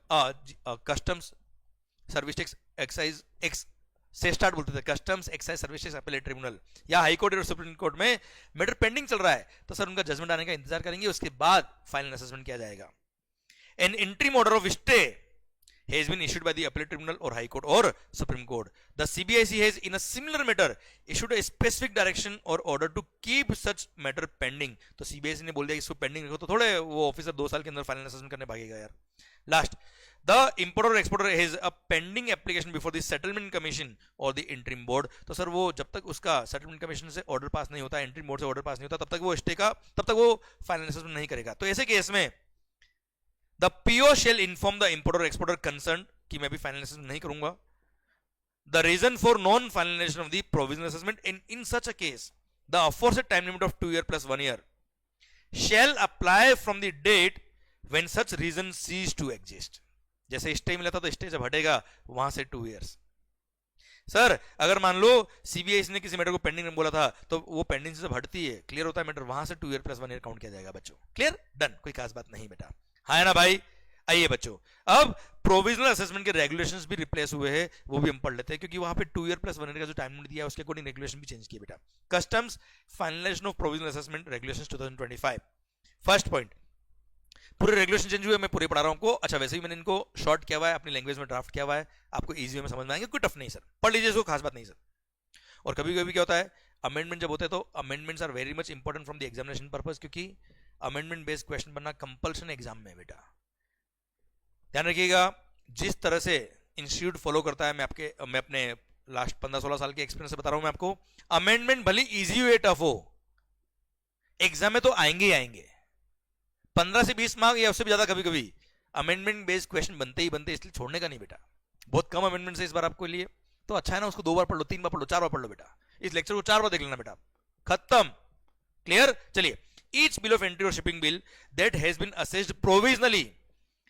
कस्टम्स सर्विस टैक्स एक्साइज एक्स से स्टार्ट बोलते थे, customs excise service tax appellate tribunal, या हाई कोर्ट और सुप्रीम कोर्ट में मैटर पेंडिंग चल रहा है, तो सर उनका जजमेंट आने का इंतजार करेंगे, उसके बाद फाइनल असेसमेंट किया जाएगा। N interim order of stay has been issued by the appellate tribunal or high court or supreme court. The CBIC has in a similar matter issued a specific direction or order to keep such matter pending। तो CBIC ने बोल दिया इसको पेंडिंग रखो, तो थोड़े वो ऑफिसर 2 साल के अंदर फाइनल असेसमेंट करने भागेगा यार। Last, the importer or exporter has a pending application before the settlement commission or the interim board। तो सर वो जब तक उसका सेटलमेंट कमीशन से ऑर्डर पास नहीं होता, इंटरिम बोर्ड से ऑर्डर पास नहीं होता, तब तक वो स्टे का, तब तक वो फाइनल असेसमेंट नहीं करेगा। तो ऐसे केस में The PO shall inform the importer or exporter concerned कि मैं भी फाइनल असेसमेंट नहीं करूंगा। The reason for non-finalization of the provisional assessment in such a case, the aforesaid time limit of 2 year + 1 year shall apply from the date when such reason cease to exist। जैसे स्टे मिला था तो स्टे जब हटेगा वहां से 2 years। सर अगर मान लो सीबीआई ने किसी मैटर को पेंडिंग बोला था, तो वो पेंडिंग से जब हटती है, क्लियर होता है मैटर, वहां से 2 year + 1 year काउंट किया जाएगा बच्चों। क्लियर, डन, कोई खास बात नहीं बेटा, हाँ है ना भाई। आइए बच्चों, अब प्रोविजनल असेसमेंट के रेगुलेशंस भी रिप्लेस हुए हैं, वो भी हम पढ़ लेते हैं, क्योंकि वहां पे 2 year + 1 year का जो टाइम लिमिट दिया है उसके अकॉर्डिंग रेगुलेशन भी चेंज किए बेटा। Customs finalisation of provisional assessment regulations 2025। First point, पूरे रेगुलेशन चेंज हुए, मैं पूरे पढ़ा रहा हूं आपको। अच्छा वैसे ही मैंने इनको शॉर्ट किया हुआ है, अपनी लैंग्वेज में ड्राफ्ट किया हुआ है, आपको इजी में समझ में आएंगे, कोई टफ नहीं सर, पढ़ लीजिए इसको, खास बात नहीं सर। और कभी कभी क्या होता है, अमेंडमेंट जब होते हैं तो amendments are very much important from the examination purpose, क्योंकि अमेंडमेंट बेस्ड क्वेश्चन बनना कंपल्सन एग्जाम में बेटा। ध्यान रखिएगा, जिस तरह से इंस्टीट्यूट फॉलो करता है, मैं अपने लास्ट 15-16 साल के एक्सपीरियंस से बता रहा हूं मैं आपको, अमेंडमेंट भले इजी हो या टफ हो, एग्जाम में तो आएंगे ही आएंगे। 15 से 20 मार्क या उससे भी ज्यादा कभी कभी अमेंडमेंट बेस्ड क्वेश्चन बनते ही बनते, इसलिए छोड़ने का नहीं बेटा। बहुत कम अमेंडमेंट है इस बार आपके लिए, तो अच्छा है ना, उसको 2 बार पढ़ लो, 3 बार पढ़ लो, 4 बार पढ़ लो बेटा। इस लेक्चर को 4 बार देख लेना बेटा, खत्म। क्लियर, चलिए। ईच बिल ऑफ एंट्री और shipping bill that has been assessed provisionally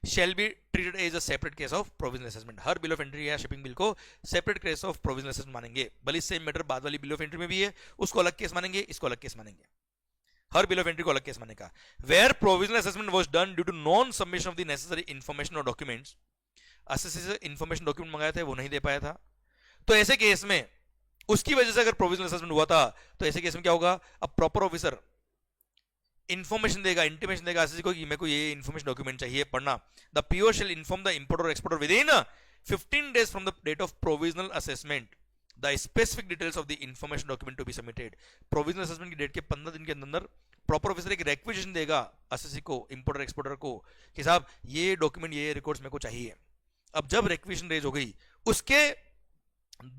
shall be treated as a separate case of provisional assessment। Her bill of entry या शिपिंग बिल को separate case of provisional assessment मानेंगे, भले सेम मैटर बाद वाली बिल ऑफ एंट्री में भी है, उसको अलग केस मानेंगे, इसको अलग केस मानेंगे, हर बिल ऑफ एंट्री को अलग केस मानेगा। Where provisional assessment was done due to non submission of the necessary information और डॉक्यूमेंट्स, असेसी से इंफॉर्मेशन डॉक्यूमेंट मंगाए थे वो नहीं दे पाया था, तो ऐसे केस में उसकी वजह से अगर प्रोविजनल असेसमेंट हुआ था, तो ऐसे केस में क्या होगा, अब प्रॉपर ऑफिसर इंफॉर्मेशन देगा, इंटीमेशन देगा असेसी को कि मेरे को ये इंफॉर्मेशन डॉक्यूमेंट चाहिए पढ़ना। The PO shall inform the importer और exporter within 15 days from the date of provisional assessment the specific details of the information document to be submitted. Provisional assessment की डेट के 15 दिन के अंदर प्रॉपर ऑफिसर एक रिक्विजिशन देगा एसएससी को, इंपोर्टर एक्सपोर्टर को, कि साहब ये डॉक्यूमेंट ये रिकॉर्ड्स मेरे को चाहिए. अब जब रिक्विजिशन रेज हो गई उसके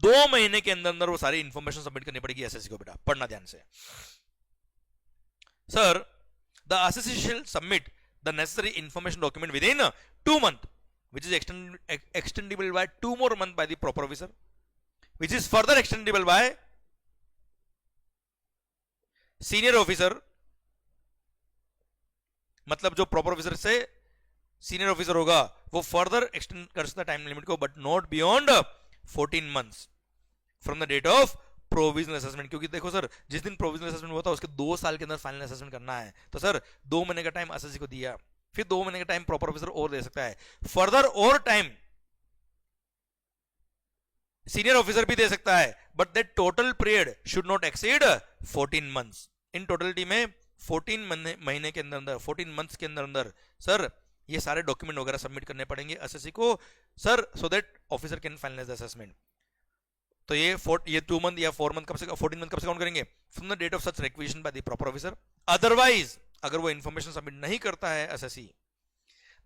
2 महीने के अंदर अंदर वो सारी इंफॉर्मेशन सबमिट करनी पड़ेगी एसएससी को. बेटा पढ़ना ध्यान से. Sir the assessee shall submit the necessary information document within 2 months, which is extendable by 2 more months by the proper officer, which is further extendable by senior officer. मतलब जो प्रॉपर ऑफिसर से सीनियर ऑफिसर होगा वो फर्दर एक्सटेंड कर सकता है टाइम लिमिट को, but not beyond 14 months from the date of provisional assessment. क्योंकि देखो सर, जिस दिन प्रोविजनल असेसमेंट हुआ था उसके 2 साल के अंदर फाइनल असेसमेंट करना है, तो सर 2 महीने का टाइम एसएससी को दिया, फिर 2 महीने का टाइम प्रॉपर ऑफिसर और दे सकता है, फर्दर और टाइम सीनियर ऑफिसर भी दे सकता है, but that total period should not exceed 14 months. In totality में 14 महीने के अंदर 14 मंथ्स के अंदर सर ये सारे डॉक्यूमेंट वगैरह सबमिट करने पड़ेंगे एसएससी को sir, so that officer can finalise the assessment. तो ये 2 मंथ या 4 मंथ कब से 14 मंथ कब से काउंट करेंगे? From the date of such requisition by the proper officer. Otherwise अगर वो इंफॉर्मेशन सबमिट नहीं करता है एसएससी,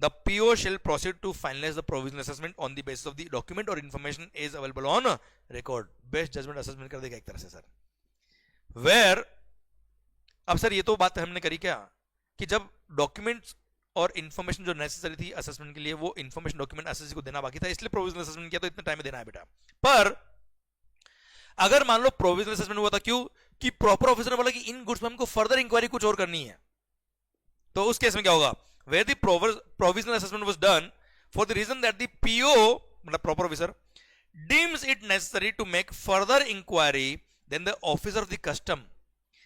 the PO shall proceed to finalise the provisional assessment on the basis of the document और information is available on record. Best judgement assessment कर देगा एक तरह से सर. वेयर अब सर ये तो बात हमने करी क्या कि जब डॉक्यूमेंट्स और इंफॉर्मेशन जो नेसेसरी थी असेसमेंट के लिए वो इंफॉर्मेशन डॉक्यूमेंट एसएससी को देना बाकी था, इसलिए प्रोविजनल असेसमेंट किया, तो इतने टाइम में देना है बेटा. पर अगर मान लो प्रोविजनल असेसमेंट हुआ था, क्यों कि प्रॉपर ऑफिसर ने बोला कि इन गुड्स में हमको फर्दर इंक्वायरी कुछ और करनी है, तो उस केस में क्या होगा? Where the provisional assessment was done for the reason that the PO मतलब proper officer deems it necessary to make further inquiry, then the officer of the custom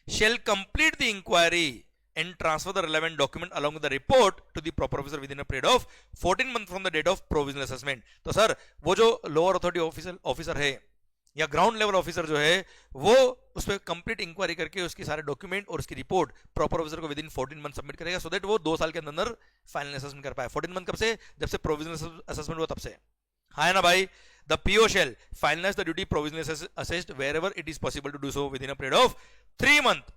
shall complete the inquiry and transfer the relevant document along with the report to the proper officer within a period of 14 months from the date of provisional assessment. तो सर वो जो लोअर अथॉरिटी ऑफिसर है या ग्राउंड लेवल ऑफिसर जो है वो उस पर कंप्लीट इंक्वायरी करके उसके सारे डॉक्यूमेंट और उसकी रिपोर्ट प्रॉपर ऑफिसर को विदिन 14 मंथ सबमिट करेगा, सो दैट वो 2 साल के अंदर फाइनल असेसमेंट कर पाए. 14 मंथ कब से? जब से प्रोविजनल असेसमेंट हुआ तब से. हाँ है ना भाई? The PO shall finalize the duty provisionally assessed wherever it is possible to do so within a period of 3 months,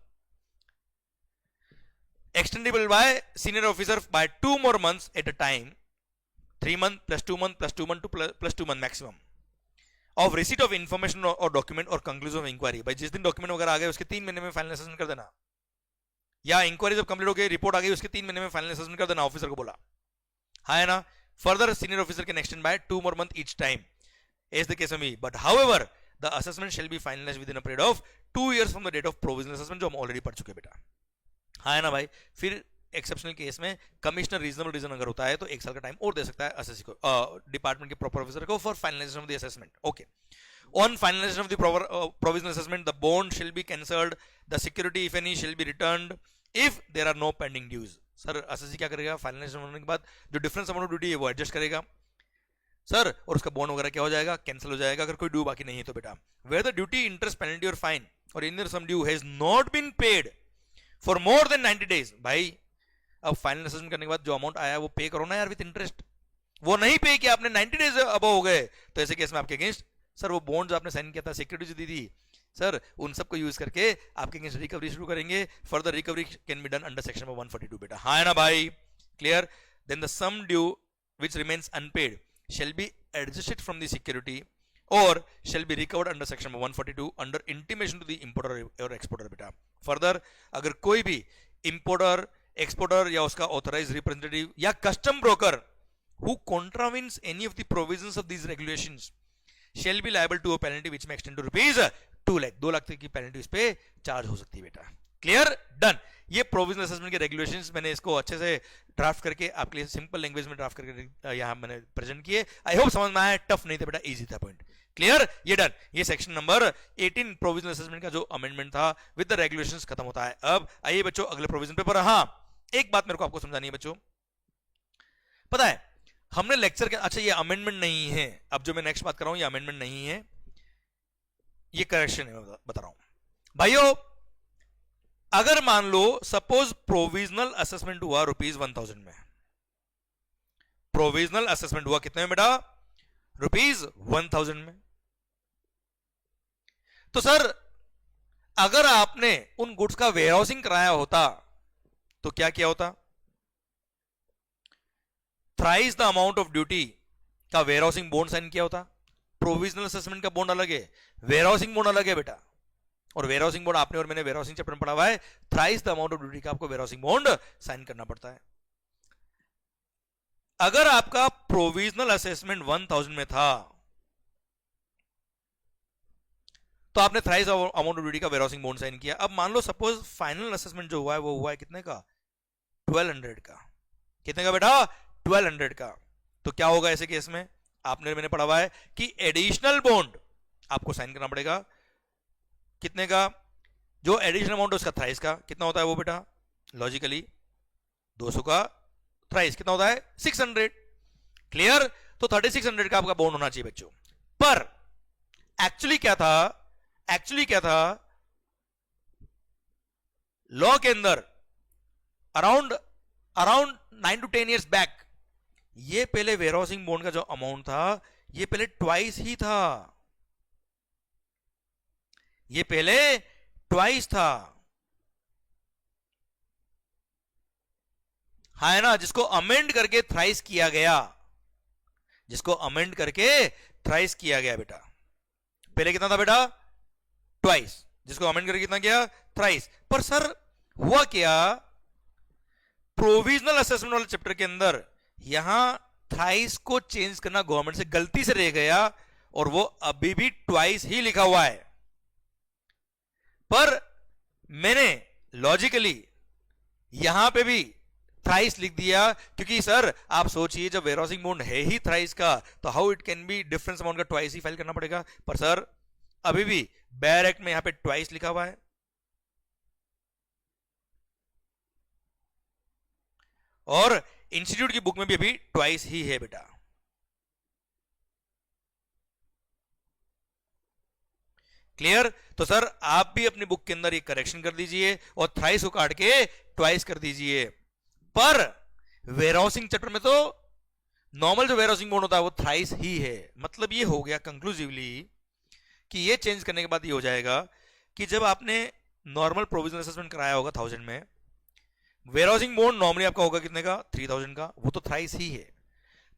extendable by senior officer by 2 more months at a time. 3 months plus 2 months plus 2 months plus 2 months maximum of receipt of information or document or conclusion of inquiry. भाई जिस दिन डॉक्यूमेंट वगैरह आ गए उसके 3 महीने में फाइनल असेसमेंट कर देना, या इंक्वायरी जब कंप्लीट हो गई रिपोर्ट आ गई उसके 3 महीने में फाइनल असेसमेंट कर देना, ऑफिसर को बोला. हाँ है ना? Further senior officer can extend by 2 more months each time as the case may be, but however the assessment shall be finalized within a period of 2 years from the date of provisional assessment, जो हम ऑलरेडी पढ़ चुके बेटा. हाँ है ना भाई? फिर एक्सेप्शनल केस में कमिश्नर रीजनेबल रीजन अगर होता है तो 1 साल का टाइम और दे सकता है एसएससी को, डिपार्टमेंट के प्रॉपर ऑफिसर को, for finalisation of the assessment. Okay. On finalisation of the provisional assessment the bond shall be cancelled, the security if any shall be returned if there are no pending dues. Sir assessee क्या करेगा? फाइनलाइजेशन होने के बाद जो डिफरेंस अमाउंट ऑफ ड्यूटी है वो एडजस्ट करेगा सर, और उसका बॉन्ड वगैरह क्या हो जाएगा? कैंसिल हो जाएगा अगर कोई ड्यू बाकी नहीं है तो बेटा. Where the duty, interest, penalty और फाइन और in sum due has not been paid for more than 90 days. भाई अब फाइनल असेसमेंट करने के बाद जो अमाउंट आया वो पे करो ना यार विद इंटरेस्ट. वो नहीं पे किया आपने, 90 डेज अब हो गए, तो ऐसे केस में आपके अगेंस्ट सर वो बॉन्ड जो आपने साइन किया था, सिक्योरिटी जो दी थी सर, उन सबको यूज करके आपके अगेंस्ट रिकवरी शुरू करेंगे. Further recovery can be done under section 142 बेटा. हाँ है ना भाई? Clear? Then the sum due which remains unpaid shall be adjusted from the security or shall be recovered under section 142 under intimation to the importer or exporter बेटा. Further अगर कोई भी importer, exporter या उसका authorized representative या custom broker who contravenes any of the provisions of these regulations shall be liable to a penalty which may extend to rupees 2 lakh. 2 lakh तक की पेनल्टी इस पे चार्ज हो सकती है बेटा. क्लियर? डन. ये प्रोविजनल असेसमेंट के रेगुलेशंस मैंने इसको अच्छे से ड्राफ्ट करके आपके लिए सिंपल लैंग्वेज में ड्राफ्ट करके यहाँ मैंने प्रेजेंट किए. आई होप समझ में आया. टफ नहीं था बेटा, इजी था पॉइंट. क्लियर? ये डन. ये सेक्शन नंबर 18 प्रोविजनल असेसमेंट का जो अमेंडमेंट था विद द रेगुलेशंस खत्म होता है. अब आइए बच्चों अगले प्रोविजन पे. पर हाँ एक बात मेरे को आपको समझानी है बच्चों. पता है हमने लेक्चर के, अच्छा ये अमेंडमेंट नहीं है, अब जो मैं नेक्स्ट बात कर रहा हूं ये अमेंडमेंट नहीं है, ये करेक्शन है बता रहा हूं भाइयों. अगर मान लो सपोज प्रोविजनल असेसमेंट हुआ ₹1000 में, प्रोविजनल असेसमेंट हुआ कितने में बेटा? ₹1000 में। तो सर अगर आपने उन गुड्स का वेयरहाउसिंग कराया होता तो क्या किया होता? Thrice the amount of duty का वेयरहाउसिंग बॉन्ड साइन किया होता। प्रोविजनल असेसमेंट का बॉन्ड अलग है, वेयरहाउसिंग बॉन्ड अलग है बेटा। और वेयरहाउसिंग बॉन्ड आपने और मैंने वेयरहाउसिंग चैप्टर में पढ़ा हुआ है, thrice the amount of duty का आपको वेयरहाउसिंग बॉन्ड साइन करना पड़ता है। अगर आपका प्रोविजनल असेसमेंट 1000 में था तो आपने थ्राइस अमाउंट ऑफ ड्यूटी का वेयरहाउसिंग बॉन्ड साइन किया। अब मान लो सपोज फाइनल असेसमेंट जो हुआ है वो हुआ है कितने का? 1200 का। कितने का बेटा? 1200 का। तो क्या होगा ऐसे केस में? आपने मैंने पढ़ा हुआ है कि एडिशनल बॉन्ड आपको साइन करना पड़ेगा। कितने का? जो एडिशनल अमाउंट है उसका थ्राइस का। कितना होता है वो बेटा? लॉजिकली 200 का थ्राइस कितना होता है? 600। क्लियर? तो 3600 का आपका बॉन्ड होना चाहिए बच्चों। पर एक्चुअली क्या था? एक्चुअली क्या था? लॉ के अंदर अराउंड 9 to 10 years बैक ये पहले वेयरहाउसिंग बॉन्ड का जो अमाउंट था ये पहले ट्वाइस ही था। ये पहले ट्वाइस था। हाँ है ना? जिसको अमेंड करके थ्राइस किया गया, जिसको अमेंड करके थ्राइस किया गया बेटा। पहले कितना था बेटा? ट्वाइस। जिसको अमेंड करके कितना किया? थ्राइस। पर सर हुआ क्या? प्रोविजनल असेसमेंट वाले चैप्टर के अंदर यहां थ्राइस को चेंज करना गवर्नमेंट से गलती से रह गया और वो अभी भी ट्वाइस ही लिखा हुआ है। पर मैंने लॉजिकली यहां पे भी थ्राइस लिख दिया क्योंकि सर आप सोचिए जब वेयरहाउसिंग बॉन्ड है ही थ्राइस का तो how it can be difference amount का ट्वाइस ही फाइल करना पड़ेगा। पर सर अभी भी बेयर एक्ट में यहां पे ट्वाइस लिखा हुआ है और इंस्टीट्यूट की बुक में भी अभी ट्वाइस ही है बेटा। क्लियर? तो सर आप भी अपनी बुक के अंदर ये करेक्शन कर दीजिए और थ्राइस को काट के ट्वाइस कर दीजिए। पर वेयरहाउसिंग चैप्टर में तो नॉर्मल जो वेयरहाउसिंग बॉन्ड होता है वो थ्राइस ही है। मतलब ये हो गया कंक्लूसिवली कि ये चेंज करने के बाद ये हो जाएगा कि जब आपने नॉर्मल प्रोविजनल असेसमेंट कराया होगा 1000 में, वेयरहाउसिंग बॉन्ड नॉर्मली आपका होगा कितने का? 3000 का। वो तो थ्राइस ही है।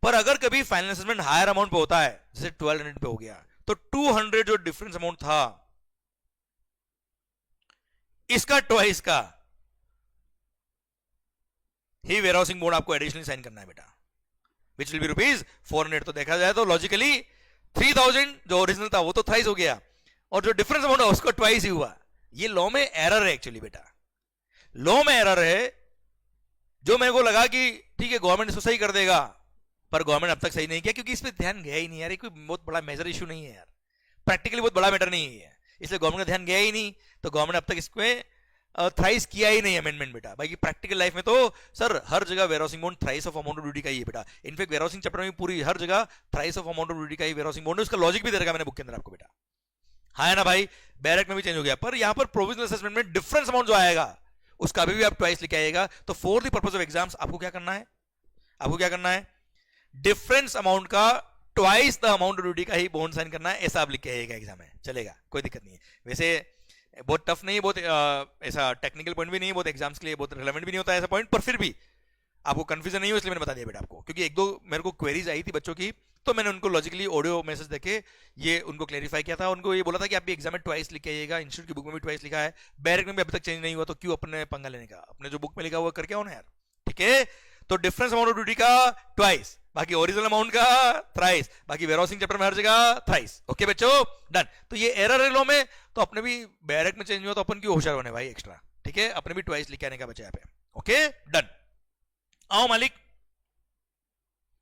पर अगर कभी फाइनल असेसमेंट हायर अमाउंट पे होता है जैसे 1200 पे हो गया तो 200 जो डिफरेंस अमाउंट था इसका ट्वाइस का ही वेयरहाउसिंग बॉन्ड आपको एडिशनली साइन करना है बेटा, विच विल बी ₹400। तो देखा जाए तो लॉजिकली 3000 जो ओरिजिनल था वो तो थ्राइस हो गया और जो डिफरेंस अमाउंट है उसको ट्वाइस ही हुआ। ये लॉ में एरर है एक्चुअली बेटा, लॉ में एरर है। जो मेरे को लगा कि ठीक है गवर्नमेंट इसको सही कर देगा, पर गवर्नमेंट अब तक सही नहीं किया क्योंकि इस पे ध्यान गया ही नहीं यार। ये कोई बहुत बड़ा मेजर इशू नहीं है यार, प्रैक्टिकली बहुत बड़ा मैटर नहीं है, इसलिए गवर्नमेंट का ध्यान गया ही नहीं। तो गवर्नमेंट अब तक इसमें थ्राइस किया ही नहीं अमेंडमेंट बेटा। बाकी प्रैक्टिकल लाइफ में तो सर हर जगह warehousing bond thrice of amount of duty का ही है बेटा। इनफैक्ट वेयरहाउसिंग चैप्टर में पूरी हर जगह thrice of amount of duty का ही वेयरहाउसिंग बॉन्ड है। उसका लॉजिक भी दे रखा मैंने बुक के अंदर आपको बेटा। हाँ है ना भाई? बैरक में भी चेंज हो गया, पर यहां पर प्रोविजनल असेसमेंट में डिफरेंस अमाउंट जो आएगा उसका भी आप ट्वाइस लिखे आएगा। तो for the purpose of exams आपको क्या करना है? आपको क्या करना है? डिफरेंस अमाउंट का twice the amount of duty का ही बॉन्ड साइन करना है, ऐसा आप लिख के आएगा एग्जाम में, चलेगा, कोई दिक्कत नहीं है। वैसे बहुत टफ नहीं है, बहुत ऐसा टेक्निकल पॉइंट भी नहीं है, बहुत एग्जाम्स के लिए बहुत रिलेवेंट भी नहीं होता है ऐसा पॉइंट, पर फिर भी आपको कंफ्यूजन नहीं हो इसलिए मैंने बता दिया बेटा आपको। क्योंकि एक दो मेरे को क्वेरीज आई थी बच्चों की तो मैंने उनको लॉजिकली ऑडियो मैसेज देके ये उनको क्लैरिफाई किया था। उनको ये बोला था कि आप भी एग्जाम में ट्वाइस लिख के आइएगा, इंस्टीट्यूट की बुक में भी ट्वाइस लिखा है, बैरक में भी अभी तक चेंज नहीं हुआ, तो क्यों अपने पंगा लेने का? अपने जो बुक में लिखा हुआ करके आओ ना यार, ठीक है? तो डिफरेंस अमाउंट ऑफ ड्यूटी का ट्वाइस, बाकी ओरिजिनल अमाउंट का थ्राइस, बाकी वेयरहाउसिंग चैप्टर में हर जगह थ्राइस। ओके बच्चों, डन। तो ये एरर है लॉ में, तो अपने भी बैरक में चेंज हुआ तो अपन क्यों होशियार बने भाई एक्स्ट्रा, ठीक है? अपने भी ट्वाइस लिख के आने का बचा यहाँ पे। Okay done. आओ मालिक।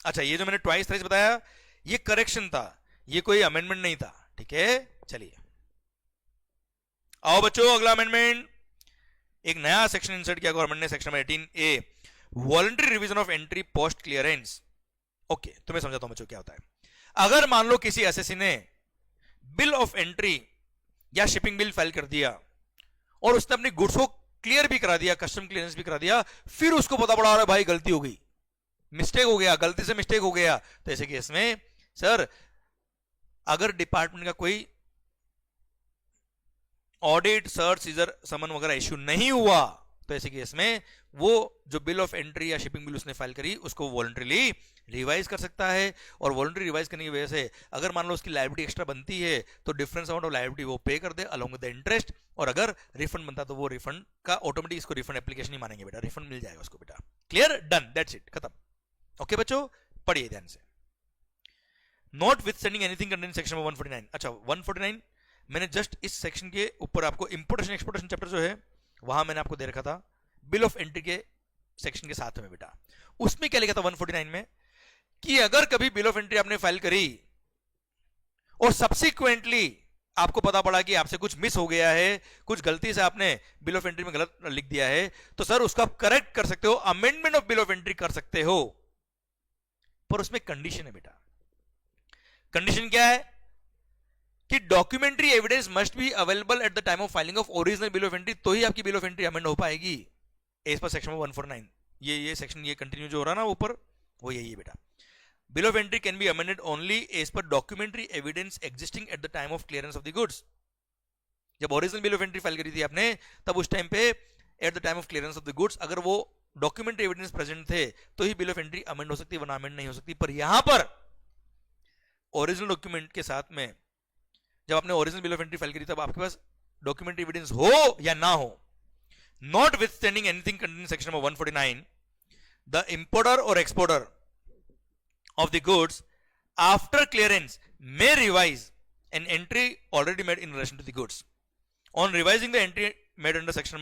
अच्छा ये जो मैंने ट्वाइस थ्राइस बताया ये करेक्शन था, ये कोई अमेंडमेंट नहीं था, ठीक है? चलिए आओ बच्चों अगला अमेंडमेंट। एक नया सेक्शन इंसर्ट किया गवर्नमेंट ने, section number 18A, voluntary revision of entry post clearance. Okay तो मैं समझाता हूं बच्चों क्या होता है। अगर मान लो किसी एसएससी ने बिल ऑफ एंट्री या शिपिंग बिल फाइल कर दिया और उसने अपनी गुड्स को क्लियर भी करा दिया, कस्टम क्लियरेंस भी करा दिया, फिर उसको पता पड़ा भाई गलती हो गई, मिस्टेक हो गया, गलती से मिस्टेक हो गया, तो ऐसे केस में सर अगर डिपार्टमेंट का कोई ऑडिट सर्च सीजर समन वगैरह इश्यू नहीं हुआ तो ऐसे केस में वो जो बिल ऑफ एंट्री या शिपिंग बिल उसने फाइल करी उसको वॉलंटरीली रिवाइज कर सकता है। और वॉलंटरी रिवाइज करने की वजह से अगर मान लो उसकी लायबिलिटी एक्स्ट्रा बनती है तो डिफरेंस अमाउंट ऑफ लायबिलिटी वो पे कर दे अलोंग विद द इंटरेस्ट, और अगर रिफंड बनता तो वो रिफंड का ऑटोमेटिक इसको रिफंड एप्लीकेशन नहीं मानेंगे बेटा, रिफंड मिल जाएगा उसको बेटा। क्लियर, डन, दैट्स इट, खत्म। ओके बच्चों, पढ़िए ध्यान से। Not with standing anything contain section 149। अच्छा 149 मैंने जस्ट इस सेक्शन के ऊपर आपको इंपोर्टेशन एक्सपोर्टेशन चैप्टर जो है वहां मैंने आपको दे रखा था बिल ऑफ एंट्री के सेक्शन के साथ में बेटा। उसमें क्या लिखा था 149 में कि अगर कभी बिल ऑफ एंट्री आपने फाइल करी और सब्सिक्वेंटली आपको पता पड़ा कि आपसे कुछ मिस हो गया है, कुछ गलती से आपने बिल ऑफ एंट्री में गलत लिख दिया है, तो सर उसको आप करेक्ट कर सकते हो, amendment of bill of entry कर सकते हो। पर उसमें कंडीशन है बेटा। कंडीशन क्या है कि documentary evidence must be available at the time of filing of original bill of entry, तो ही आपकी बिल ऑफ एंट्री अमेंड हो पाएगी एज पर सेक्शन 149। ये सेक्शन ये कंटिन्यू जो हो रहा ना ऊपर वो यही है बेटा। Bill of entry can be amended only as per documentary evidence existing at the time of clearance of the goods. जब original bill of entry file करी थी आपने तब उस टाइम पे at the time of clearance of the goods अगर वो डॉक्यूमेंट्री एविडेंस प्रेजेंट थे तो ही बिल ऑफ एंट्री अमेंड हो सकती है, वरना अमेंड नहीं हो सकती। पर यहां पर ओरिजिनल डॉक्यूमेंट के साथ में जब आपने original bill of entry file करी तब आपके पास डॉक्यूमेंट्री एविडेंस हो या ना हो, not with standing anything contain section number 149, the importer और exporter of the goods after clearance may revise an entry already made in relation to the goods. On revising the entry made under subsection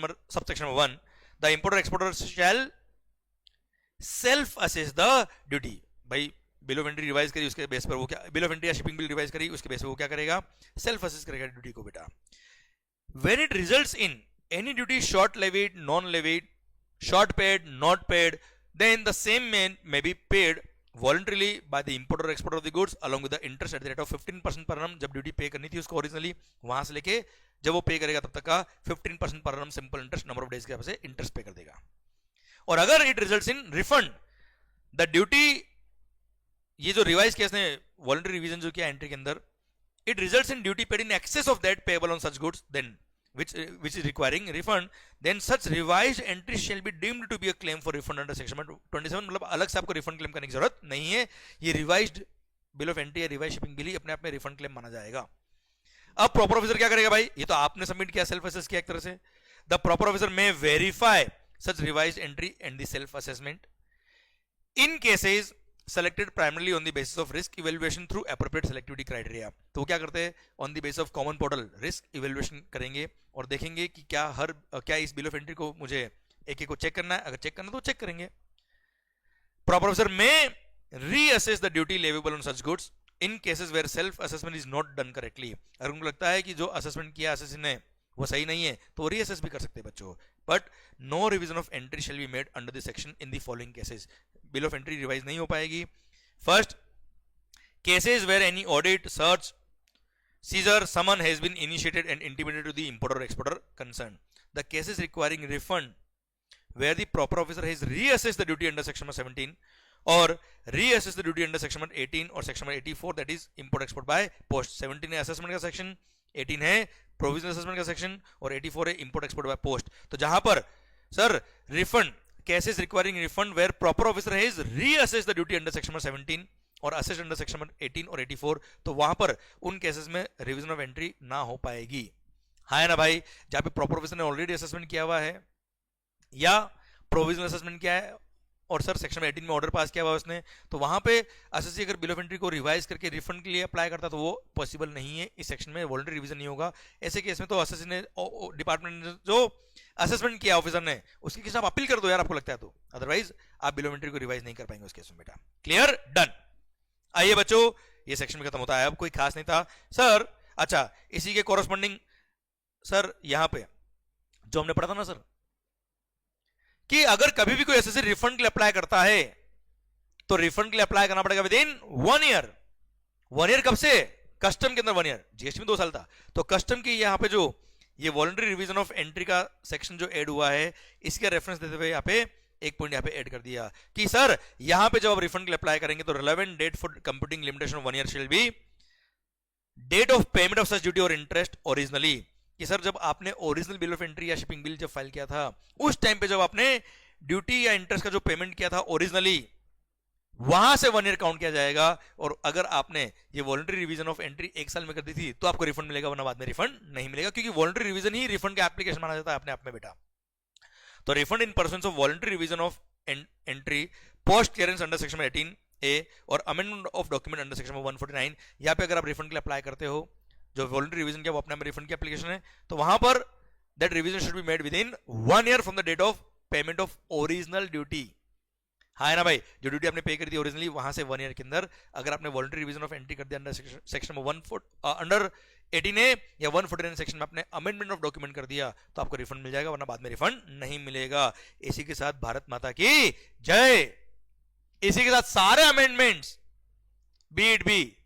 number 1, the importer exporter shall self assess the duty. भाई बिल ऑफ एंट्री रिवाइज करी उसके बेस पर वो क्या, बिल ऑफ एंट्री या शिपिंग बिल रिवाइज करी उसके बेस पर वो क्या करेगा, सेल्फ असेस करेगा ड्यूटी को बेटा। When it results in any duty short levied, non levied, short paid, not paid, then the same may be paid voluntarily by the importer or exporter of the goods along with the interest at the rate of 15% per annum। जब ड्यूटी पे करनी थी उसको ओरिजिनली वहां से लेके जब वो पे करेगा तब तक का 15% पर annum simple interest number of days के हिसाब से इंटरेस्ट पे कर देगा। और अगर it results in refund the duty, ये जो रिवाइज किया इसने वॉलंटरी रिवीजन जो किया एंट्री के अंदर, it results in duty paid in excess of that payable on such goods then which is requiring refund, then such revised entry shall be deemed to be a claim for refund under section 27। मतलब अलग से आपको रिफंड क्लेम करने की जरूरत नहीं है, ये रिवाइज्ड बिल ऑफ एंट्री या रिवाइज शिपिंग बिल ही अपने आप में रिफंड क्लेम माना जाएगा। अब प्रॉपर ऑफिसर क्या करेगा भाई, ये तो आपने सबमिट किया, सेल्फ असेस किया एक तरह से। The proper officer may verify such revised entry and the self assessment in cases selected primarily on the basis of risk evaluation through appropriate selectivity criteria। तो वो क्या करते हैं, on the basis of common portal risk evaluation करेंगे और देखेंगे कि क्या इस बिल ऑफ एंट्री को मुझे एक को चेक करना है, अगर चेक करना तो चेक करेंगे। Proper officer may reassess the duty leviable on such goods in cases where self assessment is not done correctly. अगर उनको लगता है कि जो असेसमेंट किया असेसन ने वो सही नहीं है तो रीअसेस भी कर सकते हैं बच्चों। But no revision of entry shall be made under this section in the following cases. Bill of entry revise नहीं हो पाएगी। First, cases where any audit search seizure summon has been initiated and intimated to the importer और exporter concern. The cases requiring refund where the proper officer has reassessed the duty under section 17 और reassess the duty under section 18 और section 84, that is import export by post. 17 है असेसमेंट का सेक्शन, 18 है प्रोविजनल असेसमेंट का सेक्शन और 84 है इंपोर्ट एक्सपोर्ट बाय पोस्ट। तो जहां पर sir refund cases requiring refund where proper officer has reassessed the duty under section 17 और असेस्ड अंडर सेक्शन 18 और 84, तो वहां पर उन केसेस में रिवीजन ऑफ एंट्री ना हो पाएगी। हाँ है ना भाई, जहां पे प्रॉपर ऑफिसर ने ऑलरेडी असेसमेंट किया हुआ है या प्रोविजनल असेसमेंट किया है और सर सेक्शन 18 में ऑर्डर पास किया हुआ उसने, तो वहां पे असेसी अगर बिल ऑफ एंट्री को रिवाइज करके रिफंड के लिए अप्लाई करता तो वो पॉसिबल नहीं है, इस सेक्शन में वॉलंटरी रिवीजन नहीं होगा। ऐसे केस में तो असेसी ने डिपार्टमेंट ने जो असेसमेंट किया ऑफिसर ने उसके केस आप अपील कर दो यार, आपको लगता है तो, अदरवाइज आप बिल ऑफ एंट्री को रिवाइज नहीं कर पाएंगे उस केस में बेटा। Clear, done. आइए बच्चों, ये सेक्शन में खत्म होता है, अब कोई खास नहीं था सर। अच्छा, इसी के कोरस्पॉन्डिंग सर यहाँ पे जो हमने पढ़ा था ना सर कि अगर कभी भी कोई एसएससी रिफंड के लिए अप्लाई करता है तो रिफंड के लिए अप्लाई करना पड़ेगा विद इन 1 ईयर। 1 ईयर कब से, कस्टम के अंदर 1 ईयर, जीएसटी में 2 साल था, तो कस्टम की यहाँ पे जो ये वॉलंटरी रिवीजन ऑफ एंट्री का सेक्शन जो ऐड हुआ है इसका रेफरेंस देते हुए यहाँ पे एक पॉइंट यहाँ पे ऐड कर दिया कि सर यहाँ पे जब आप रिफंड के लिए अप्लाई करेंगे तो relevant date for computing limitation of 1 year shall be date of payment of such duty और इंटरेस्ट ओरिजिनली, कि सर जब आपने ओरिजिनल बिल ऑफ एंट्री या शिपिंग बिल जब फाइल किया था उस टाइम पे जब आपने ड्यूटी या इंटरेस्ट का जो पेमेंट किया था ओरिजिनली, वहां से 1 ईयर काउंट किया जाएगा। और अगर आपने ये वॉलंटरी रिवीजन ऑफ एंट्री 1 साल में कर दी थी तो आपको रिफंड मिलेगा, वरना बाद में रिफंड नहीं मिलेगा, क्योंकि वॉलंटरी रिवीजन ही रिफंड का एप्लीकेशन माना जाता है अपने आप में बेटा। तो refund in person of voluntary revision of entry post clearance under section 18A और amendment of document under section 149, यहाँ पे अगर आप रिफंड के लिए अप्लाई करते हो, जो वॉलंटरी रिवीजन किया वो अपने में रिफंड की एप्लीकेशन है, तो वहां पर that revision should be made within 1 year from the date of payment of original duty. हाँ है ना भाई, जो ड्यूटी आपने पे कर दी ओरिजिनली वहां से 1 ईयर के अंदर अगर आपने वॉलंटरी रिवीजन ऑफ एंट्री कर दिया अंडर सेक्शन अंडर 18A या 149 सेक्शन में आपने अमेंडमेंट ऑफ डॉक्यूमेंट कर दिया तो आपको रिफंड मिल जाएगा, वरना बाद में रिफंड नहीं मिलेगा। इसी के साथ भारत माता की जय। इसी के साथ सारे अमेंडमेंट्स बी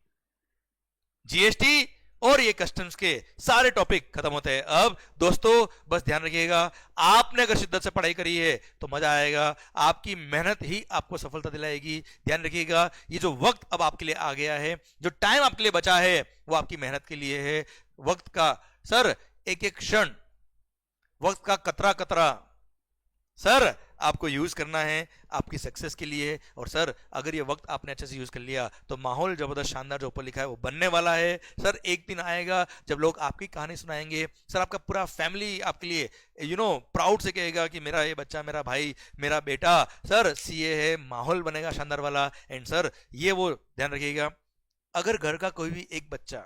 जीएसटी और ये कस्टम्स के सारे टॉपिक खत्म होते हैं। अब दोस्तों बस ध्यान रखिएगा, आपने अगर शिद्दत से पढ़ाई करी है तो मजा आएगा, आपकी मेहनत ही आपको सफलता दिलाएगी। ध्यान रखिएगा, ये जो वक्त अब आपके लिए आ गया है, जो टाइम आपके लिए बचा है, वो आपकी मेहनत के लिए है। वक्त का सर एक एक क्षण, वक्त का कतरा कतरा सर आपको यूज करना है आपकी सक्सेस के लिए। और सर अगर ये वक्त आपने अच्छे से यूज कर लिया तो माहौल जबरदस्त शानदार जो ऊपर लिखा है वो बनने वाला है। सर एक दिन आएगा जब लोग आपकी कहानी सुनाएंगे, सर आपका पूरा फैमिली आपके लिए प्राउड से कहेगा कि मेरा ये बच्चा, मेरा भाई, मेरा बेटा सर सीए है, माहौल बनेगा शानदार वाला। एंड सर ये वो ध्यान रखिएगा, अगर घर का कोई भी एक बच्चा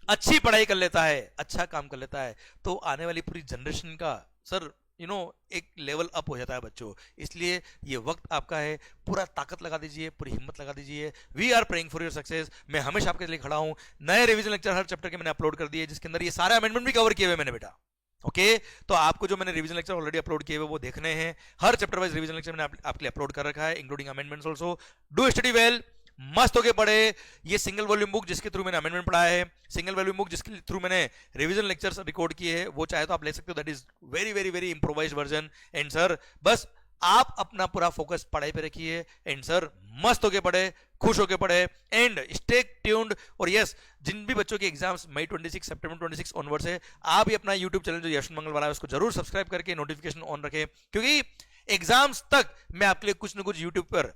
अच्छी पढ़ाई कर लेता है, अच्छा काम कर लेता है, तो आने वाली पूरी जनरेशन का सर एक लेवल अप हो जाता है बच्चों। इसलिए ये वक्त आपका है, पूरा ताकत लगा दीजिए, पूरी हिम्मत लगा दीजिए। We are praying for your success. मैं हमेशा आपके लिए खड़ा हूं। नए रिवीजन लेक्चर हर चैप्टर के मैंने अपलोड कर दिए, जिसके अंदर ये सारे अमेंडमेंट भी कवर किए हुए मैंने बेटा। ओके तो आपको जो मैंने रिवीजन लेक्चर ऑलरेडी अपलोड किए हुए वो देखने हैं। हर चैप्टर वाइज रिवीजन लेक्चर मैंने आपके लिए अपलोड कर रखा है, including amendments also. Do study well, मस्त होके पढ़े। ये सिंगल वॉल्यूम बुक जिसके थ्रू मैंने अमेंडमेंट पढ़ाया है, सिंगल वॉल्यूम बुक जिसके थ्रू मैंने रिवीजन लेक्चर्स रिकॉर्ड किए हैं, वो चाहे तो आप ले सकते हो। That is very very very improvised version. And sir बस आप अपना पूरा फोकस पढ़ाई पे रखिए। एंड सर मस्त होके पढ़े, खुश होके पढ़े एंड स्टे ट्यून्ड। और यस, जिन भी बच्चों के एग्जाम्स मई 26 सितंबर 26 ऑनवर्ड से, आप भी अपना यूट्यूब चैनल जो यशन मंगल वाला है उसको जरूर सब्सक्राइब करके नोटिफिकेशन ऑन रखें, क्योंकि एग्जाम्स तक मैं आपके लिए कुछ ना कुछ यूट्यूब पर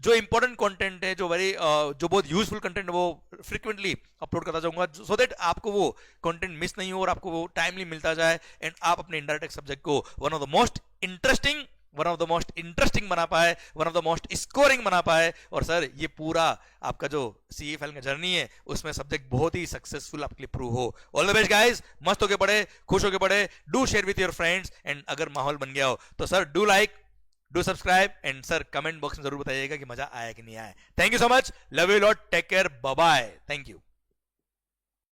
जो इंपॉर्टेंट कंटेंट है, जो बहुत यूजफुल कंटेंट है, वो फ्रिक्वेंटली अपलोड करता जाऊंगा, सो दैट आपको वो कंटेंट मिस नहीं हो और आपको वो टाइमली मिलता जाए। एंड आप अपने इंडायरेक्ट सब्जेक्ट को one of the most interesting बना पाए, one of the most scoring बना पाए। और सर ये पूरा आपका जो सीए फाइल का जर्नी है उसमें सब्जेक्ट बहुत ही सक्सेसफुल आपके लिए प्रूव हो। ऑल द बेस्ट गाइस, मस्त होके पढ़े, खुश होके पढ़े। Do share with your friends and अगर माहौल बन गया हो तो sir do like, do subscribe and sir comment box में जरूर बताइएगा कि मजा आया कि नहीं आया। Thank you so much, love you lot, take care, bye bye, thank you.